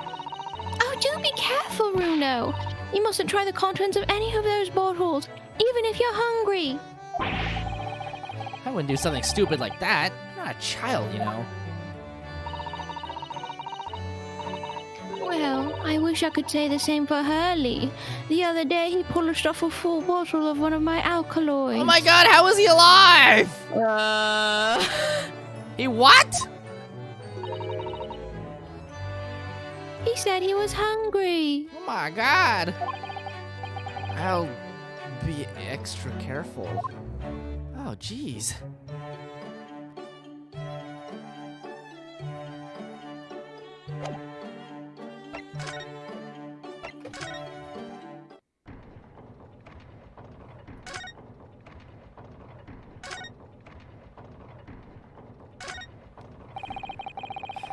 Oh, do be careful, Renu. You mustn't try the contents of any of those bottles, even if you're hungry. I wouldn't do something stupid like that. I'm not a child, you know. Well, I wish I could say the same for Hurley. The other day, he polished off a full bottle of one of my alkaloids. Oh my god, how is he alive? He what? He said he was hungry. Oh my god. I'll be extra careful. Oh, jeez.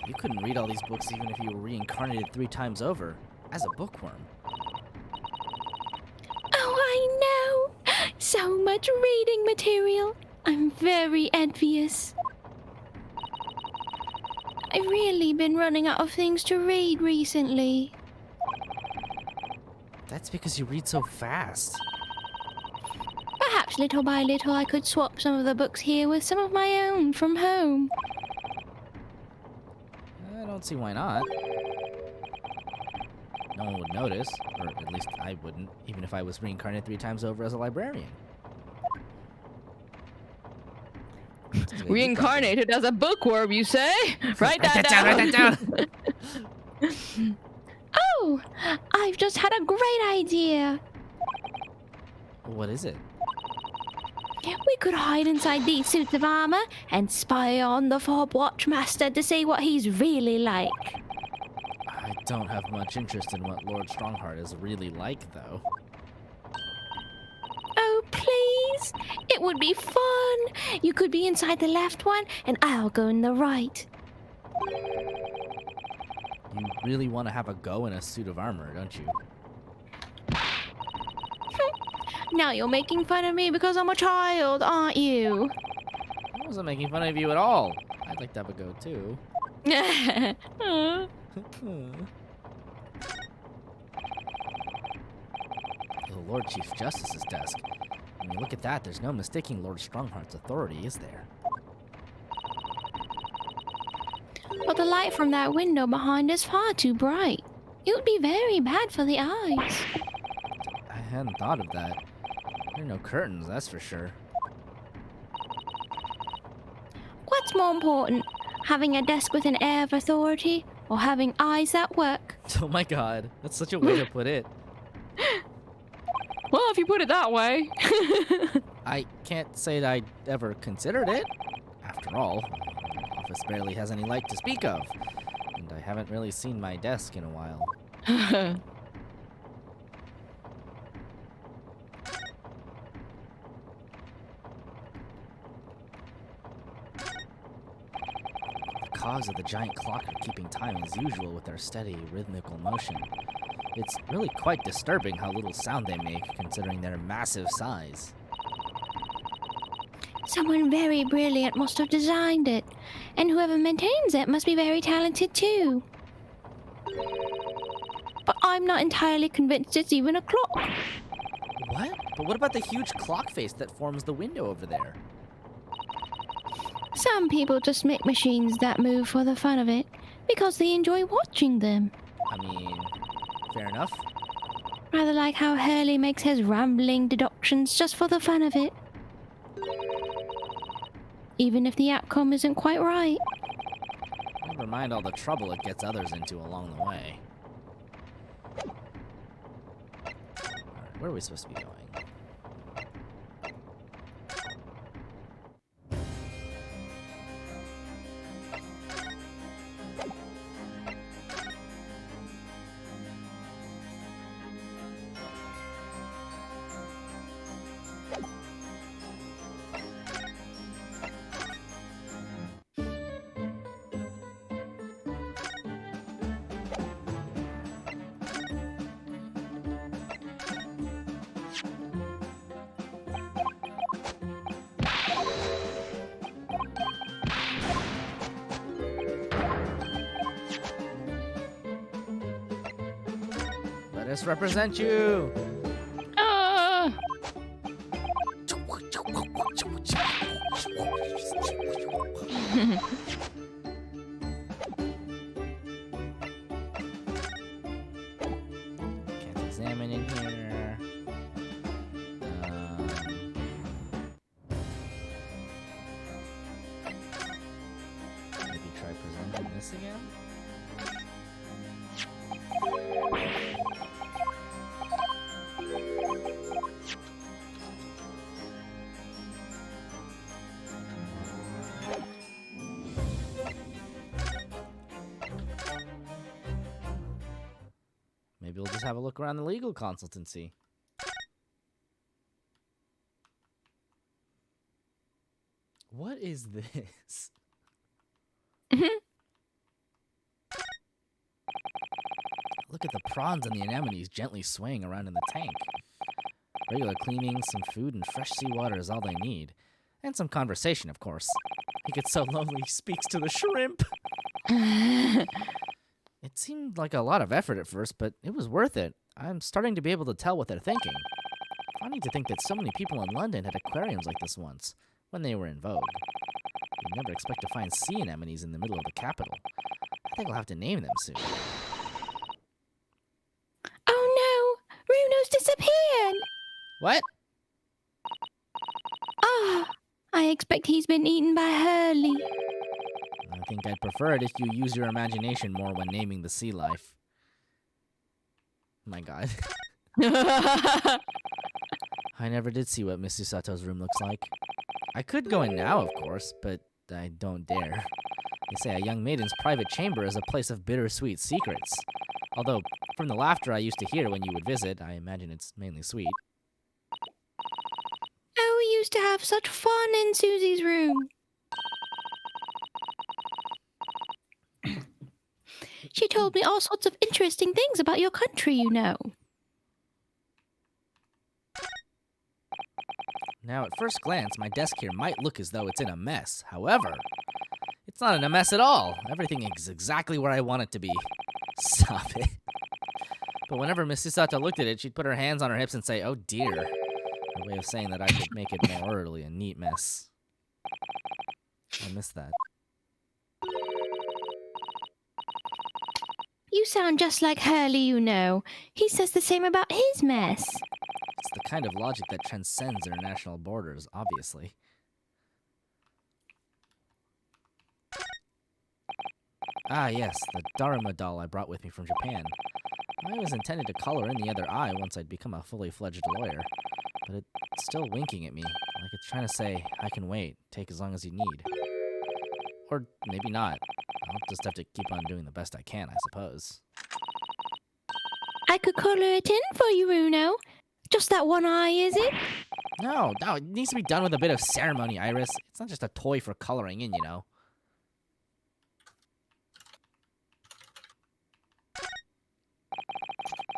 You couldn't read all these books even if you were reincarnated 3 times over, as a bookworm. So much reading material. I'm very envious. I've really been running out of things to read recently. That's because you read so fast. Perhaps little by little I could swap some of the books here with some of my own from home. I don't see why not. No one would notice, or at least I wouldn't, even if I was reincarnated 3 times over as a librarian. Reincarnated as a bookworm, you say? Write that down. Write that down. Oh, I've just had a great idea. What is it? We could hide inside these suits of armor and spy on the Fob Watchmaster to see what he's really like. I don't have much interest in what Lord Strongheart is really like, though. Oh, please. It would be fun. You could be inside the left one and I'll go in the right. You really want to have a go in a suit of armor, don't you? Now you're making fun of me because I'm a child, aren't you? I wasn't making fun of you at all. I'd like to have a go, too. Aw. The Lord Chief Justice's desk. When you look at that, there's no mistaking Lord Strongheart's authority, is there? But the light from that window behind is far too bright. It would be very bad for the eyes. I hadn't thought of that. There are no curtains, that's for sure. What's more important, having a desk with an air of authority or having eyes that work? Oh my god, that's such a way to put it. Well, if you put it that way. I can't say that I ever considered it. After all, the office barely has any light to speak of. And I haven't really seen my desk in a while. The cogs of the giant clock are keeping time as usual with their steady, rhythmical motion. It's really quite disturbing how little sound they make, considering their massive size. Someone very brilliant must have designed it, and whoever maintains it must be very talented too. But I'm not entirely convinced it's even a clock. What? But what about the huge clock face that forms the window over there? Some people just make machines that move for the fun of it, because they enjoy watching them. I mean, fair enough. Rather like how Hurley makes his rambling deductions just for the fun of it. Even if the outcome isn't quite right. Never mind all the trouble it gets others into along the way. Alright, where are we supposed to be going? Let us represent you! Ah! Can't examine in here. Maybe try presenting this again? Maybe we'll just have a look around the legal consultancy. What is this? Look at the prawns and the anemones gently swaying around in the tank. Regular cleaning, some food, and fresh seawater is all they need. And some conversation, of course. He gets so lonely he speaks to the shrimp. It seemed like a lot of effort at first, but it was worth it. I'm starting to be able to tell what they're thinking. Funny to think that so many people in London had aquariums like this once, when they were in vogue. You'd never expect to find sea anemones in the middle of the capital. I think I'll have to name them soon. Oh no! Runo's disappeared! What? Ah, I expect he's been eaten by Hurley. I think I'd prefer it if you use your imagination more when naming the sea life. My god. I never did see what Miss Susato's room looks like. I could go in now, of course, but I don't dare. They say a young maiden's private chamber is a place of bittersweet secrets. Although, from the laughter I used to hear when you would visit, I imagine it's mainly sweet. Oh, we used to have such fun in Susie's room. She told me all sorts of interesting things about your country, you know. Now, at first glance, my desk here might look as though it's in a mess. However, it's not in a mess at all. Everything is exactly where I want it to be. Stop it. But whenever Miss Susato looked at it, she'd put her hands on her hips and say, "Oh dear." A way of saying that I could make it more orderly, a neat mess. I miss that. You sound just like Hurley, you know. He says the same about his mess. It's the kind of logic that transcends international borders, obviously. Ah, yes, the Daruma doll I brought with me from Japan. I was intended to color in the other eye once I'd become a fully fledged lawyer, but it's still winking at me, like it's trying to say, I can wait, take as long as you need. Or maybe not. I'll just have to keep on doing the best I can, I suppose. I could color it in for you, Runo. Just that one eye, is it? No, it needs to be done with a bit of ceremony, Iris. It's not just a toy for coloring in, you know.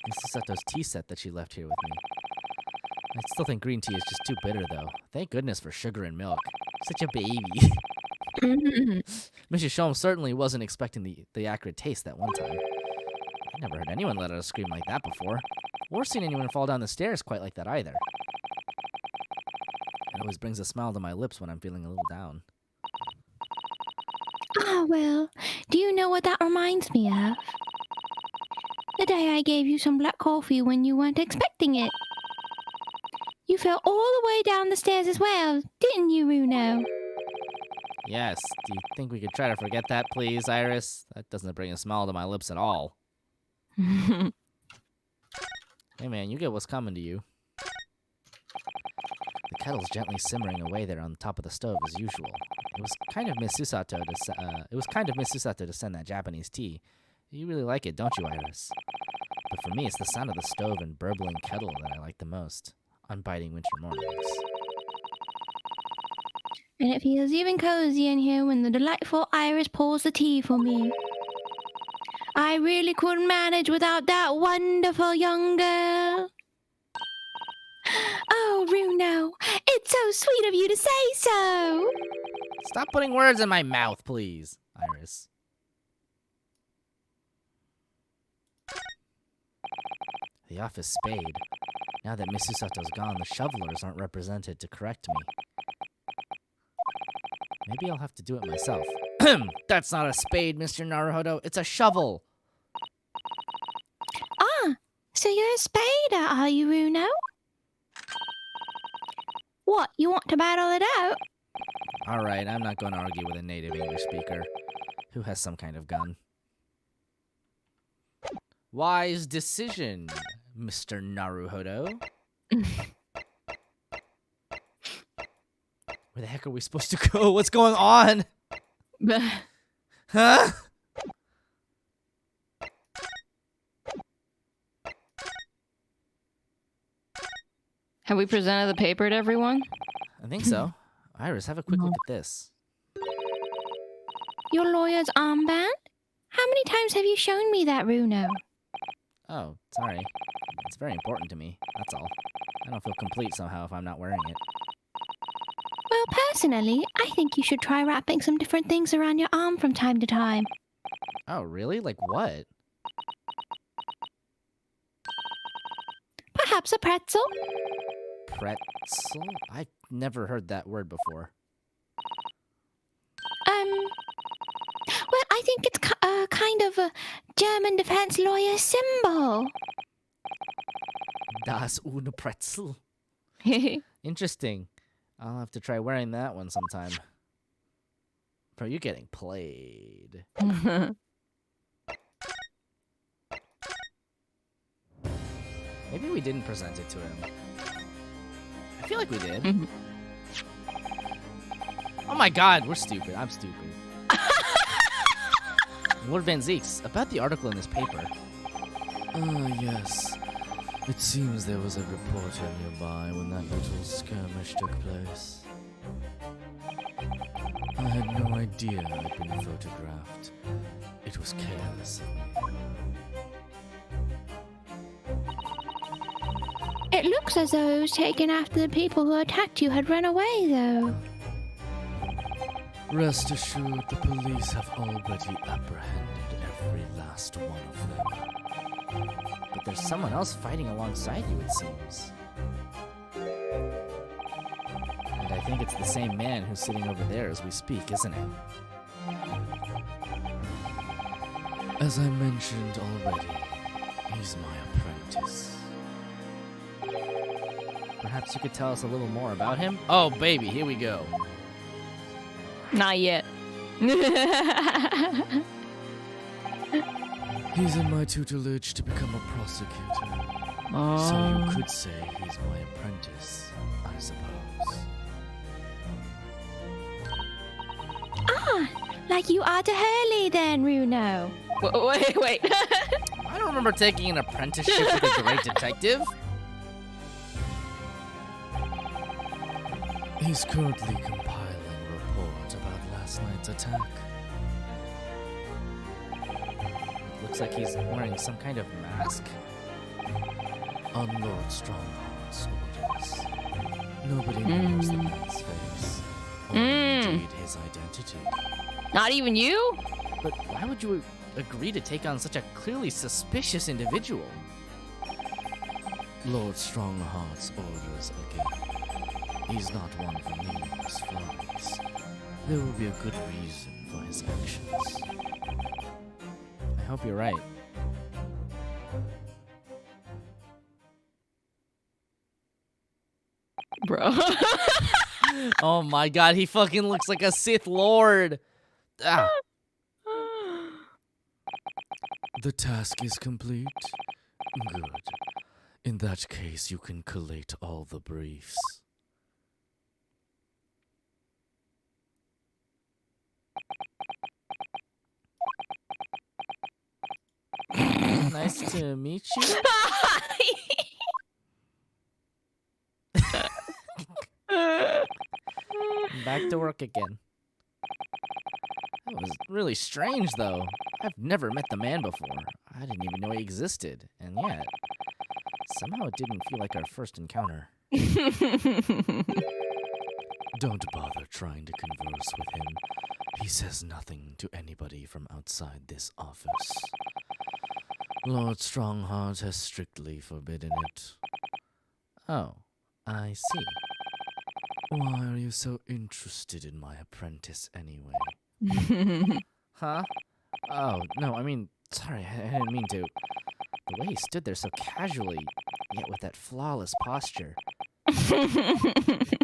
Miss Susato's tea set that she left here with me. I still think green tea is just too bitter, though. Thank goodness for sugar and milk. Such a baby. Mrs. Sholmes certainly wasn't expecting the acrid taste that one time. I never heard anyone let out a scream like that before, or seen anyone fall down the stairs quite like that either. It always brings a smile to my lips when I'm feeling a little down. Ah, well, do you know what that reminds me of? The day I gave you some black coffee when you weren't expecting it. You fell all the way down the stairs as well, didn't you, Runo? Yes, do you think we could try to forget that, please, Iris? That doesn't bring a smile to my lips at all. Hey man, you get what's coming to you. The kettle's gently simmering away there on the top of the stove as usual. It was kind of Miss Susato to send that Japanese tea. You really like it, don't you, Iris? But for me, it's the sound of the stove and burbling kettle that I like the most on biting winter mornings. And it feels even cozy in here when the delightful Iris pours the tea for me. I really couldn't manage without that wonderful young girl. Oh, Runo, it's so sweet of you to say so. Stop putting words in my mouth, please, Iris. The office spade. Now that Miss Susato's gone, the shovelers aren't represented to correct me. Maybe I'll have to do it myself. That's not a spade, Mr. Naruhodo. It's a shovel. Ah, so you're a spader, are you, Runo? What, you want to battle it out? All right, I'm not going to argue with a native English speaker who has some kind of gun. Wise decision, Mr. Naruhodo. Where the heck are we supposed to go? What's going on? Huh? Have we presented the paper to everyone? I think so. Iris, have a quick look at this. Your lawyer's armband? How many times have you shown me that, Runo? Oh, sorry. It's very important to me. That's all. I don't feel complete somehow if I'm not wearing it. Well, personally, I think you should try wrapping some different things around your arm from time to time. Oh, really? Like what? Perhaps a pretzel? Pretzel? I've never heard that word before. Well, I think it's kind of a German defense lawyer symbol. Das eine Pretzel. Interesting. I'll have to try wearing that one sometime. Bro, you're getting played. Maybe we didn't present it to him. I feel like we did. Oh my god, we're stupid. I'm stupid. Lord Van Zeeks, about the article in this paper. Yes. It seems there was a reporter nearby when that little skirmish took place. I had no idea I'd been photographed. It was careless of me. It looks as though it was taken after the people who attacked you had run away, though. Rest assured, the police have already apprehended every last one of them. But there's someone else fighting alongside you, it seems. And I think it's the same man who's sitting over there as we speak, isn't it? As I mentioned already, he's my apprentice. Perhaps you could tell us a little more about him? Oh, baby, here we go. Not yet. He's in my tutelage to become a prosecutor. So you could say he's my apprentice, I suppose. Ah, like you are to Hurley then, Reno. Wait. I don't remember taking an apprenticeship with a great detective. He's currently compiling a report about last night's attack. Looks like he's wearing some kind of mask. On Lord Strongheart's orders. Nobody knows the man's face, or indeed his identity. Not even you? But why would you agree to take on such a clearly suspicious individual? Lord Strongheart's orders again. He's not one for meaningless flurries. There will be a good reason for his actions. I hope you're right. Bro. Oh my god, he fucking looks like a Sith Lord. Ah. The task is complete? Good. In that case, you can collate all the briefs. Nice to meet you. Back to work again. That was really strange, though. I've never met the man before. I didn't even know he existed. And yet, somehow it didn't feel like our first encounter. Don't bother trying to converse with him. He says nothing to anybody from outside this office. Lord Strongheart has strictly forbidden it. Oh, I see. Why are you so interested in my apprentice anyway? Huh? Oh, no, I mean, sorry, I didn't mean to. The way he stood there so casually, yet with that flawless posture. It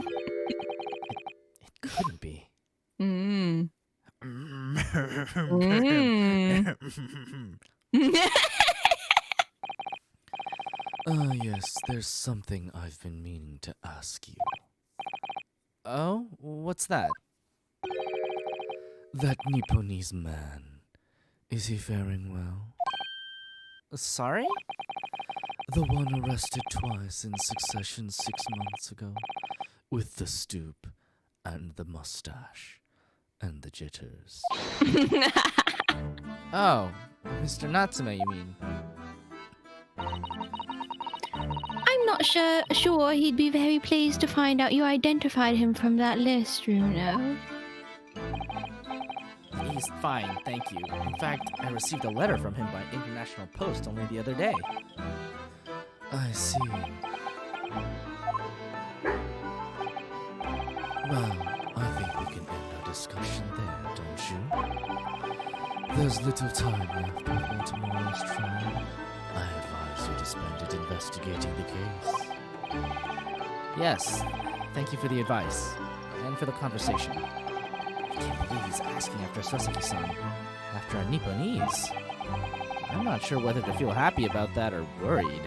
couldn't be. Ah, yes, there's something I've been meaning to ask you. Oh? What's that? That Nipponese man, is he faring well? Sorry? The one arrested twice in succession 6 months ago, with the stoop, and the mustache, and the jitters. Oh, Mr. Natsume, you mean? I'm not sure he'd be very pleased to find out you identified him from that list, Renu. He's fine, thank you. In fact, I received a letter from him by international post only the other day. I see. Well, I think we can end our discussion there, don't you? There's little time left before tomorrow's trial. I advise you to spend it investigating the case. Yes, thank you for the advice, and for the conversation. I can't believe he's asking after Sasaki-san, after our Nipponese. I'm not sure whether to feel happy about that or worried.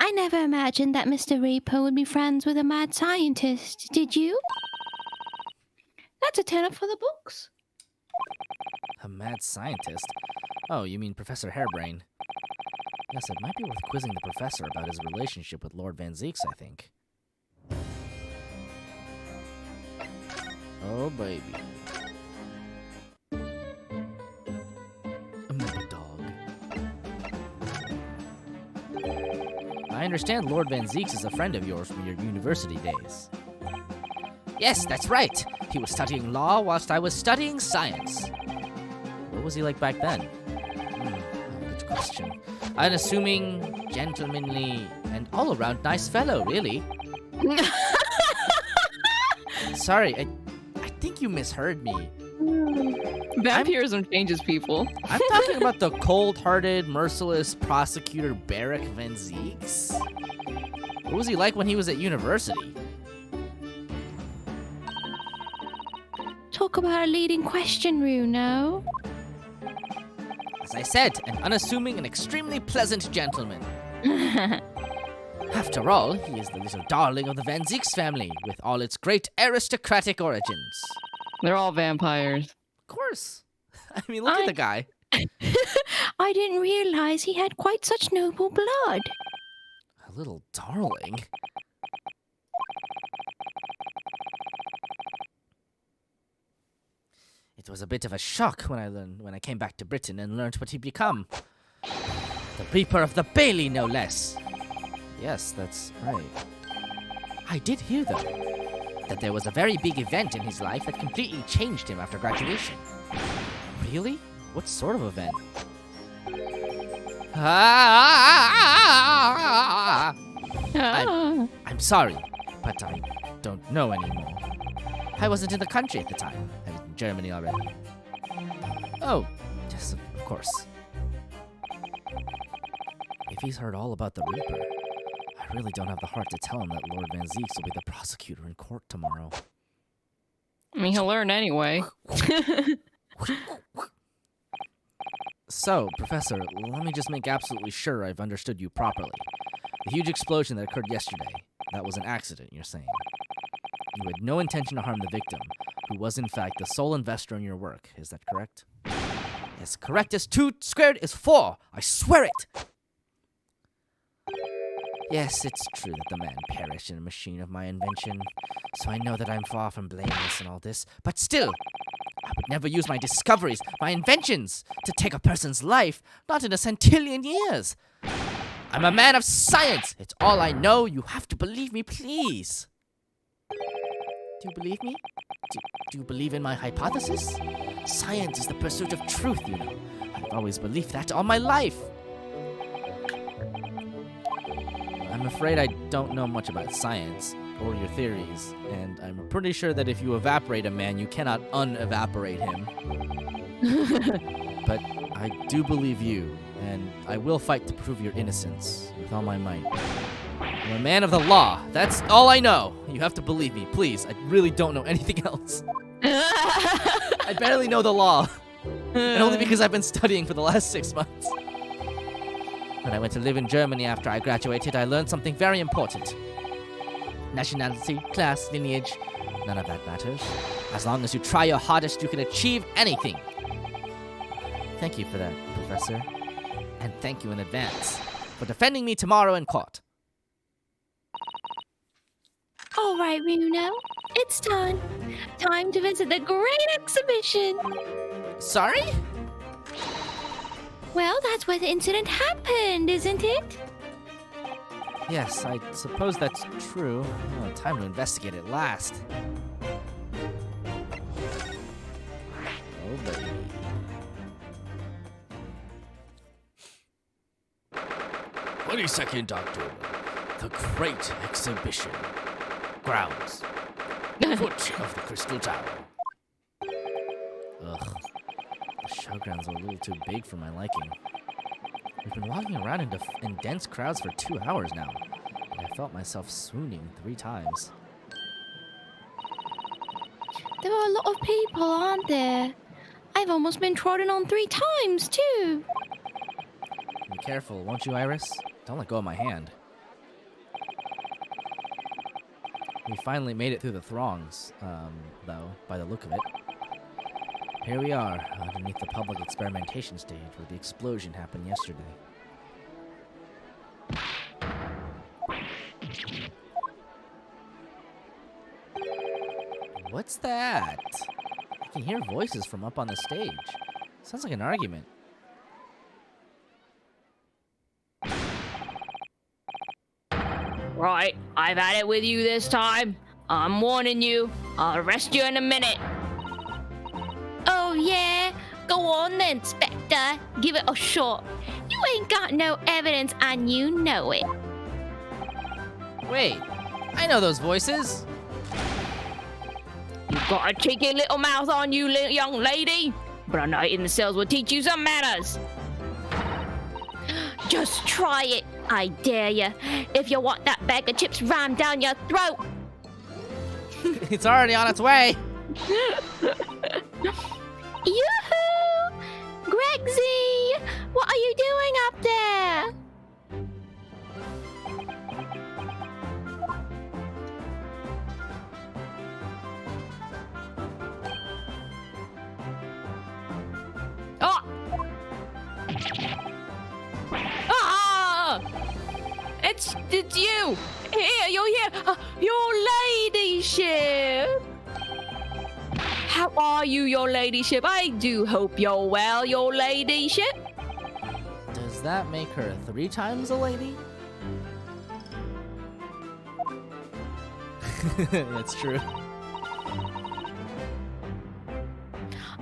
I never imagined that Mr. Reaper would be friends with a mad scientist, did you? That's a tenner for the books. A mad scientist? Oh, you mean Professor Hairbrain. Yes, it might be worth quizzing the professor about his relationship with Lord Van Zeeks, I think. Oh, baby. Amoeba dog. I understand Lord Van Zeeks is a friend of yours from your university days. Yes, that's right. He was studying law whilst I was studying science. What was he like back then? Good question. An assuming, gentlemanly, and all-around nice fellow, really. Sorry, I think you misheard me. Vampirism changes people. I'm talking about the cold-hearted, merciless prosecutor Barrack Van Zeeks. What was he like when he was at university? Talk about a leading question, Renu. As I said, an unassuming and extremely pleasant gentleman. After all, he is the little darling of the Van Zeeks family, with all its great aristocratic origins. They're all vampires. Of course. I mean, look at the guy. I didn't realize he had quite such noble blood. A little darling. It was a bit of a shock when I came back to Britain and learned what he'd become. The Reaper of the Bailey, no less. Yes, that's right. I did hear, though, that there was a very big event in his life that completely changed him after graduation. Really? What sort of event? I'm sorry, but I don't know anymore. I wasn't in the country at the time. I was in Germany already. Oh, yes, of course. If he's heard all about the Reaper, I really don't have the heart to tell him that Lord Van Zeeks will be the prosecutor in court tomorrow. I mean, he'll learn anyway. So, Professor, let me just make absolutely sure I've understood you properly. The huge explosion that occurred yesterday, that was an accident, you're saying. You had no intention to harm the victim, who was in fact the sole investor in your work. Is that correct? As correct as 2 squared is 4. I swear it! Yes, it's true that the man perished in a machine of my invention, so I know that I'm far from blameless in all this, but still, I would never use my discoveries, my inventions, to take a person's life, not in a centillion years. I'm a man of science. It's all I know. You have to believe me, please. Do you believe me? Do you believe in my hypothesis? Science is the pursuit of truth, you know. I've always believed that all my life. I'm afraid I don't know much about science or your theories, and I'm pretty sure that if you evaporate a man, you cannot unevaporate him. But I do believe you, and I will fight to prove your innocence with all my might. I'm a man of the law. That's all I know. You have to believe me, please. I really don't know anything else. I barely know the law, and only because I've been studying for the last 6 months. When I went to live in Germany after I graduated, I learned something very important. Nationality, class, lineage, none of that matters. As long as you try your hardest, you can achieve anything. Thank you for that, Professor. And thank you in advance for defending me tomorrow in court. All right, Renu, it's done. Time to visit the great exhibition. Sorry? Well, that's where the incident happened, isn't it? Yes, I suppose that's true. Oh, time to investigate at last. Oh, baby. 22nd October, the Great Exhibition. Grounds. Foot of the Crystal Tower. Ugh. The showgrounds are a little too big for my liking. We've been walking around in dense crowds for 2 hours now, and I felt myself swooning 3 times. There are a lot of people, aren't there? I've almost been trodden on 3 times, too. Be careful, won't you, Iris? Don't let go of my hand. We finally made it through the throngs, though, by the look of it. Here we are, underneath the public experimentation stage where the explosion happened yesterday. What's that? I can hear voices from up on the stage. Sounds like an argument. Right, I've had it with you this time. I'm warning you. I'll arrest you in a minute. Oh, yeah? Go on then, Spectre. Give it a shot. You ain't got no evidence and you know it. Wait, I know those voices. You've got a cheeky little mouth on you, young lady. But a night in the cells will teach you some manners. Just try it, I dare you. If you want that bag of chips rammed down your throat. It's already on its way. Yoo-hoo! Gregsy! What are you doing up there? Oh! Ah! It's you! Here, you're here! Your ladyship! How are you, your ladyship? I do hope you're well, your ladyship. Does that make her 3 times a lady? That's true.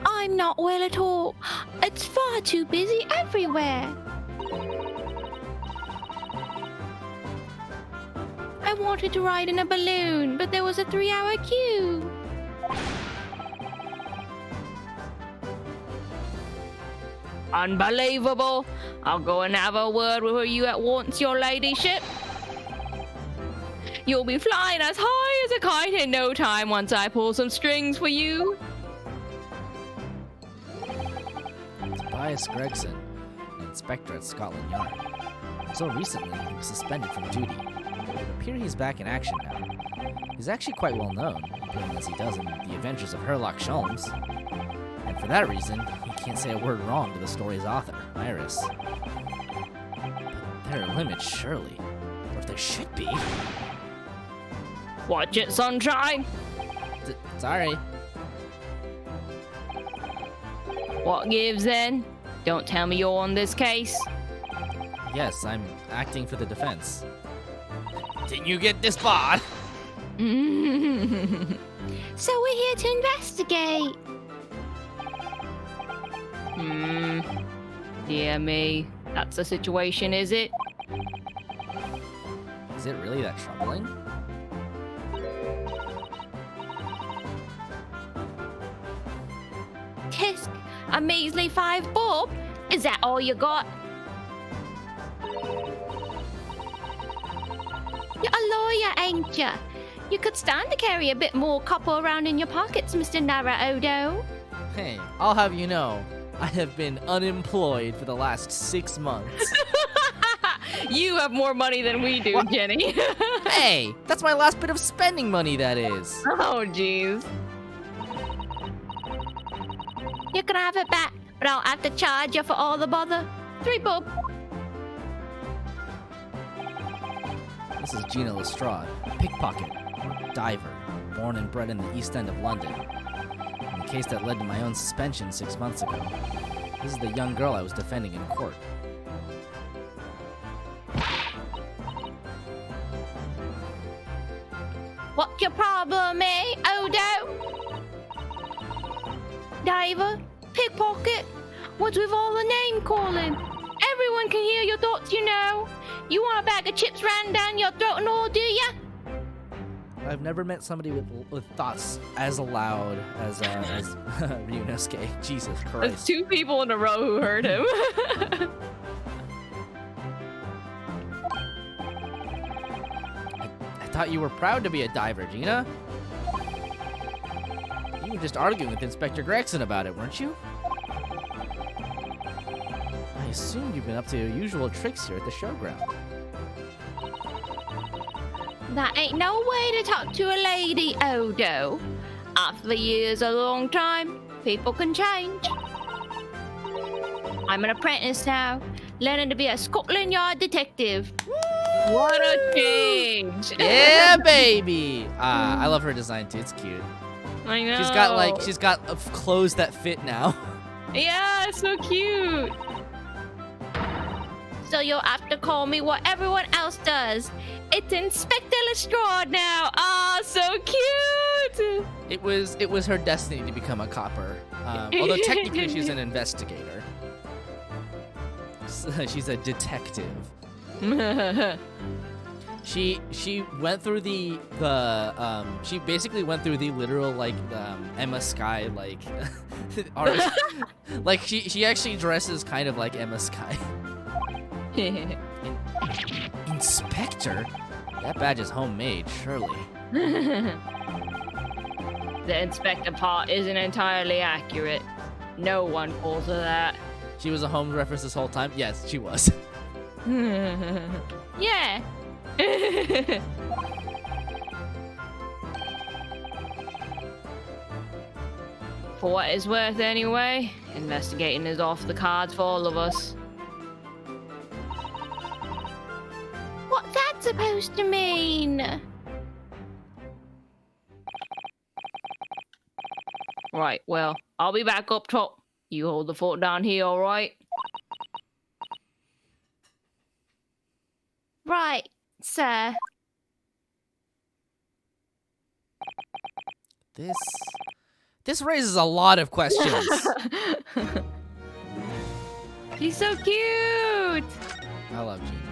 I'm not well at all. It's far too busy everywhere. I wanted to ride in a balloon, but there was a 3-hour queue. Unbelievable. I'll go and have a word with you at once, your ladyship. You'll be flying as high as a kite in no time once I pull some strings for you. Tobias Gregson, an inspector at Scotland Yard. Until recently, he was suspended from duty. It would appear he's back in action now. He's actually quite well known, appearing as he does in The Adventures of Sherlock Holmes. And for that reason, he can't say a word wrong to the story's author, Iris. But there are limits, surely. Or there should be. Watch it, sunshine. Sorry. What gives then? Don't tell me you're on this case. Yes, I'm acting for the defense. Didn't you get disbarred? So we're here to investigate. Dear me. That's the situation, is it? Is it really that troubling? Tisk, a measly 5 bob? Is that all you got? You're a lawyer, ain't ya? You could stand to carry a bit more copper around in your pockets, Mr. Nara-Odo. Hey, I'll have you know, I have been unemployed for the last 6 months. You have more money than we do, What? Jenny. Hey, that's my last bit of spending money, that is. Oh, jeez. You can have it back, but I'll have to charge you for all the bother. 3 bob. This is Gina Lestrade, a pickpocket, or diver, born and bred in the East End of London. In the case that led to my own suspension 6 months ago, This is the young girl I was defending in court. What's your problem, eh, Odo? Diver? Pickpocket? What's with all the name calling? Everyone can hear your thoughts, you know. You want a bag of chips ran down your throat and all, do ya? I've never met somebody with thoughts as loud as Ryunosuke. Jesus There's Christ. 2 people in a row who heard him. I thought you were proud to be a diver, Gina. You were just arguing with Inspector Gregson about it, weren't you? I assume you've been up to your usual tricks here at the showground. That ain't no way to talk to a lady, Odo. After the year's a long time, people can change. I'm an apprentice now, learning to be a Scotland Yard detective. What a change! Yeah, baby! I love her design too. It's cute. I know. She's got clothes that fit now. Yeah, it's so cute. So you'll have to call me what everyone else does. It's Inspector Lestrade now. Ah, so cute. It was her destiny to become a copper. Although technically she's an investigator. She's a detective. She went through she basically went through the literal Emma Sky art. Like she actually dresses kind of like Emma Sky. Inspector? That badge is homemade, surely. The inspector part isn't entirely accurate. No one calls her that. She was a Holmes reference this whole time? Yes, she was. Yeah. For what it's worth anyway, investigating is off the cards for all of us. What's that supposed to mean? Right, well, I'll be back up top. You hold the fort down here, alright? Right, sir. This raises a lot of questions. She's so cute! I love Gina.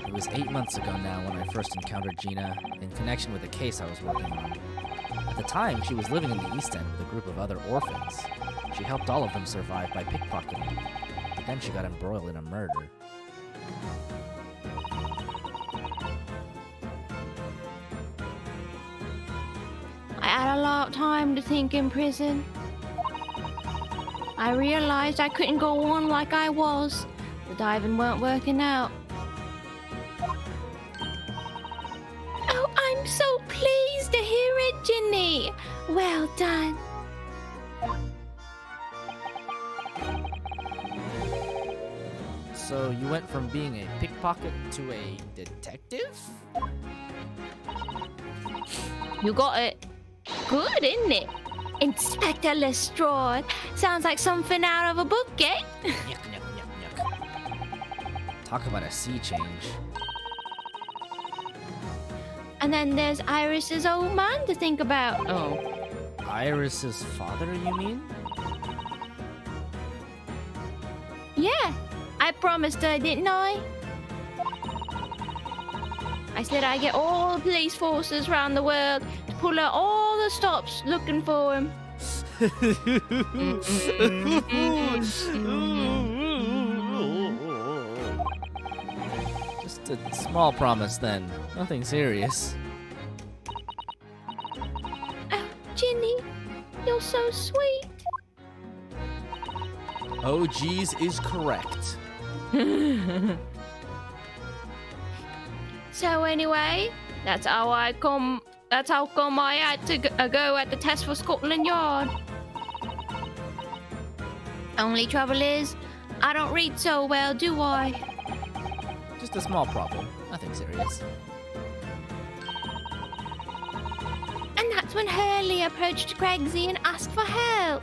It was 8 months ago now when I first encountered Gina in connection with a case I was working on. At the time, she was living in the East End with a group of other orphans. She helped all of them survive by pickpocketing. But then she got embroiled in a murder. I had a lot of time to think in prison. I realized I couldn't go on like I was. The diving weren't working out. Oh, I'm so pleased to hear it, Ginny. Well done. So you went from being a pickpocket to a detective? You got it. Good, isn't it? Inspector Lestrade. Sounds like something out of a book, eh? Yuck, yuck, yuck, yuck. Talk about a sea change. And then there's Iris's old man to think about. Oh. Iris's father, you mean? Yeah, I promised her, didn't I? I said I'd get all the police forces around the world to pull out all the stops looking for him. Just a small promise then. Nothing serious. Oh, Ginny, you're so sweet. Oh, geez is correct. So anyway, that's how come I had to go at the test for Scotland Yard. Only trouble is, I don't read so well, do I? Just a small problem. Nothing serious. And that's when Hurley approached Craigsy and asked for help.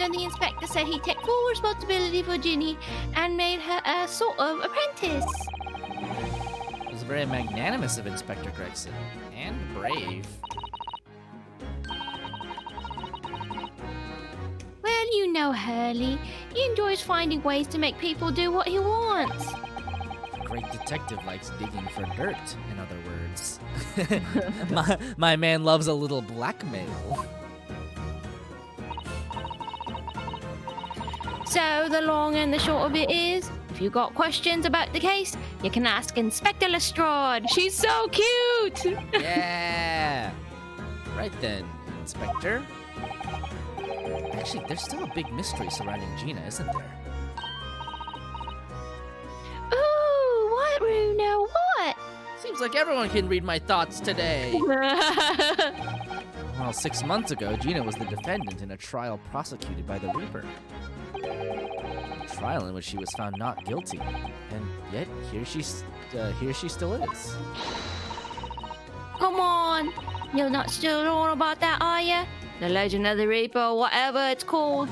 so the inspector said he'd take full responsibility for Ginny and made her a sort of apprentice. It was very magnanimous of Inspector Gregson. And brave. Well, you know Hurley. He enjoys finding ways to make people do what he wants. A great detective likes digging for dirt, in other words. my man loves a little blackmail. So the long and the short of it is, if you got questions about the case, you can ask Inspector Lestrade. She's so cute! Yeah! Right then, Inspector. Actually, there's still a big mystery surrounding Gina, isn't there? Ooh, what, Renu? What? Seems like everyone can read my thoughts today. Well, 6 months ago, Gina was the defendant in a trial prosecuted by the Reaper. A trial in which she was found not guilty, and yet here she still is. Come on! You're not still on about that, are you? The Legend of the Reaper, whatever it's called.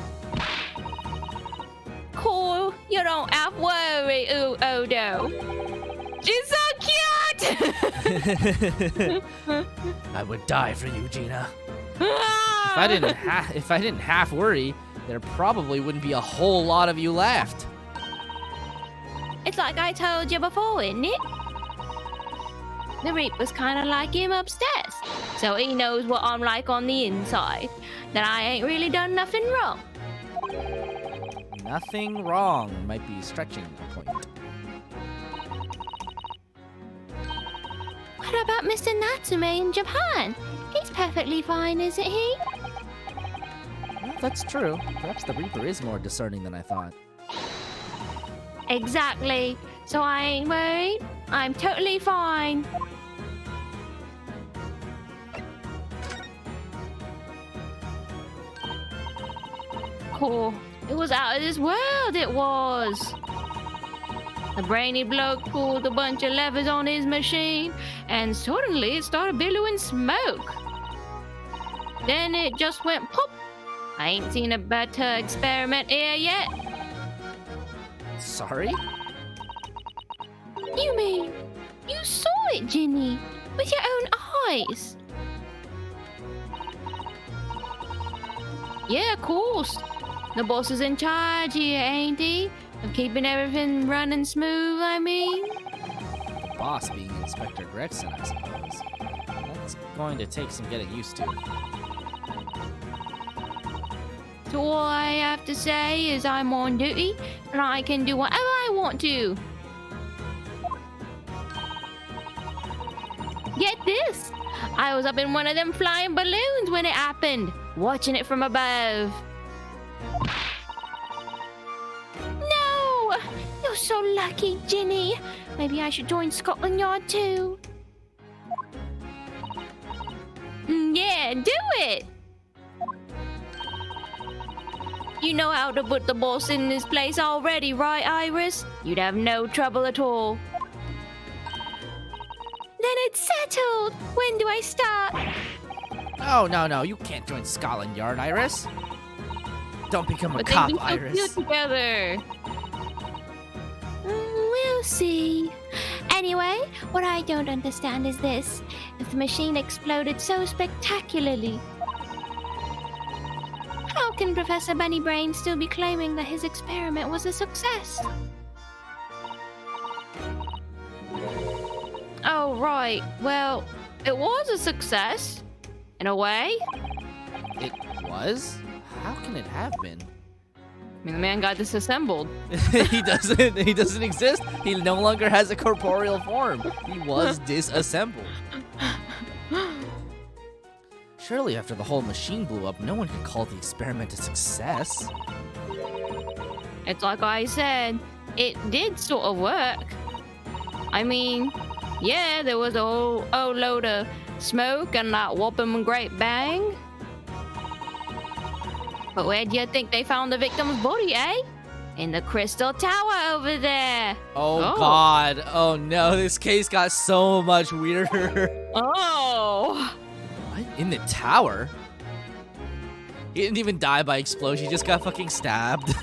Cool, you don't have to worry, Odo. She's so cute! I would die for you, Gina. If I didn't half worry, there probably wouldn't be a whole lot of you left. It's like I told you before, isn't it? The Reaper's kind of like him upstairs, so he knows what I'm like on the inside, that I ain't really done nothing wrong. Nothing wrong might be stretching the point. What about Mr. Natsume in Japan? He's perfectly fine, isn't he? Well, that's true. Perhaps the Reaper is more discerning than I thought. Exactly. So I ain't worried. I'm totally fine. Cool. It was out of this world, it was. The brainy bloke pulled a bunch of levers on his machine, and suddenly it started billowing smoke. Then it just went pop. I ain't seen a better experiment here yet. Sorry? You mean you saw it, Ginny, with your own eyes? Yeah, of course. The boss is in charge here, ain't he? Of keeping everything running smooth, I mean. The boss being Inspector Gregson, I suppose. That's going to take some getting used to. So all I have to say is I'm on duty, and I can do whatever I want to. Get this! I was up in one of them flying balloons when it happened, watching it from above. No! You're so lucky, Ginny. Maybe I should join Scotland Yard too. Yeah, do it! You know how to put the boss in his place already, right, Iris? You'd have no trouble at all. Then it's settled. When do I start? Oh, no, you can't join Scotland Yard, Iris. Don't become a But cop, they'd be so Iris. cute together. We'll see. Anyway, what I don't understand is this. If the machine exploded so spectacularly, how can Professor Bunnybrain still be claiming that his experiment was a success? Oh, right. Well, it was a success. In a way. It was? How can it have been? I mean, the man got disassembled. He doesn't exist. He no longer has a corporeal form. He was disassembled. Surely after the whole machine blew up, no one could call the experiment a success. It's like I said, it did sort of work. I mean, yeah, there was a whole load of smoke and that whopping great bang. But where do you think they found the victim's body, eh? In the Crystal Tower over there. Oh, God. Oh, no. This case got so much weirder. Oh. What? In the tower? He didn't even die by explosion. He just got fucking stabbed.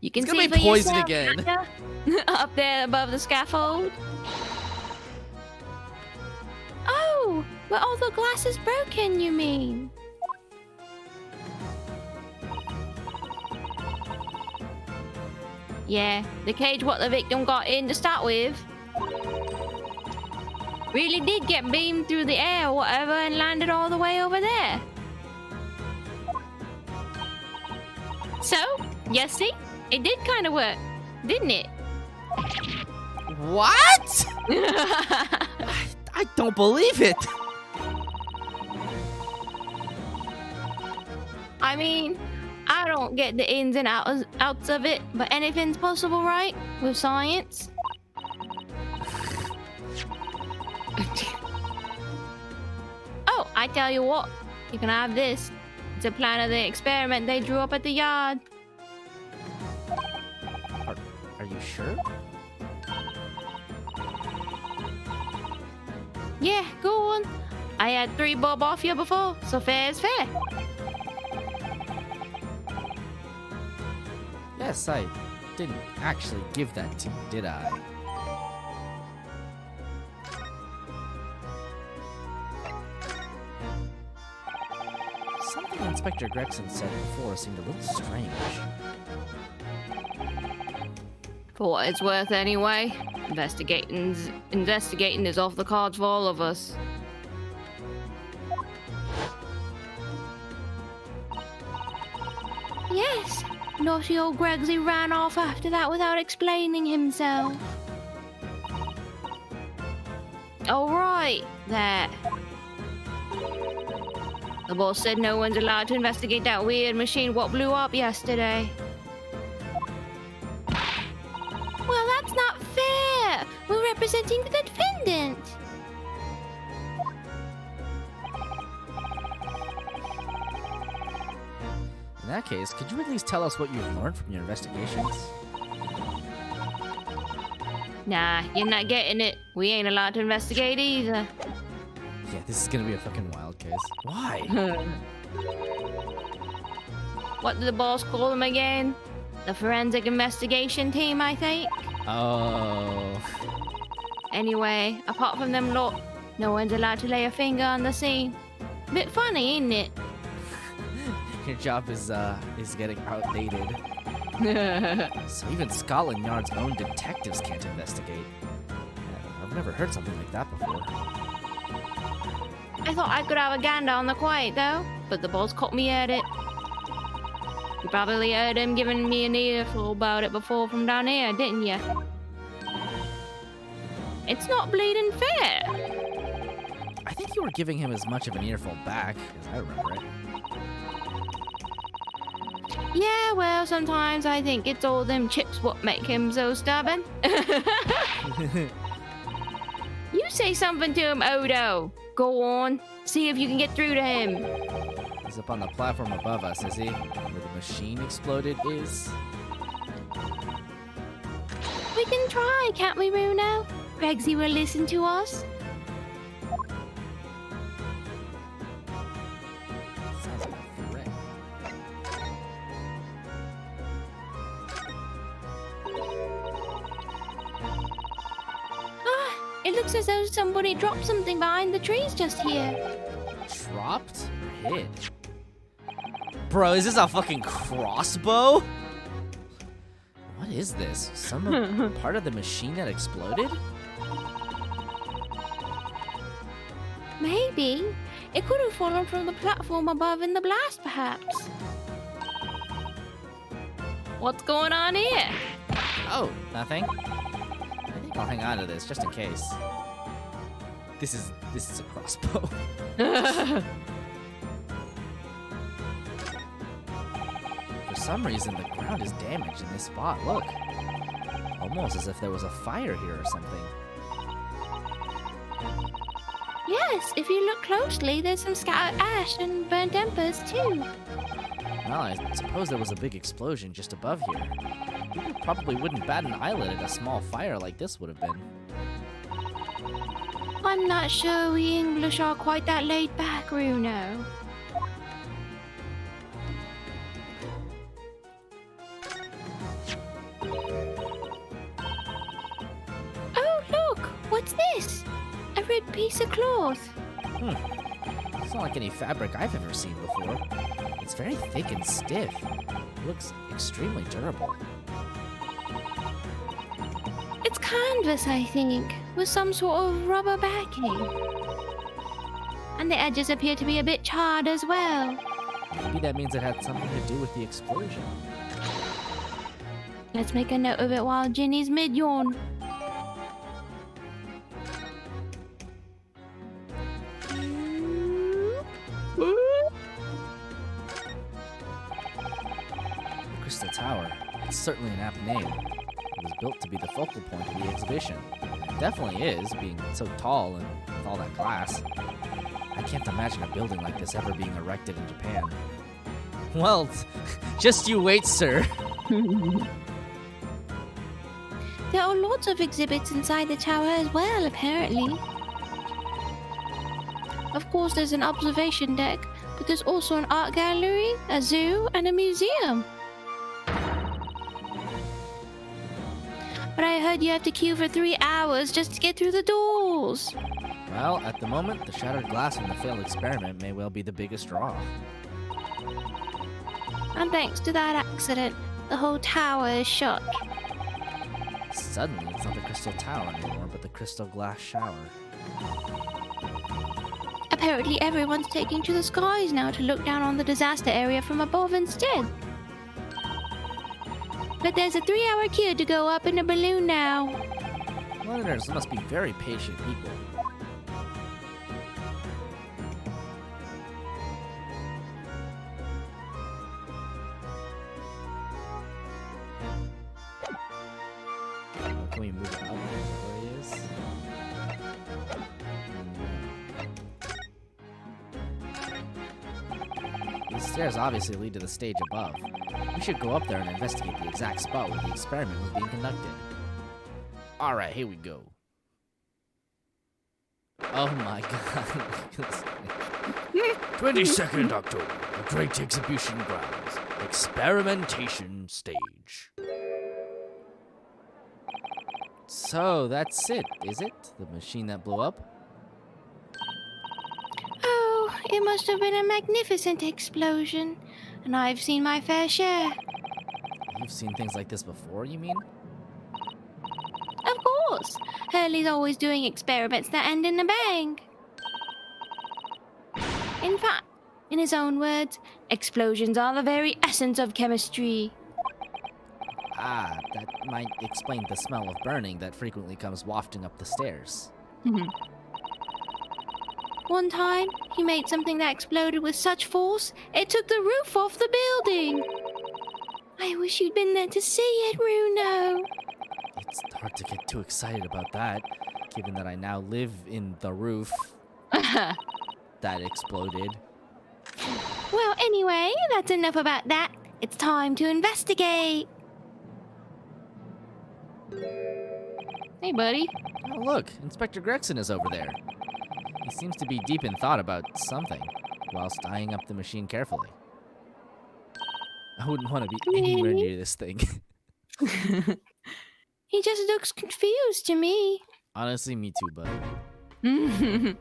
You can It's gonna see be for poison yourself, again. Nana, up there above the scaffold. Oh, but all the glass is broken, you mean? Yeah, the cage what the victim got in to start with really did get beamed through the air or whatever and landed all the way over there. So, you see, it did kind of work, didn't it? What? I don't believe it. I mean, I don't get the ins and outs of it, but anything's possible, right? With science. Oh, I tell you what, you can have this. It's a plan of the experiment they drew up at the yard. Are you sure? Yeah, go on. I had 3 bob off you before, so fair is fair. Yes, I didn't actually give that to you, did I? Something Inspector Gregson said before seemed a little strange. For what it's worth, anyway. Investigating is off the cards for all of us. Yes, naughty old Gregsy ran off after that without explaining himself. All right, that. The boss said no one's allowed to investigate that weird machine what blew up yesterday. Well, that's not fair. We're representing the defendant. In that case, could you at least tell us what you've learned from your investigations? Nah, you're not getting it. We ain't allowed to investigate either. Yeah, this is gonna be a fucking wild case. Why? What did the boss call them again? The forensic investigation team, I think. Oh. Anyway, apart from them lot, no one's allowed to lay a finger on the scene. Bit funny, ain't it? Your job is getting outdated. So even Scotland Yard's own detectives can't investigate. I've never heard something like that before. I thought I could have a gander on the quiet, though, but the boss caught me at it. You probably heard him giving me an earful about it before from down here, didn't you? It's not bleeding fair. I think you were giving him as much of an earful back, as I remember it. Yeah, well, sometimes I think it's all them chips what make him so stubborn. You say something to him, Odo. Go on. See if you can get through to him. He's up on the platform above us, is he? Where the machine exploded is? We can try, can't we, Renu? Gregsy will listen to us. Sounds like a threat. It looks as though somebody dropped something behind the trees just here. Dropped or hid? Bro, is this a fucking crossbow? What is this? Some part of the machine that exploded? Maybe. It could have fallen from the platform above in the blast, perhaps. What's going on here? Oh, nothing. I think I'll hang on to this just in case. This is a crossbow. For some reason, the ground is damaged in this spot. Look. Almost as if there was a fire here or something. Yes, if you look closely, there's some scattered ash and burnt embers, too. Well, I suppose there was a big explosion just above here. People probably wouldn't bat an eyelid at a small fire like this would have been. I'm not sure we English are quite that laid back, Renu. What's this? A red piece of cloth. It's not like any fabric I've ever seen before. It's very thick and stiff. It looks extremely durable. It's canvas, I think, with some sort of rubber backing. And the edges appear to be a bit charred as well. Maybe that means it had something to do with the explosion. Let's make a note of it while Ginny's mid-yawn. The Crystal Tower. It's certainly an apt name. It was built to be the focal point of the exhibition. It definitely is, being so tall and with all that glass. I can't imagine a building like this ever being erected in Japan. Well, just you wait, sir. There are lots of exhibits inside the tower as well, apparently. Of course, there's an observation deck, but there's also an art gallery, a zoo, and a museum. But I heard you have to queue for 3 hours just to get through the doors. Well, at the moment, the shattered glass from the failed experiment may well be the biggest draw. And thanks to that accident, the whole tower is shut. Suddenly, it's not the Crystal Tower anymore, but the Crystal Glass Shower. Apparently everyone's taking to the skies now to look down on the disaster area from above instead. But there's a 3-hour queue to go up in a balloon now. Londoners must be very patient people. Can we move up where he is? These stairs obviously lead to the stage above. We should go up there and investigate the exact spot where the experiment was being conducted. Alright, here we go. Oh my god. 22nd October, the Great Exhibition Grounds, Experimentation Stage. So, that's it, is it? The machine that blew up? Oh, it must have been a magnificent explosion. And I've seen my fair share. You've seen things like this before, you mean? Of course. Hurley's always doing experiments that end in a bang. In fact, in his own words, explosions are the very essence of chemistry. Ah, that might explain the smell of burning that frequently comes wafting up the stairs. One time, he made something that exploded with such force, it took the roof off the building. I wish you'd been there to see it, Renu. It's hard to get too excited about that, given that I now live in the roof that exploded. Well, anyway, that's enough about that. It's time to investigate. Hey, buddy. Oh, look, Inspector Gregson is over there. He seems to be deep in thought about something, whilst eyeing up the machine carefully. I wouldn't want to be anywhere near this thing. He just looks confused to me. Honestly, me too, bud. It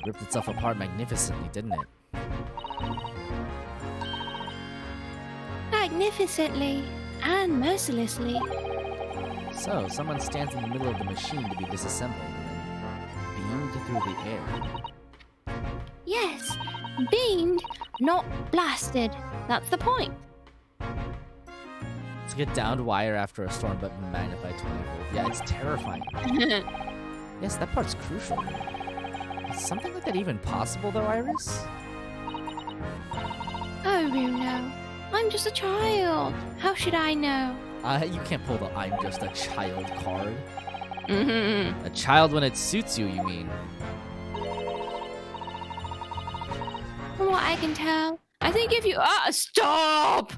ripped itself apart magnificently, didn't it? Magnificently and mercilessly. So, someone stands in the middle of the machine to be disassembled and then beamed through the air. Yes, beamed, not blasted. That's the point. It's like a downed wire after a storm, but magnified 20-fold. Yeah, it's terrifying. Yes, that part's crucial. Is something like that even possible, though, Iris? Oh, Renu, I'm just a child. How should I know? You can't pull the "I'm just a child" card. Mm-hmm. A child when it suits you, you mean? From what I can tell, I think if you stop!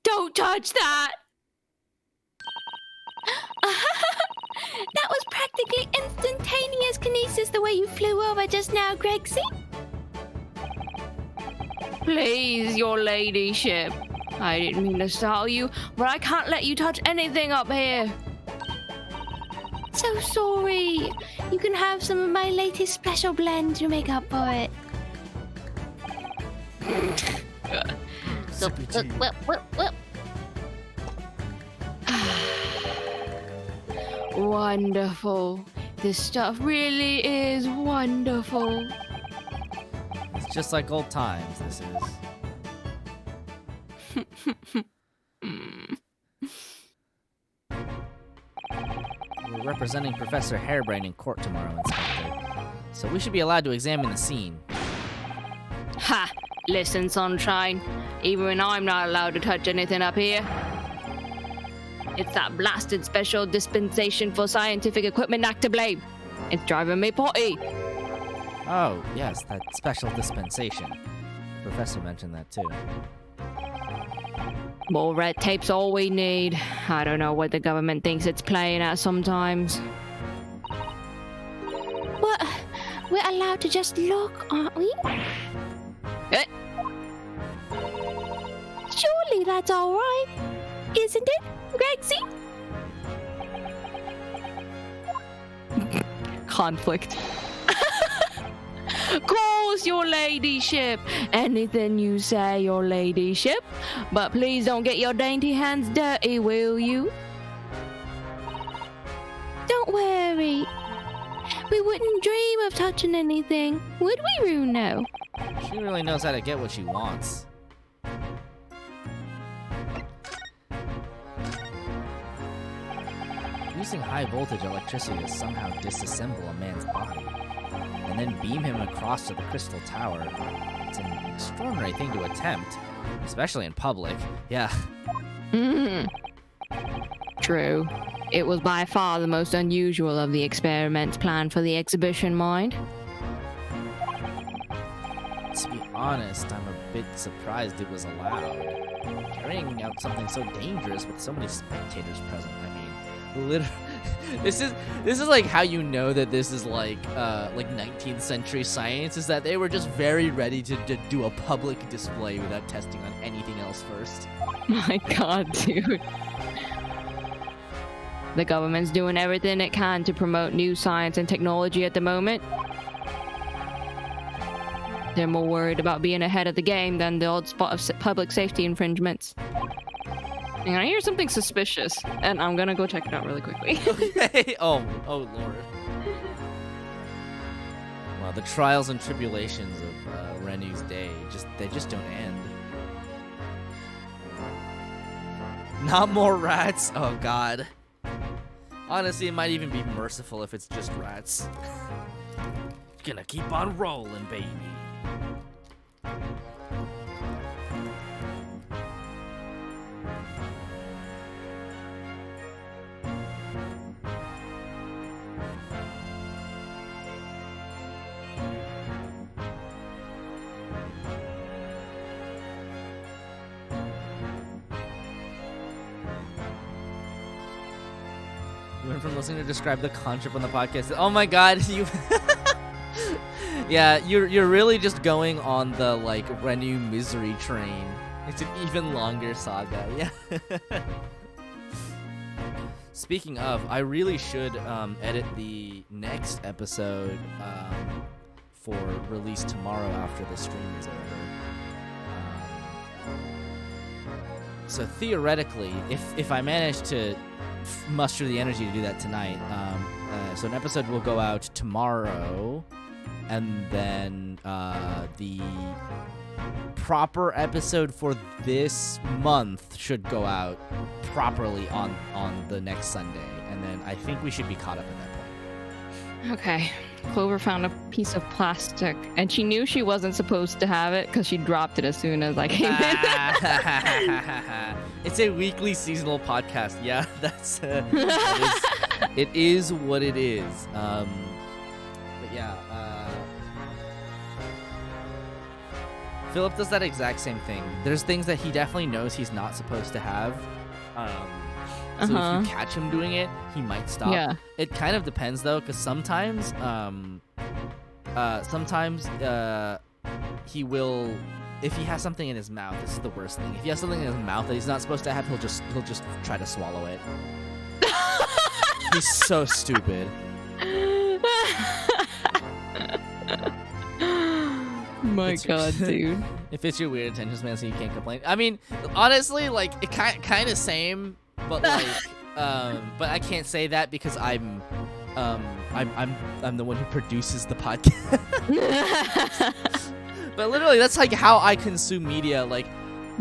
Don't touch that! That was practically instantaneous kinesis the way you flew over just now, Gregsy. Please, your ladyship. I didn't mean to startle you, but I can't let you touch anything up here. So sorry. You can have some of my latest special blend to make up for it. Wonderful. This stuff really is wonderful. It's just like old times, this is. We're representing Professor Hairbrain in court tomorrow, Inspector. So we should be allowed to examine the scene. Ha! Listen, Sunshine. Even I'm not allowed to touch anything up here. It's that blasted Special Dispensation for Scientific Equipment Act to blame. It's driving me potty. Oh, yes, that special dispensation. The professor mentioned that too. More red tape's all we need. I don't know what the government thinks it's playing at sometimes. What? We're allowed to just look, aren't we? Eh? Surely that's all right, isn't it, Grexy? Conflict. Course, your ladyship. Anything you say, your ladyship. But please don't get your dainty hands dirty, will you? Don't worry. We wouldn't dream of touching anything, would we, Renu? She really knows how to get what she wants. Using high voltage electricity to somehow disassemble a man's body, and then beam him across to the crystal tower. It's an extraordinary thing to attempt, especially in public. Yeah. True. It was by far the most unusual of the experiments planned for the exhibition, mind. To be honest, I'm a bit surprised it was allowed. Carrying out something so dangerous with so many spectators present, I mean, literally, this is like how you know that this is like 19th century science, is that they were just very ready to do a public display without testing on anything else first. My god, dude. The government's doing everything it can to promote new science and technology at the moment. They're more worried about being ahead of the game than the old spot of public safety infringements. And I hear something suspicious, and I'm gonna go check it out really quickly. Okay. Oh Lord. Well, the trials and tribulations of Renu's day they just don't end. Not more rats. Oh God. Honestly, it might even be merciful if it's just rats. Gonna keep on rolling, baby. You went from listening to describe the concept on the podcast. Oh my God, you. Yeah, you're really just going on the like Renu misery train. It's an even longer saga. Yeah. Speaking of, I really should edit the next episode for release tomorrow after the stream is over. So theoretically, if I manage to muster the energy to do that tonight, so an episode will go out tomorrow, and then the proper episode for this month should go out properly on the next Sunday, and then I think we should be caught up at that point. Okay. Clover found a piece of plastic, and she knew she wasn't supposed to have it because she dropped it as soon as I came in. It's a weekly seasonal podcast. Yeah, that's it is what it is. But yeah, Philip does that exact same thing. There's things that he definitely knows he's not supposed to have. So if you catch him doing it, he might stop. Yeah. It kind of depends though, because sometimes he will. if he has something in his mouth, this is the worst thing. If he has something in his mouth that he's not supposed to have, he'll just try to swallow it. He's so stupid. My God, dude. It fits your weird attention span, so you can't complain. I mean, honestly, like it kind of same, but like, but I can't say that because I'm the one who produces the podcast. But literally, that's like how I consume media. Like,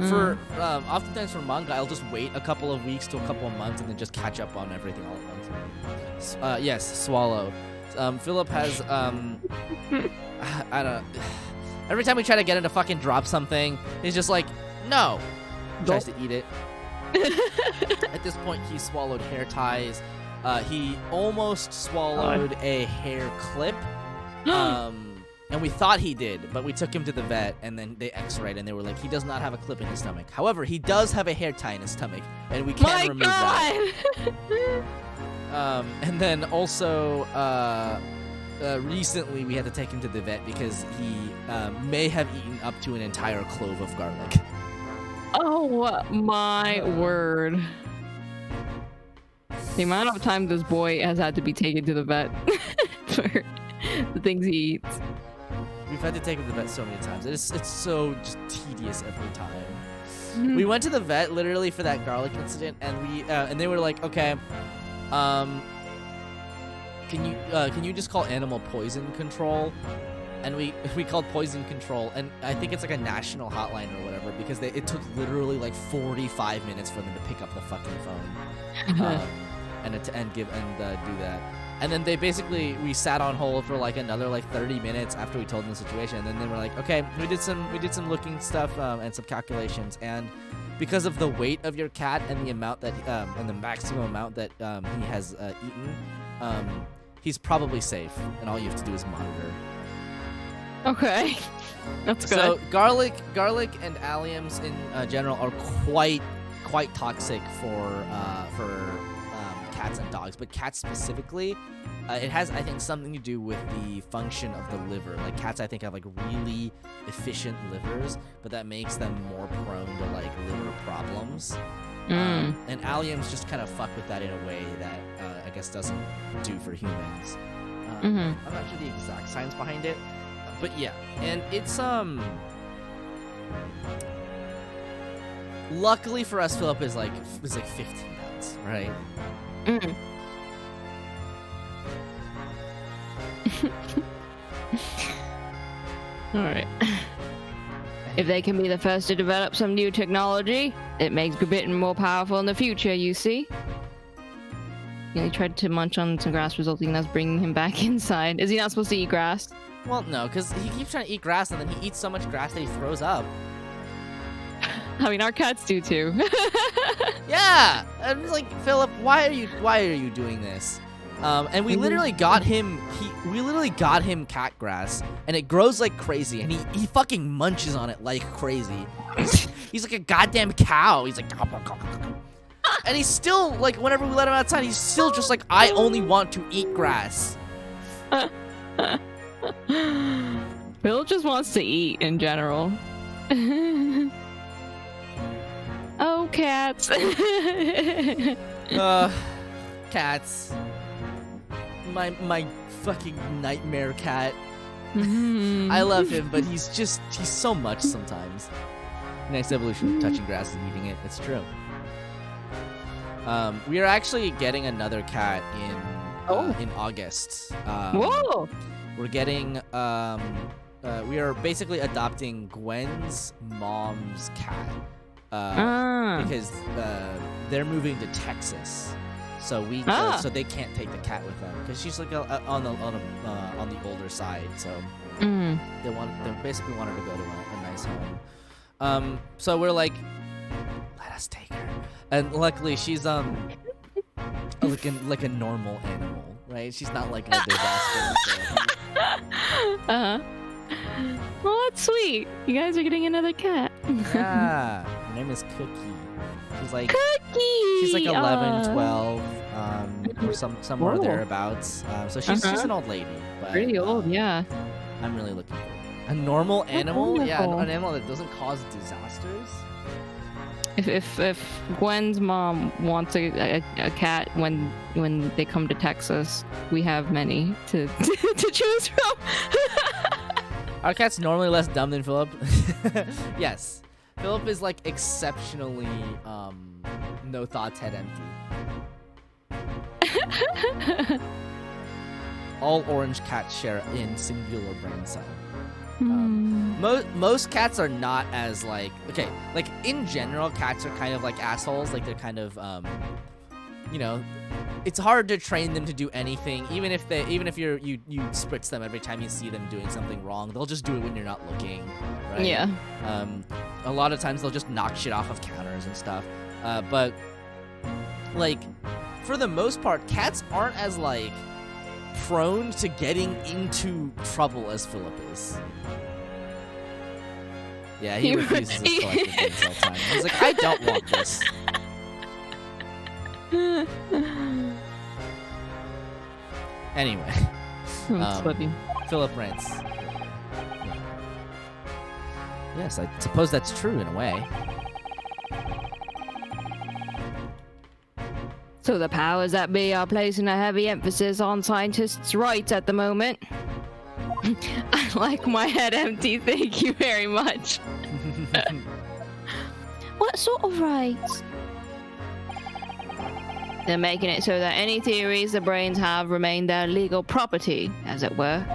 for oftentimes for manga, I'll just wait a couple of weeks to a couple of months and then just catch up on everything all at once. Yes, swallow. Philip has I don't. Every time we try to get him to fucking drop something, he's just like, no. Tries to eat it. At this point, he swallowed hair ties. He almost swallowed a hair clip. And we thought he did, but we took him to the vet, and then they x-rayed, and they were like, he does not have a clip in his stomach. However, he does have a hair tie in his stomach, and we can remove that. And then also, recently we had to take him to the vet because he may have eaten up to an entire clove of garlic. Oh my word. The amount of time this boy has had to be taken to the vet for the things he eats. We've had to take him to the vet so many times. It's so just tedious every time. We went to the vet literally for that garlic incident, and and they were like, okay, can you just call animal poison control? And we called poison control, and I think it's like a national hotline or whatever, because it took literally like 45 minutes for them to pick up the fucking phone and do that. And then we sat on hold for like another like 30 minutes after we told them the situation, and then they were like, okay, we did some looking stuff and some calculations, and because of the weight of your cat and the amount that and the maximum amount that he has eaten, he's probably safe, and all you have to do is monitor. Okay, that's good. So garlic and alliums in general are quite toxic for cats and dogs, but cats specifically, it has, I think, something to do with the function of the liver. Like cats, I think, have like really efficient livers, but that makes them more prone to like liver problems. And alliums just kind of fuck with that in a way that I guess doesn't do for humans. I'm not sure the exact science behind it, but yeah, and it's luckily for us, Philip is like 15 pounds, right? Alright. If they can be the first to develop some new technology, it makes Gabitten more powerful in the future, you see? Yeah, he tried to munch on some grass, resulting in us bringing him back inside. Is he not supposed to eat grass? Well, no, because he keeps trying to eat grass, and then he eats so much grass that he throws up. I mean, our cats do too. Yeah, I'm just like, Philip, why are you doing this? And we literally got him. We literally got him cat grass, and it grows like crazy, and he fucking munches on it like crazy. He's like a goddamn cow. He's like, and he's still like, whenever we let him outside, he's still just like, I only want to eat grass. Bill just wants to eat in general. Oh, cats. Cats. My fucking nightmare cat. I love him, but he's so much sometimes. Next evolution of touching grass and eating it. It's true. We are actually getting another cat in August. Whoa! We're getting we are basically adopting Gwen's mom's cat. Because they're moving to Texas, so so they can't take the cat with them because she's like on the older side. So they basically want her to go to a nice home. So we're like, let us take her, and luckily she's looking like a normal animal, right? She's not like a disaster. Well, that's sweet. You guys are getting another cat. Yeah. Her name is Cookie. She's like Cookie! She's like 11, 12, or somewhere thereabouts. So she's an old lady. But, pretty old, yeah. I'm really looking forward to A normal animal? Yeah, wonderful. an animal that doesn't cause disasters? If Gwen's mom wants a cat when they come to Texas, we have many to to choose from. Our cat's normally less dumb than Philip. Yes. Philip is like exceptionally no thoughts, head empty. All orange cats share in singular brain cell. Most cats are not as like, okay, like in general cats are kind of like assholes, like they're kind of you know, it's hard to train them to do anything, even if you spritz them every time you see them doing something wrong. They'll just do it when you're not looking, right? Yeah. A lot of times they'll just knock shit off of counters and stuff. But like for the most part, cats aren't as like prone to getting into trouble as Philip is. Yeah, he refuses to collect the things all the time. He's like, I don't want this. Anyway, Philip rants. Yeah. Yes, I suppose that's true in a way. So the powers that be are placing a heavy emphasis on scientists' rights at the moment. I like my head empty, thank you very much. What sort of rights? They're making it so that any theories the brains have remain their legal property, as it were.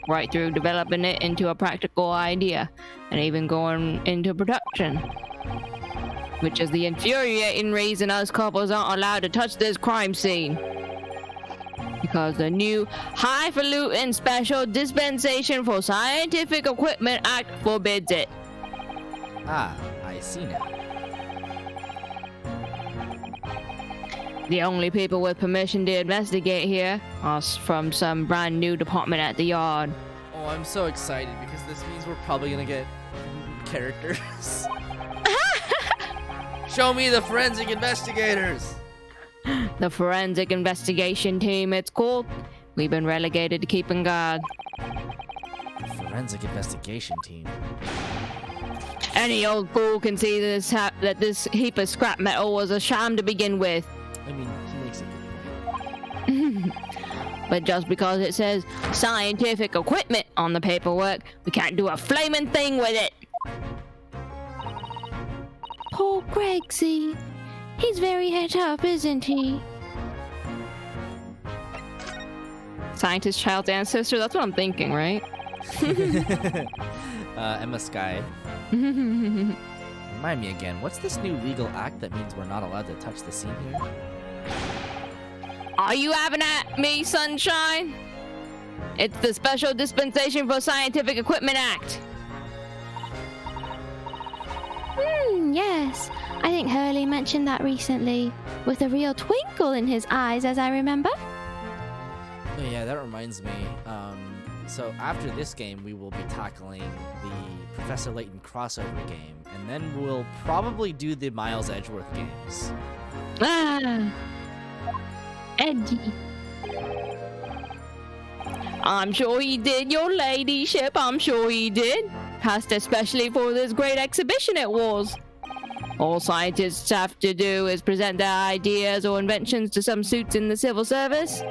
Right through developing it into a practical idea, and even going into production. Which is the infuriating reason us couples aren't allowed to touch this crime scene. Because the new Highfalutin Special Dispensation for Scientific Equipment Act forbids it. Ah, I see now. The only people with permission to investigate here are from some brand new department at the yard. Oh, I'm so excited because this means we're probably gonna get characters. Show me the forensic investigators. The Forensic Investigation Team, it's called. We've been relegated to keeping guard. Forensic investigation team. Any old fool can see that this heap of scrap metal was a sham to begin with. I mean, he makes a good point. But just because it says scientific equipment on the paperwork, we can't do a flaming thing with it. Poor Gregsy. He's very het up, isn't he? Scientist child's ancestor, that's what I'm thinking, right? Emma Sky. Remind me again, what's this new legal act that means we're not allowed to touch the scene here? Are you having at me, sunshine? It's the Special Dispensation for Scientific Equipment Act. Yes. I think Hurley mentioned that recently, with a real twinkle in his eyes, as I remember. Oh yeah, that reminds me. So after this game, we will be tackling the Professor Layton crossover game, and then we'll probably do the Miles Edgeworth games. Ah. Edgy. I'm sure he did, your ladyship. I'm sure he did. Passed especially for this great exhibition it was. All scientists have to do is present their ideas or inventions to some suits in the civil service.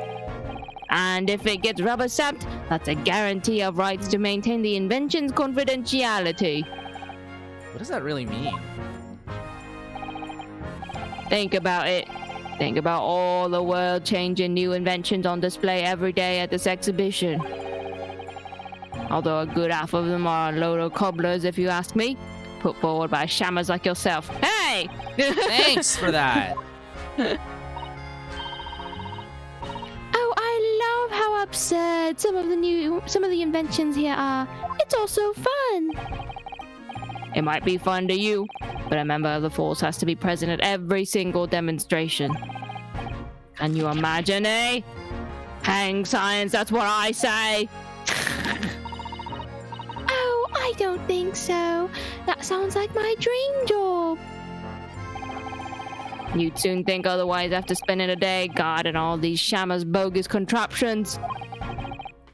And if it gets rubber stamped, that's a guarantee of rights to maintain the invention's confidentiality. What does that really mean? Think about it. Think about all the world-changing new inventions on display every day at this exhibition. Although a good half of them are a load of cobblers, if you ask me. Put forward by shammers like yourself. Hey! Thanks for that. Oh, I love how absurd some of the inventions here are. It's all so fun. It might be fun to you, but a member of the force has to be present at every single demonstration. Can you imagine, eh? Hang science, that's what I say. Oh, I don't think so. That sounds like my dream job. You'd soon think otherwise after spending a day guarding all these shammers' bogus contraptions.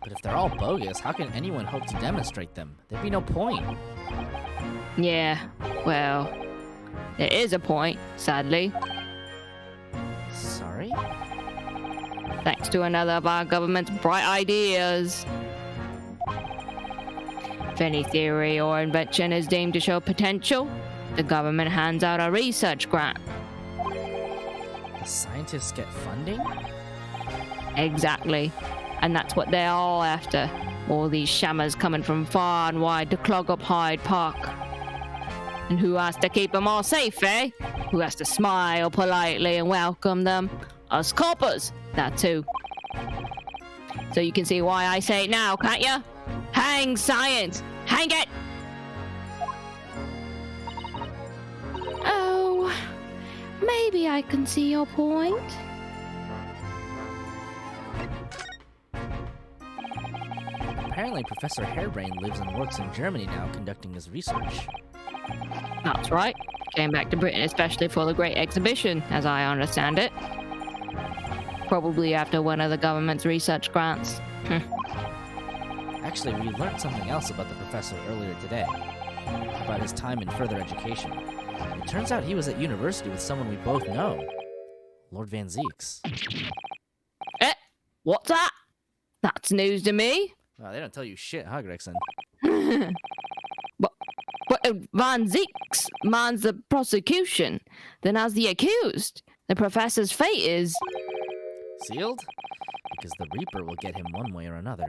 But if they're all bogus, how can anyone hope to demonstrate them? There'd be no point. Yeah, well, there is a point, sadly. Sorry? Thanks to another of our government's bright ideas. If any theory or invention is deemed to show potential, the government hands out a research grant. The scientists get funding? Exactly. And that's what they're all after. All these shammers coming from far and wide to clog up Hyde Park. And who has to keep them all safe, eh? Who has to smile politely and welcome them? Us coppers, that too. So you can see why I say it now, can't you? Hang science! Hang it! Oh, maybe I can see your point. Apparently, Professor Hairbrain lives and works in Germany now, conducting his research. That's right. Came back to Britain especially for the Great Exhibition, as I understand it. Probably after one of the government's research grants. Actually, we learned something else about the professor earlier today. About his time in further education. It turns out he was at university with someone we both know. Lord Van Zeeks. Eh? What's that? That's news to me. Oh, they don't tell you shit, huh, Gregson? But Van Zeeks mans the prosecution. Then as the accused, the professor's fate is... Sealed? Because the Reaper will get him one way or another.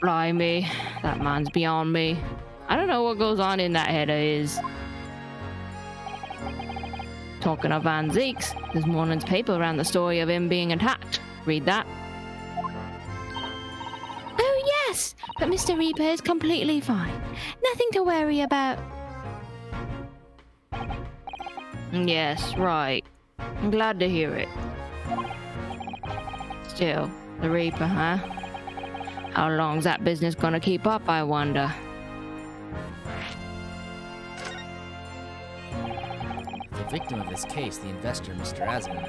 Blimey, that man's beyond me. I don't know what goes on in that head of his. Talking of Van Zeeks, this morning's paper ran the story of him being attacked. Read that. Oh, yes, but Mr. Reaper is completely fine. Nothing to worry about. Yes, right. I'm glad to hear it. Still, the Reaper, huh? How long's that business gonna keep up, I wonder? The victim of this case, the investor, Mr. Asman,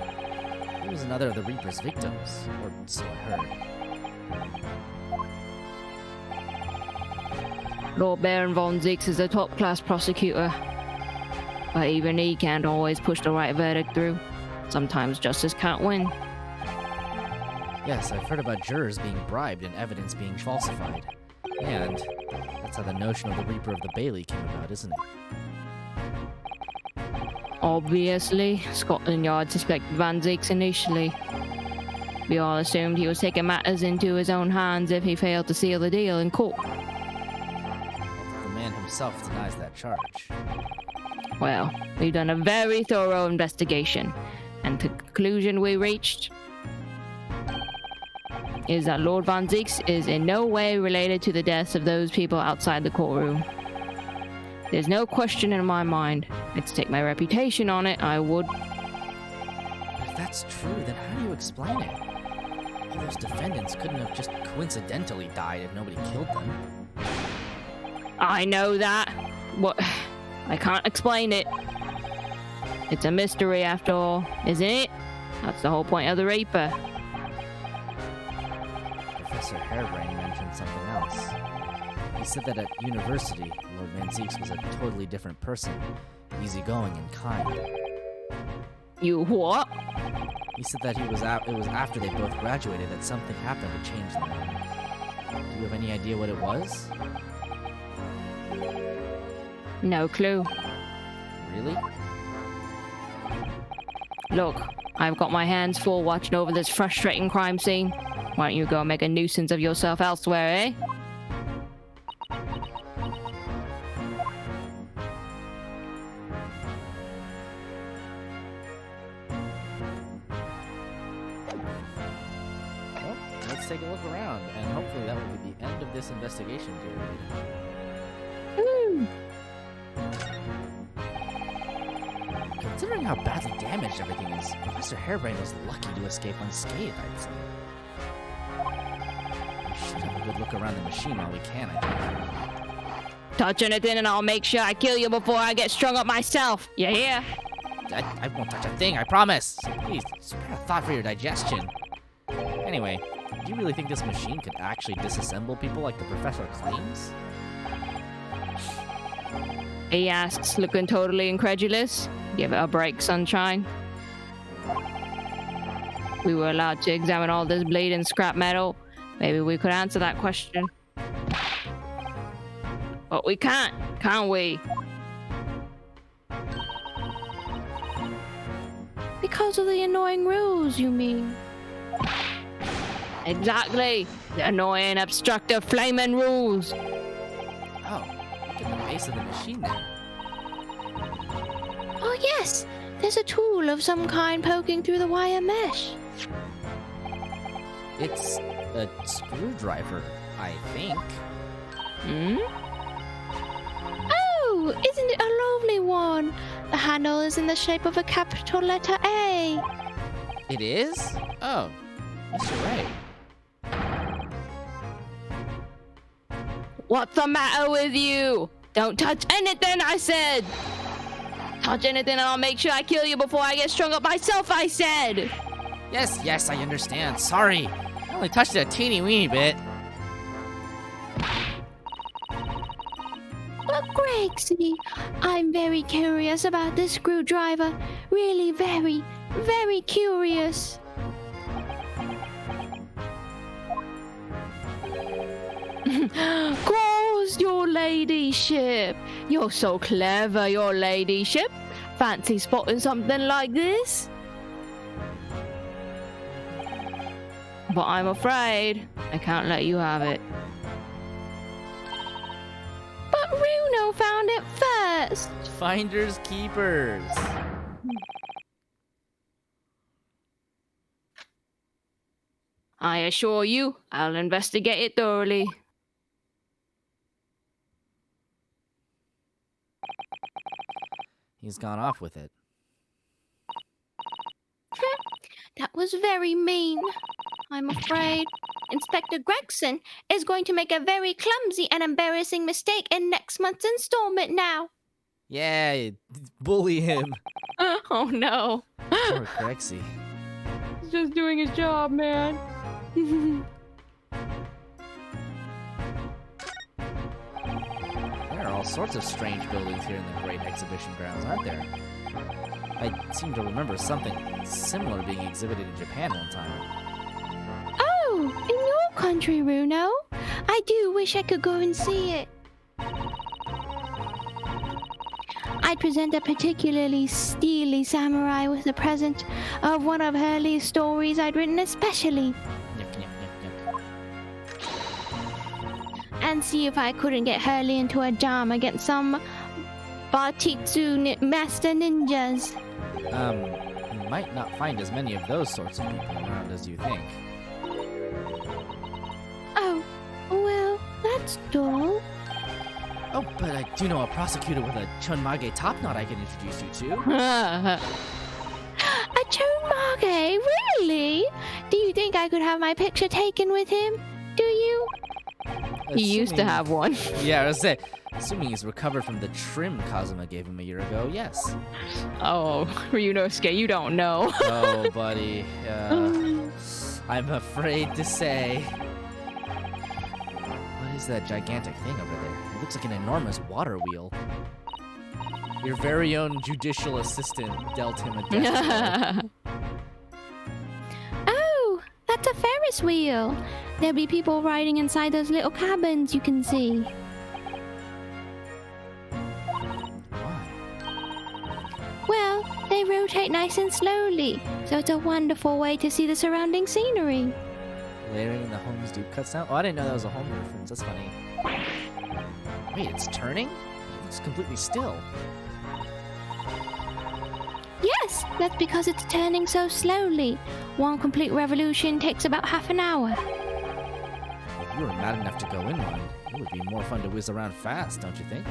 he was another of the Reaper's victims, or so I heard. Lord Baron von Zeeks is a top-class prosecutor. But even he can't always push the right verdict through. Sometimes justice can't win. Yes, I've heard about jurors being bribed and evidence being falsified. And that's how the notion of the Reaper of the Bailey came about, isn't it? Obviously, Scotland Yard suspected Van Zeeks initially. We all assumed he was taking matters into his own hands if he failed to seal the deal in court. The man himself denies that charge. Well, we've done a very thorough investigation, and the conclusion we reached is that Lord Van Zeeks is in no way related to the deaths of those people outside the courtroom. There's no question in my mind. I'd stake my reputation on it, I would. But if that's true, then how do you explain it? All those defendants couldn't have just coincidentally died if nobody killed them. I know that. What? I can't explain it. It's a mystery after all, isn't it? That's the whole point of the Reaper. Professor Hairbrain mentioned something else. He said that at university, Lord Van Zeeks was a totally different person, easygoing and kind. You what? He said that it was after they both graduated that something happened to change them. Do you have any idea what it was? No clue. Really? Look, I've got my hands full watching over this frustrating crime scene. Why don't you go make a nuisance of yourself elsewhere, eh? Well, let's take a look around, and hopefully that will be the end of this investigation period. Considering how badly damaged everything is, Professor Hairbrain was lucky to escape unscathed, I'd say. We should have a good look around the machine while we can, I think. Touch anything and I'll make sure I kill you before I get strung up myself. You hear? I won't touch a thing, I promise! So please, spare a thought for your digestion. Anyway, Do you really think this machine could actually disassemble people like the professor claims? He asks, looking totally incredulous. Give it a break, sunshine. We were allowed to examine all this bleeding scrap metal. Maybe we could answer that question. But we can't we? Because of the annoying rules, you mean? Exactly. The annoying, obstructive, flaming rules. Oh, look at the base of the machine there. Oh, yes. There's a tool of some kind poking through the wire mesh. It's a screwdriver, I think. Hmm? Oh, isn't it a lovely one? The handle is in the shape of a capital letter A. It is? Oh, yes, you're right. What's the matter with you? Don't touch anything, I said! Touch anything and I'll make sure I kill you before I get strung up myself, I said! Yes, I understand. Sorry. I only touched it a teeny weeny bit. But Grexy, I'm very curious about this screwdriver. Really very, very curious. Course, your ladyship. You're so clever, your ladyship. Fancy spotting something like this? But I'm afraid I can't let you have it. But Renu found it first. Finders keepers. I assure you, I'll investigate it thoroughly. He's gone off with it. That was very mean. I'm afraid Inspector Gregson is going to make a very clumsy and embarrassing mistake in next month's installment now. Yeah, bully him. Oh no. Poor Grexy. He's just doing his job, man. There are all sorts of strange buildings here in the Great Exhibition Grounds, aren't there? I seem to remember something similar being exhibited in Japan one time. Oh, in your country, Renu? I do wish I could go and see it. I'd present a particularly steely samurai with a present of one of Hurley's stories I'd written especially, Yuck, yuck, yuck, yuck. and see if I couldn't get Hurley into a jam against some Batitsu master ninjas. You might not find as many of those sorts of people around as you think. Oh, well, that's dull. Oh, but I do know a prosecutor with a chunmage top knot I can introduce you to. A chonmage? Really? Do you think I could have my picture taken with him? Do you? He used to have one. Yeah, I was saying, assuming he's recovered from the trim Kazuma gave him a year ago, yes. Oh, Ryunosuke, you don't know. Oh, buddy. I'm afraid to say. What is that gigantic thing over there? It looks like an enormous water wheel. Your very own judicial assistant dealt him a death blow. Oh, that's a Ferris wheel. There'll be people riding inside those little cabins you can see. Why? Well, they rotate nice and slowly, so it's a wonderful way to see the surrounding scenery. Layering in the Holmes Duke cuts down? Oh, I didn't know that was a home reference. That's funny. Wait, it's turning? It's completely still. Yes, that's because it's turning so slowly. One complete revolution takes about half an hour. If you were mad enough to go in one, it would be more fun to whiz around fast, don't you think?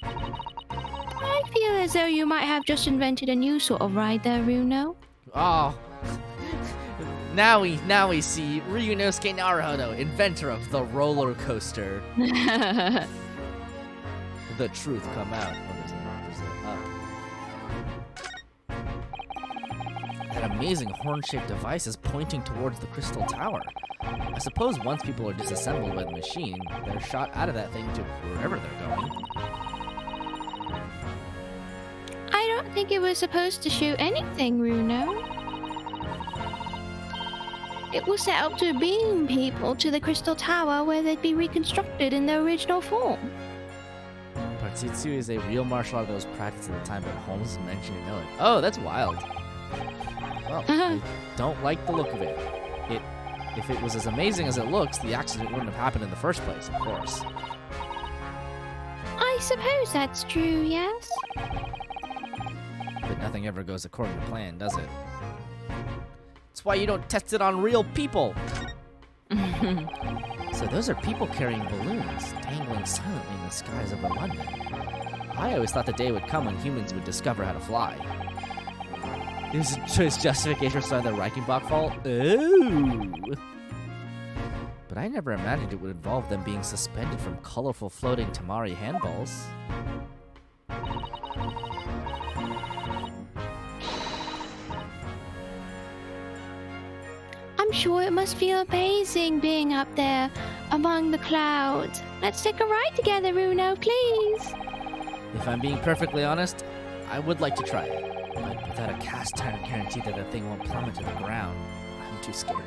I feel as though you might have just invented a new sort of ride there, Renu. Oh. Now we see Ryunosuke Naruhodo, inventor of the roller coaster. The truth come out. Oh, there's a up. That amazing horn-shaped devices pointing towards the crystal tower. I suppose once people are disassembled by the machine, they're shot out of that thing to wherever they're going. I don't think it was supposed to shoot anything, Runo. It was set up to beam people to the crystal tower where they'd be reconstructed in their original form. Patsitsu is a real martial art that was practiced at the time, but Holmes mentioned to know it. Oh, that's wild. Well, I don't like the look of it. If it was as amazing as it looks, the accident wouldn't have happened in the first place, of course. I suppose that's true, yes. But nothing ever goes according to plan, does it? That's why you don't test it on real people! So those are people carrying balloons, dangling silently in the skies over London. I always thought the day would come when humans would discover how to fly. Is his justification for the Reichenbach fault? Oh! But I never imagined it would involve them being suspended from colorful floating Tamari handballs. I'm sure it must feel amazing being up there among the clouds. Let's take a ride together, Runo, please. If I'm being perfectly honest, I would like to try it. But without a cast iron guarantee that the thing won't plummet to the ground, I'm too scared.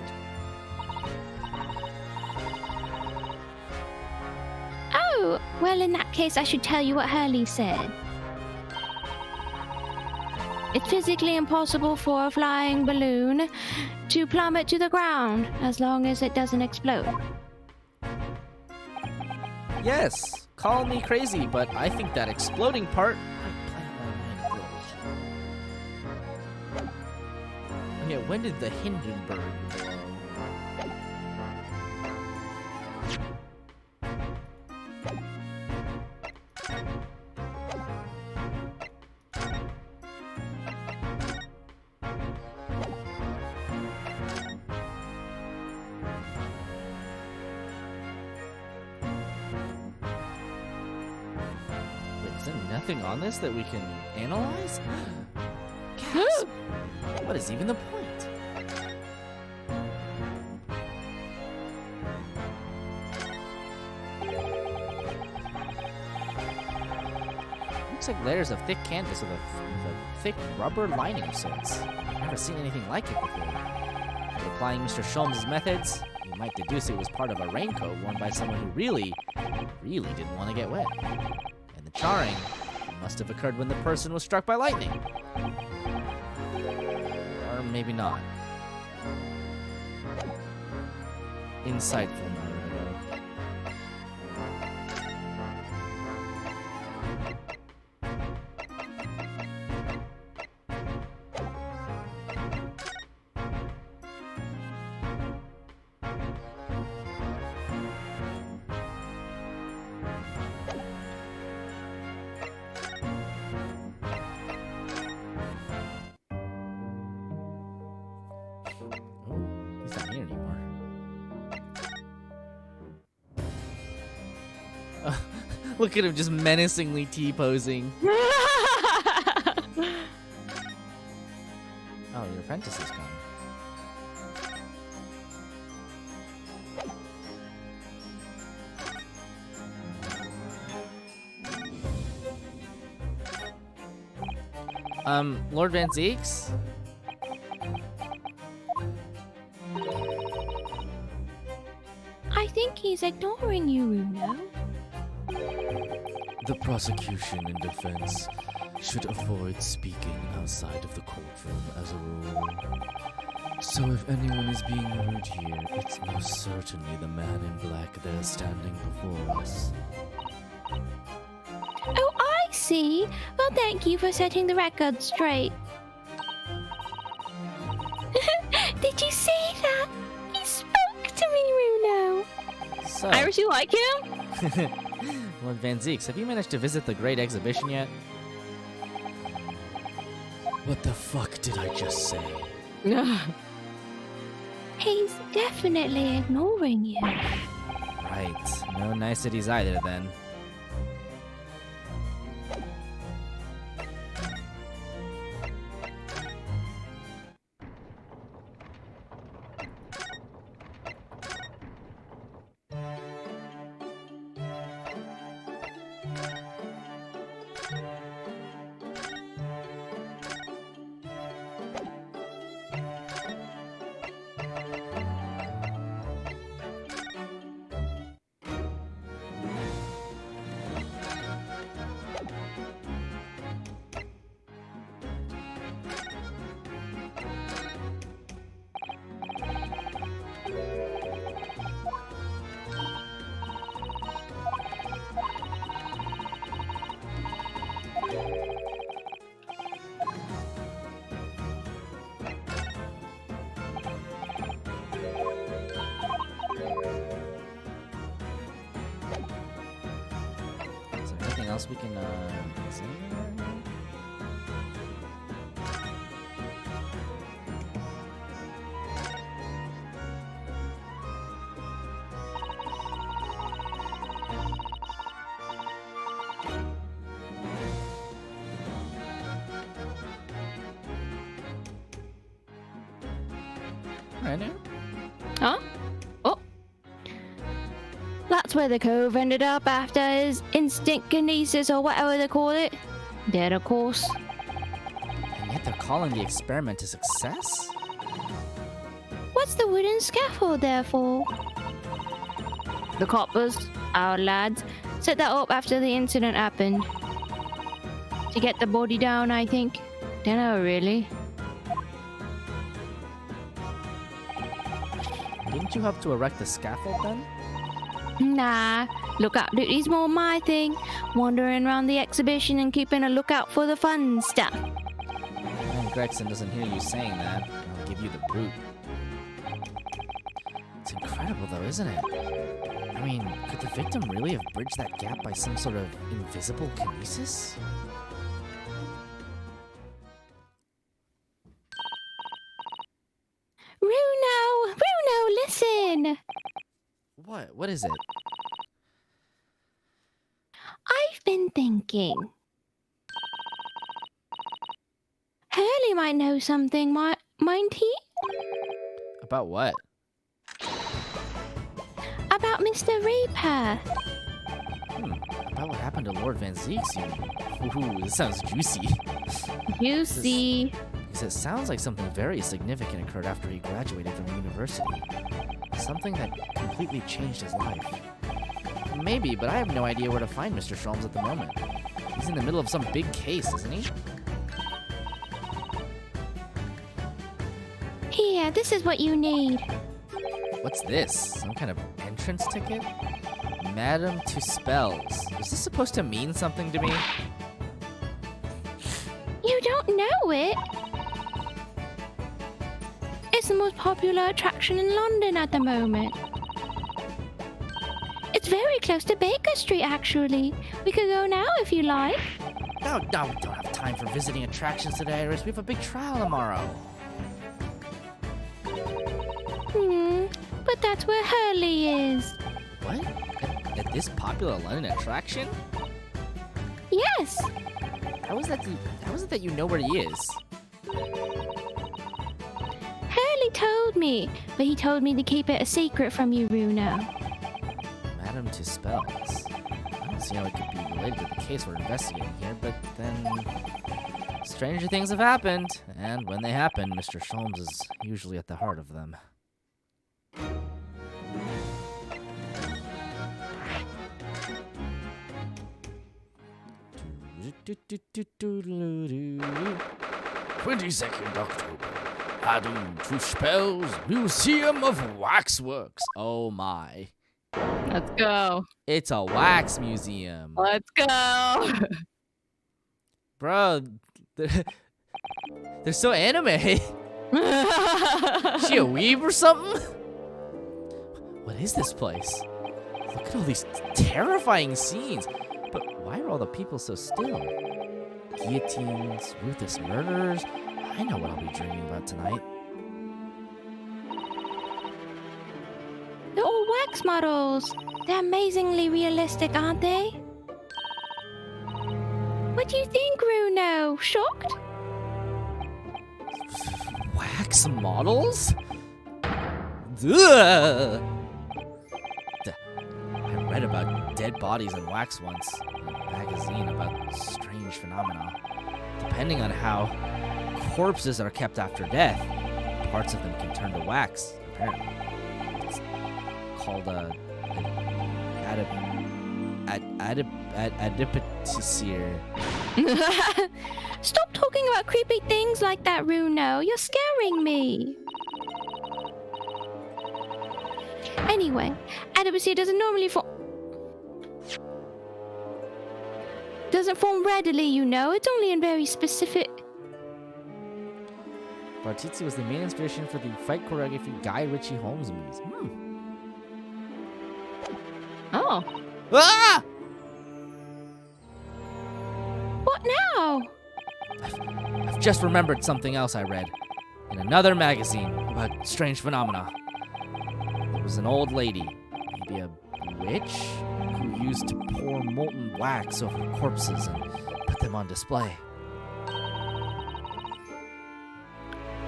Oh, well, in that case, I should tell you what Hurley said. It's physically impossible for a flying balloon to plummet to the ground as long as it doesn't explode. Yes, call me crazy, but I think that exploding part might play my mind a little. Oh yeah, when did the Hindenburg blow? Is there nothing on this that we can analyze? Gasp! What is even the point? Looks like layers of thick canvas with a thick rubber lining of sorts. I've never seen anything like it before. But applying Mr. Sholmes' methods, you might deduce it was part of a raincoat worn by someone who really didn't want to get wet. And the charring must have occurred when the person was struck by lightning. Or maybe not. Insightful, Naruto. He's not here anymore. Look at him just menacingly T-posing. Oh, your apprentice is gone. Lord Van Zeeks? I think he's ignoring you, Runo. The prosecution and defense should avoid speaking outside of the courtroom as a rule. So if anyone is being heard here, it's most certainly the man in black there standing before us. Oh, I see. Well, thank you for setting the record straight. Did you see that? He spoke to me, Runo. So, Iris, you like him? Lord Van Zeeks, have you managed to visit the Great Exhibition yet? What the fuck did I just say? He's definitely ignoring you. Right. No niceties either, then. else we can examine around here? Renu? Huh? Oh. That's where the cove ended up after his instant kinesis or whatever they call it. Dead, of course. And yet they're calling the experiment a success? What's the wooden scaffold there for? The coppers, our lads, set that up after the incident happened. To get the body down, I think. Dunno, really. Didn't you help to erect the scaffold then? Nah, lookout duty's more my thing. Wandering around the exhibition and keeping a lookout for the fun stuff. And Gregson doesn't hear you saying that. I'll give you the boot. It's incredible though, isn't it? I mean, could the victim really have bridged that gap by some sort of invisible kinesis? Runo, listen! What? What is it? I've been thinking. Hurley might know something, mind he? About what? About Mr. Reaper. About what happened to Lord Van Zeeks, you... Ooh, this sounds juicy. Juicy. Because it sounds like something very significant occurred after he graduated from university. Something that completely changed his life. Maybe, but I have no idea where to find Mr. Sholmes at the moment. He's in the middle of some big case, isn't he? Here, this is what you need. What's this? Some kind of entrance ticket? Madam to Spells. Is this supposed to mean something to me? You don't know it? It's the most popular attraction in London at the moment. It's very close to Baker Street, actually. We could go now if you like. No, we don't have time for visiting attractions today, Iris. We have a big trial tomorrow. But that's where Hurley is. What? At this popular London attraction? Yes. How is it that you know where he is? Hurley told me, but he told me to keep it a secret from you, Runo. Madam to Spells. I don't see how it could be related to the case we're investigating here, but then... stranger things have happened, and when they happen, Mr. Sholmes is usually at the heart of them. "22nd October. Madam to Spells, Museum of Waxworks." Oh my. Let's go. It's a wax museum. Let's go. Bro, they're so anime. Is she a weeb or something? What is this place? Look at all these terrifying scenes. But why are all the people so still? Guillotines, ruthless murderers. I know what I'll be dreaming about tonight. They're all wax models. They're amazingly realistic, aren't they? What do you think, Runo? Shocked? Wax models? Ugh! I read about dead bodies and wax once in a magazine about strange phenomena. Depending on how corpses are kept after death, parts of them can turn to wax, apparently. It's called adipocere. Stop talking about creepy things like that, Runo. You're scaring me. Anyway, adipocere doesn't normally doesn't form readily, you know. It's only in very specific... Bartizzi was the main inspiration for the fight choreography Guy Ritchie Holmes movies. Oh. Ah! What now? I've just remembered something else I read in another magazine about strange phenomena. There was an old lady, maybe a witch, who used to pour molten wax over corpses and put them on display.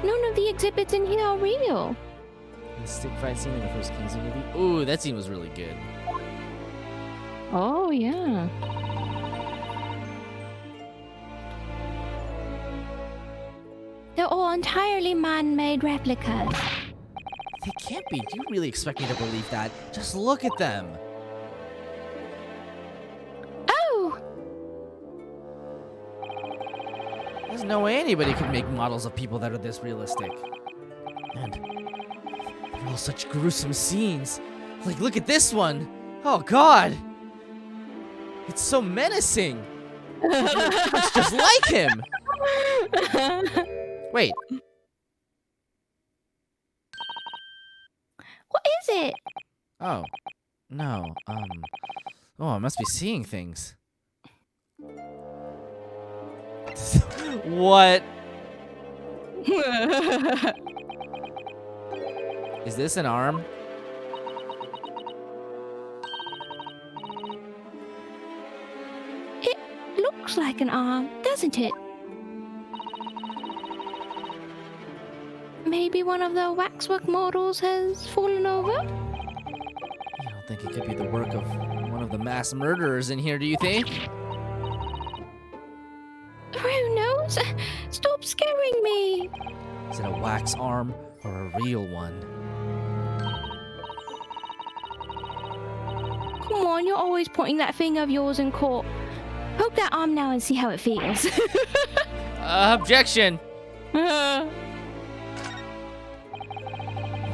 None of the exhibits in here are real. The stick fight scene in the first Kingsley movie? Ooh, that scene was really good. Oh, yeah. They're all entirely man-made replicas. They can't be. Do you really expect me to believe that? Just look at them. Oh! There's no way anybody could make models of people that are this realistic. And they're all such gruesome scenes. Like, look at this one. Oh, God. It's so menacing. It's just like him. Wait. What is it? Oh. No. Oh, I must be seeing things. What? Is this an arm? It looks like an arm, doesn't it? Maybe one of the waxwork models has fallen over? You don't think it could be the work of one of the mass murderers in here, do you think? Who knows? Stop scaring me! Is it a wax arm or a real one? Come on, you're always pointing that finger of yours in court. Poke that arm now and see how it feels. Objection!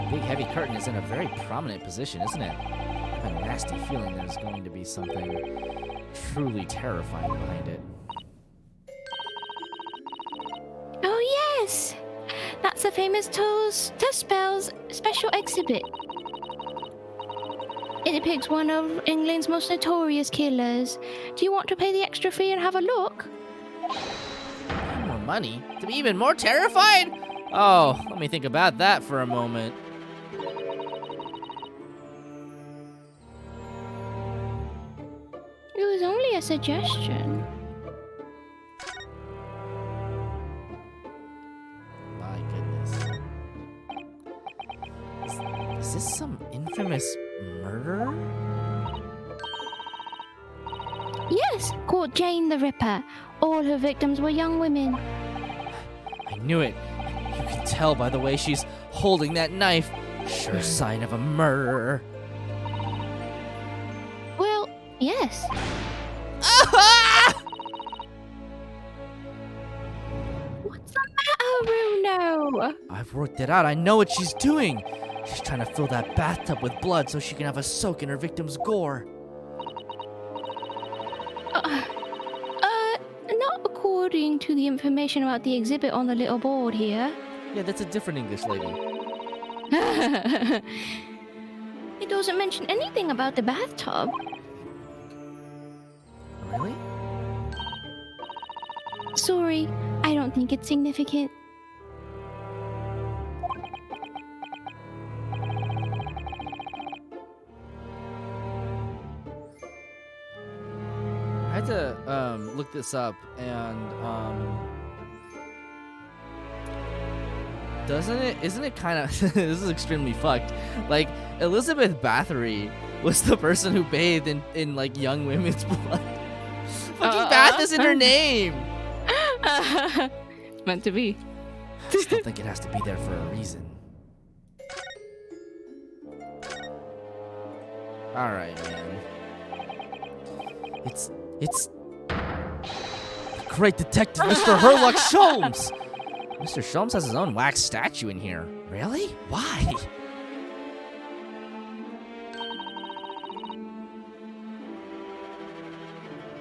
Big heavy curtain is in a very prominent position, isn't it? I have a nasty feeling there's going to be something truly terrifying behind it. Oh yes! That's the famous Test Spells special exhibit. It depicts one of England's most notorious killers. Do you want to pay the extra fee and have a look? More money? To be even more terrified? Oh, let me think about that for a moment. It was only a suggestion. My goodness. Is this some infamous murderer? Yes, called Jane the Ripper. All her victims were young women. I knew it. You can tell by the way she's holding that knife. Sure sign of a murderer. Well, yes. What's the matter, Reno? I've worked it out. I know what she's doing. She's trying to fill that bathtub with blood so she can have a soak in her victim's gore. Not according to the information about the exhibit on the little board here. Yeah, that's a different English lady. It doesn't mention anything about the bathtub. Really? Sorry, I don't think it's significant. I had to look this up, and isn't it kind of this is extremely fucked. Like, Elizabeth Bathory was the person who bathed in like young women's blood. Fucking Bath is in her name. It's meant to be. I still think it has to be there for a reason. All right, man. It's the great detective, Mr. Herlock Sholmes. Mr. Sholmes has his own wax statue in here. Really? Why?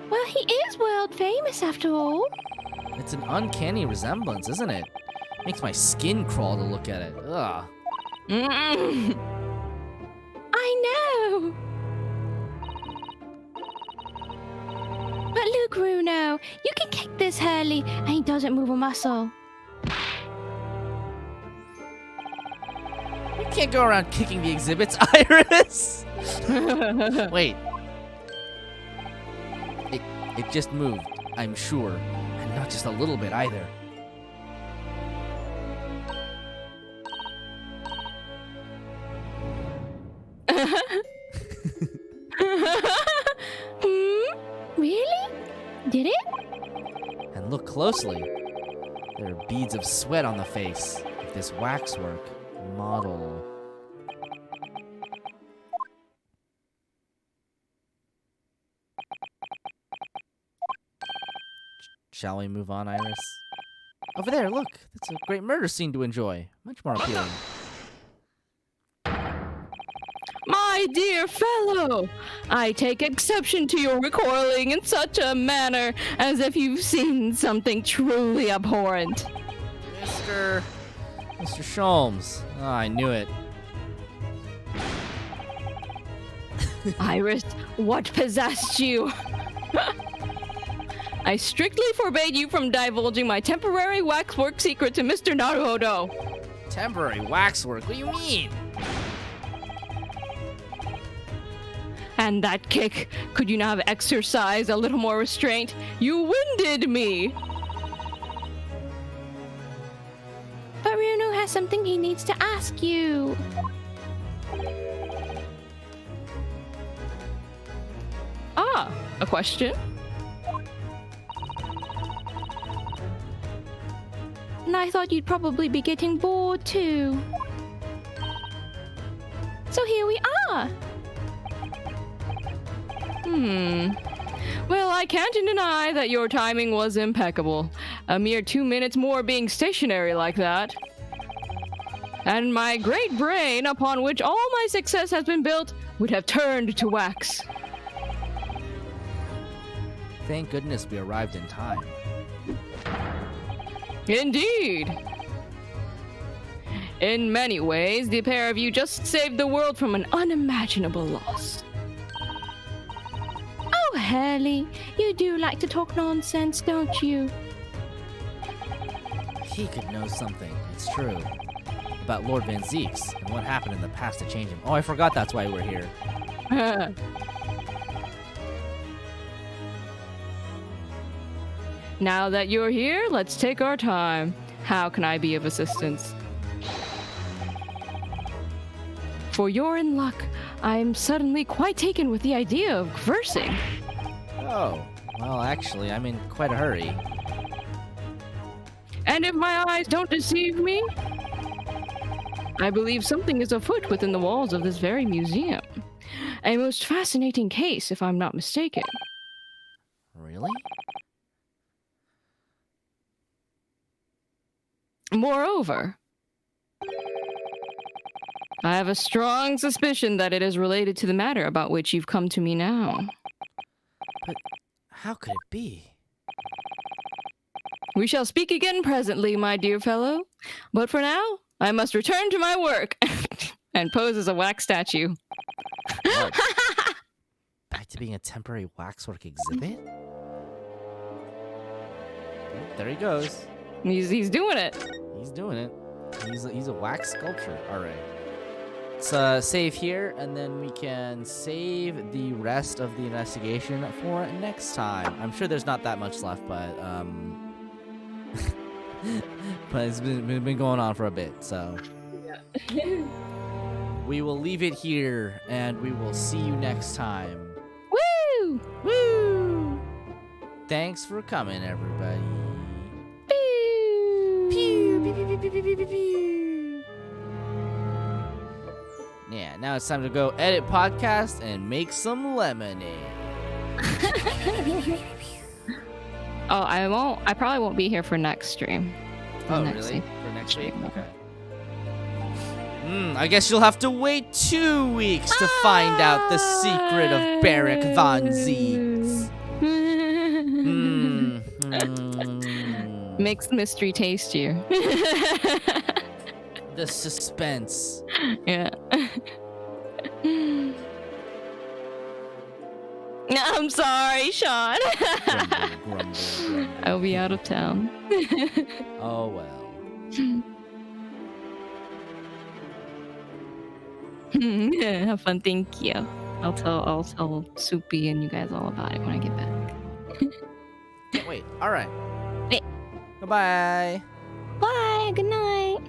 Well, he is world famous after all. It's an uncanny resemblance, isn't it? Makes my skin crawl to look at it. Ugh. I know. But look, Bruno, you can belly and he doesn't move a muscle. You can't go around kicking the exhibits, Iris! Wait. It just moved, I'm sure. And not just a little bit either. Really? Did it? And look closely. There are beads of sweat on the face of this waxwork model. Shall we move on, Iris? Over there, look. That's a great murder scene to enjoy. Much more appealing. My dear fellow, I take exception to your recoiling in such a manner as if you've seen something truly abhorrent. Mr. Sholmes. Oh, I knew it. Iris, what possessed you? I strictly forbade you from divulging my temporary waxwork secret to Mr. Naruhodo. Temporary waxwork? What do you mean? And that kick, could you not have exercised a little more restraint? You winded me! But Renu has something he needs to ask you. Ah, a question? And I thought you'd probably be getting bored too. So here we are. Well, I can't deny that your timing was impeccable. A mere 2 minutes more being stationary like that. And my great brain, upon which all my success has been built, would have turned to wax. Thank goodness we arrived in time. Indeed. In many ways, the pair of you just saved the world from an unimaginable loss. Oh, Hurley, you do like to talk nonsense, don't you? He could know something, it's true, about Lord Van Zeeks and what happened in the past to change him. Oh, I forgot that's why we're here. Now that you're here, let's take our time. How can I be of assistance? For you're in luck. I'm suddenly quite taken with the idea of versing. Oh, well, actually, I'm in quite a hurry. And if my eyes don't deceive me, I believe something is afoot within the walls of this very museum. A most fascinating case, if I'm not mistaken. Really? Moreover, I have a strong suspicion that it is related to the matter about which you've come to me now. But how could it be? We shall speak again presently, my dear fellow. But for now, I must return to my work and pose as a wax statue. What? Back to being a temporary waxwork exhibit? There he goes. He's doing it. He's doing it. He's a wax sculpture. All right. Let's save here, and then we can save the rest of the investigation for next time. I'm sure there's not that much left, but but it's been going on for a bit, so we will leave it here, and we will see you next time. Woo! Woo! Thanks for coming, everybody. Pew! Pew, pew, pew, pew, pew, pew, pew, pew. Yeah, now it's time to go edit podcast and make some lemonade. Oh, I probably won't be here for next stream. Oh, Next really? week. For next week? Okay. I guess you'll have to wait 2 weeks to find out the secret of Barrack Von Zeeks. Makes the mystery tastier. The suspense. Yeah. I'm sorry, Sean. Grumble, grumble, grumble. I'll be out of town. Oh well. Have fun. Thank you. I'll tell Soupy and you guys all about it when I get back. Can't wait. All right. Wait. Goodbye. Bye. Good night.